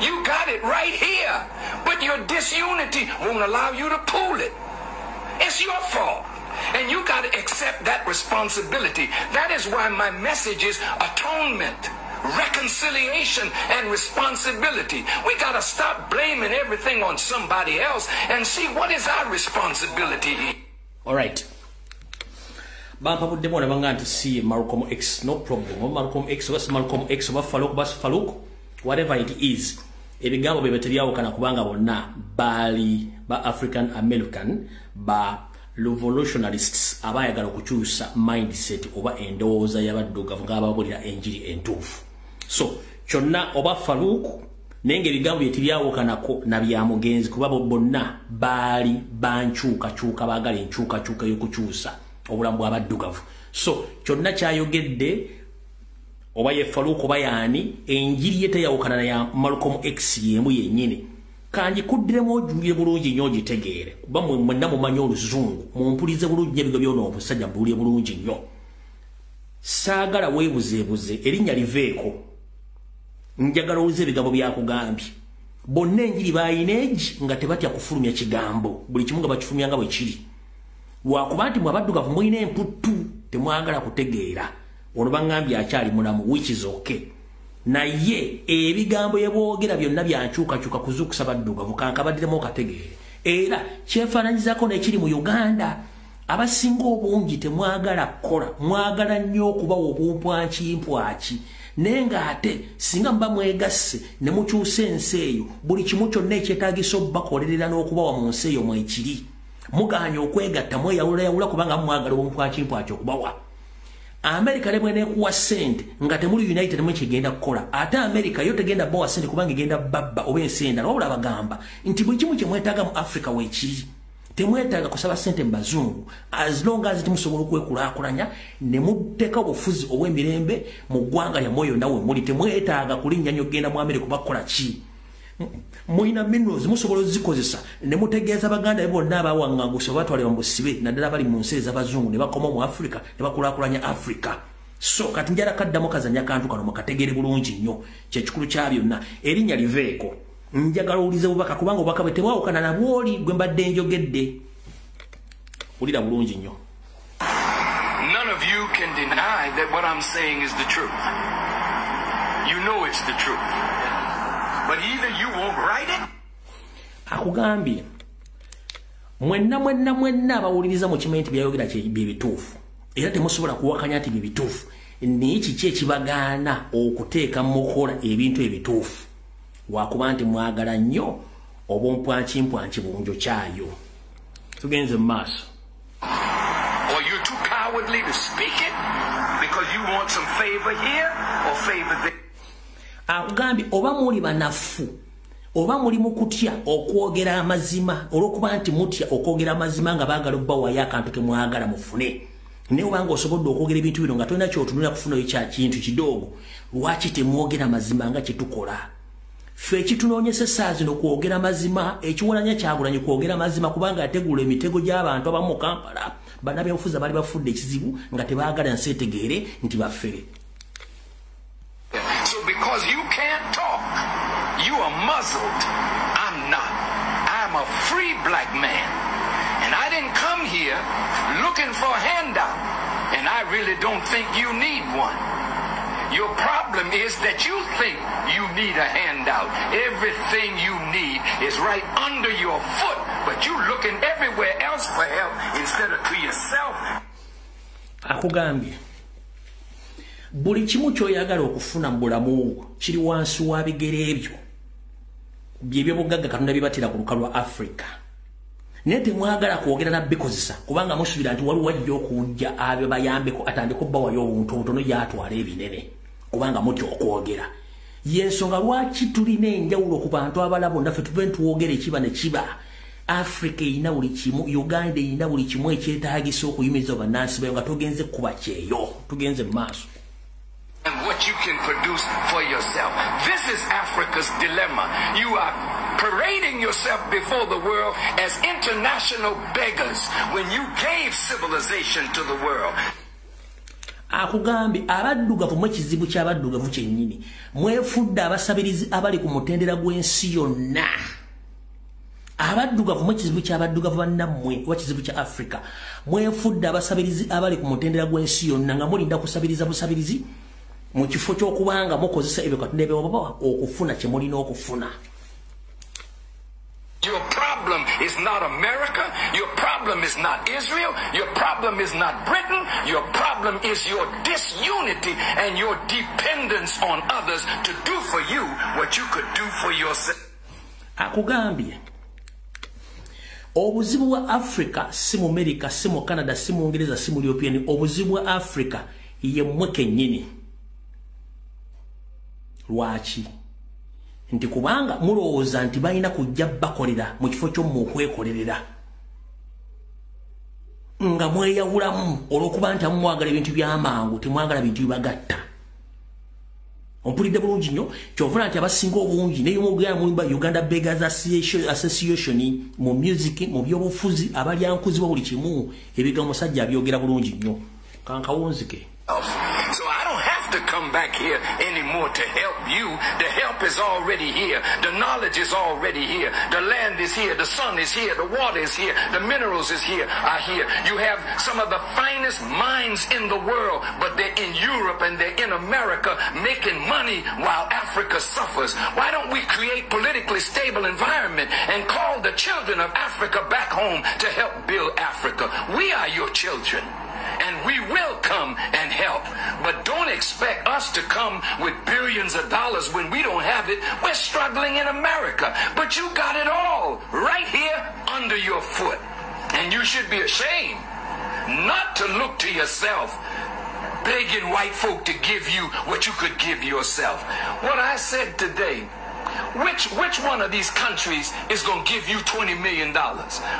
You got it right here, but your disunity won't allow you to pool it. It's your fault, and you got to accept that responsibility. That is why my message is atonement, reconciliation, and responsibility. We got to stop blaming everything on somebody else and see what is our responsibility here. All right. Bampa budde bona banga nti see Malcolm X, no problem. Malcolm X was Malcolm X was Faluk. Whatever it is, ebigambo bebetebyawo kubanga bonna bali ba African American ba revolutionists abayagala okukyusa mindset oba endowooza y'abaddugavu ng'ababulira enjiri entuufu. So kyonna oba Faluk nenge ebigambo byetebyawokanako na byamugenzi kuba bonna bali bankyukakyuka baagala enkyukakyuka y'okukyusa obulamu bw'abaddugavu. So kyonna kyayogedde oba ye Faluk oba yaani enjiri yete yawukana ya Malcolm X yemu yennyini kanjikuddiremu ojulire bulungi nnyo ogitegeere kuba mwenna mumanyi oluzungu mumpulize bulungi ebigo by'ono omusajja mbulire bulungi nnyo saagala weebuzeebuze erinnya liveeko njagala owulize ebigambo byakugambye bonna enjiri bayineegi nga tebatya kufulumya kigambo buli kimu nga bakifulumya nga bwe kiri lwakuba nti mwabaddugavu mulina emputtu temwagala kutegeera ono bangambye akyali mulamu which is okay naye ebigambo yeboogera byonna byankyukakyuka kuzuukusa baddugavu kankabaddiremu okategeere era kyefaananyizako n'ekiri mu Uganda abasinga obungi temwagala kukola mwagala nnyo okubawa obumpwakimpwaki naye ng'ate singa muba mwegasse ne mukyusa ensi eyo buli kimu kyonna ekyetaagisa okubakolerera n'okubawa mu nsi eyo mwekiri muganya okwegatta mweyawulayawula kubanga mwagala obumpwakimpwaki okubawa America lemwe nekuwa sente nga temuli United mwe kigenda kukola ate America yo tegenda bawa sente kubanga igenda babba oba ensenda wabula bagamba nti buli kimu kye mwetaaga mu Africa weekiri temwetaaga kusaba sente mbazungu as long as timusobola okwekulaakulanya ne muteeka obufuzi obw'emirembe mu ggwanga lya mwoyo nawe muli temwetaaga kulinnya nnyo genda mu America bakola ki Muina minerals musobola zikozesa ne mutegeeza baganda bonna abawanganguse batwale bamusibe naddala bali mu nsi ez'abazungu ne bakoma mu Africa ne bakulaakulanya Africa. So kati njala kaddamu kazanya kantu kano mukategere bulungi nnyo kyekikulu kya byonna erinnya liveeko njagala ulize bubaka kubanga obubaka bwe tebwawukana na bwoli gwe mbadde njogedde ulira bulungi nnyo. None of you can deny that what I'm saying is the truth. You know it's the truth. But either you won't write it. Akugambye mwenna abawuliriza mu kimanyi nti byayogera bye bituufu era temusobola kuwakanya nti bye bituufu n'eki ki ekibagaana okuteeka mukola ebintu ebituufu wakuba nti mwagala nnyo obumpwankimpwanki bunjo kyayo. Tugenze mu maaso. Or you're too cowardly to speak it because you want some favor here or favor there. Akugambye oba muli banafu oba muli mukutya okwogera amazima olwokuba nti mutya okwogera amazima nga baagala obbawayo akantu kemwagala mufune naye obanga osobodde okwogera ebintu bino nga tolina kyotunula kufunayo kya kintu kidoogo lwaki temwogera mazima nga kyetukola ffe ekitunoonyesa essaawa zino kwogera mazima ekiwalanya kyagulanye kwogera mazima kubanga yategula emitego gy'abantu abamu mu Kampala bannabyabufuzi abaali bafudde ekizibu nga tebaagala nsi etegeere nti baffere. So because you can't talk, you are muzzled. I'm not. I'm a free black man. And I didn't come here looking for a handout. And I really don't think you need one. Your problem is that you think you need a handout. Everything you need is right under your foot, but you're looking everywhere else for help instead of to yourself. Akugambye buli kimu kyoyagala okufuna mu bulamu kiri wansi wa bigere ebyo by'ebyobugagga Katonda bibatira ku lukalu lwa Africa. Naye temwagala kwogera na bikozesa kubanga musubira nti waliwo ajja okujja abyo bayambeko atandika obbawayo obuntu obutono gyatwala ebinene kubanga mutya okwogera. Yensonga lwaki tulina enjawulo ku bantu abalala bonna ffe tube ntuwogera ekiba ne kiba. Africa erina buli kimu, Uganda erina buli kimu ekyetaagisa okuyimiriza bannansi bayo nga togenze kuba kyeyo. Tugenze mu maaso. And what you can produce for yourself. This is Africa's dilemma. You are parading yourself before the world as international beggars when you gave civilization to the world. Akugambye abaddugavu mu kizibu ky'abaddugavu kyennyini mwefudde abasabirizi abali ku mutendera gw'ensi yonna. Abaddugavu mu kizibu ky'abaddugavu bannammwe wa kizibu kya Africa mwefudde abasabirizi abali ku mutendera gw'ensi yonna nga mulinda kusabiriza busabirizi mu kifo ky'okubanga mukozesa ebyo Katonda byebabawa okufuna kye mulina okufuna. Your problem is not America. Your problem is not Israel. Your problem is not Britain. Your problem is your disunity and your dependence on others to do for you what you could do for yourself. Akugambye obuzibu bwa Africa si mu America, si mu Canada, si mu Ngereza, si mu European. Obuzibu bwa Africa ye mmwe kennyini. Lwaki? Nti kubanga mulowooza nti balina kujja bakolera mu kifo ky'omu okwekolerera nga mweyawulamu olw'okuba nti mwagala ebintu by'amangu temwagala bintu bibagatta. Ompulidde bulungi nnyo kyovula nti abasinga obungi n'eyomugera mu Uganda Beggars Association mu music mu byobufuzi abalyankuzi bwa buli kimu ebigambo musajja abyogera bulungi nnyo kankawunzike. So I don't have to come back here anymore to help you. The help is already here. The knowledge is already here. The land is here. The sun is here. The water is here. The minerals are here. You have some of the finest minds in the world, but they're in Europe and they're in America making money while Africa suffers. Why don't we create politically stable environment and call the children of Africa back home to help build Africa? We are your children. And we will come and help. But don't expect us to come with billions of dollars when we don't have it. We're struggling in America. But you got it all right here under your foot. And you should be ashamed not to look to yourself, begging white folk to give you what you could give yourself. What I said today, which one of these countries is going to give you $20 million?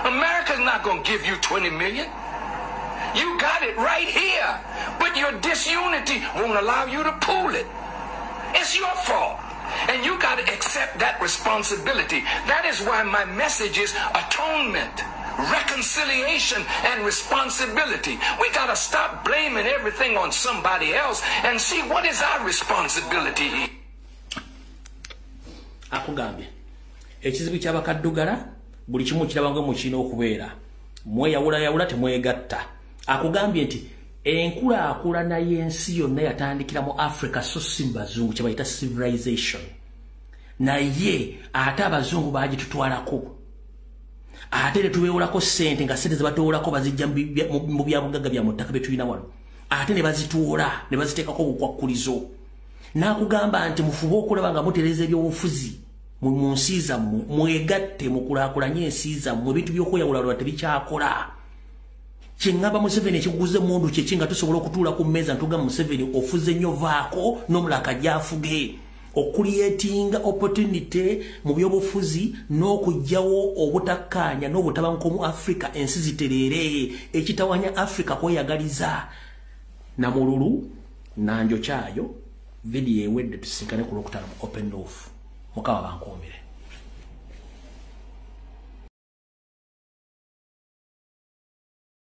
America's not going to give you $20 million. You got it right here, but your disunity won't allow you to pool it. It's your fault. And you got to accept that responsibility. That is why my message is atonement, reconciliation, and responsibility. We got to stop blaming everything on somebody else and see what is our responsibility. Akugambye ekizibu ky'abakaddugala buli kimu kirabanga mu kino okubeera mweyawula temwegatta. Akugambye nti enkulaakulana y'ensi yonna yatandikira mu Africa so si bazungu kye bayita civilization, naye ate abazungu baagitutwalako ate ne tubeewolako ssente nga ssente ze batuwolako bazijja mu byabugagga bya mu ttaka bye tulina wano ate ne bazituwola ne baziteekako obukwakkulizo. N'akugamba nti mufube okulaba nga mutereeza ebyobufuzi mu nsi zammwe, mwegatte mukulaakulanye ensi zammwe, ebintu by'okweyawulalwa tebikyakola. Kyengamba Museveni ekiguze mundu kye nga tusobola okutuula ku mmeeza ntugamba Museveni ofuze nnyo vaako n'omulala kajja afuge, okuliyetinga opportunity mu byobufuzi n'okugyawo obutakkaanya n'obutabanguko mu Africa ensi zitereere, ekitawanya Africa kweyagaliza. Namululu Nanjo Kyayo video ewedde tusinkane ku Lwokutaano mu Open Roof. Mukama bankuumire.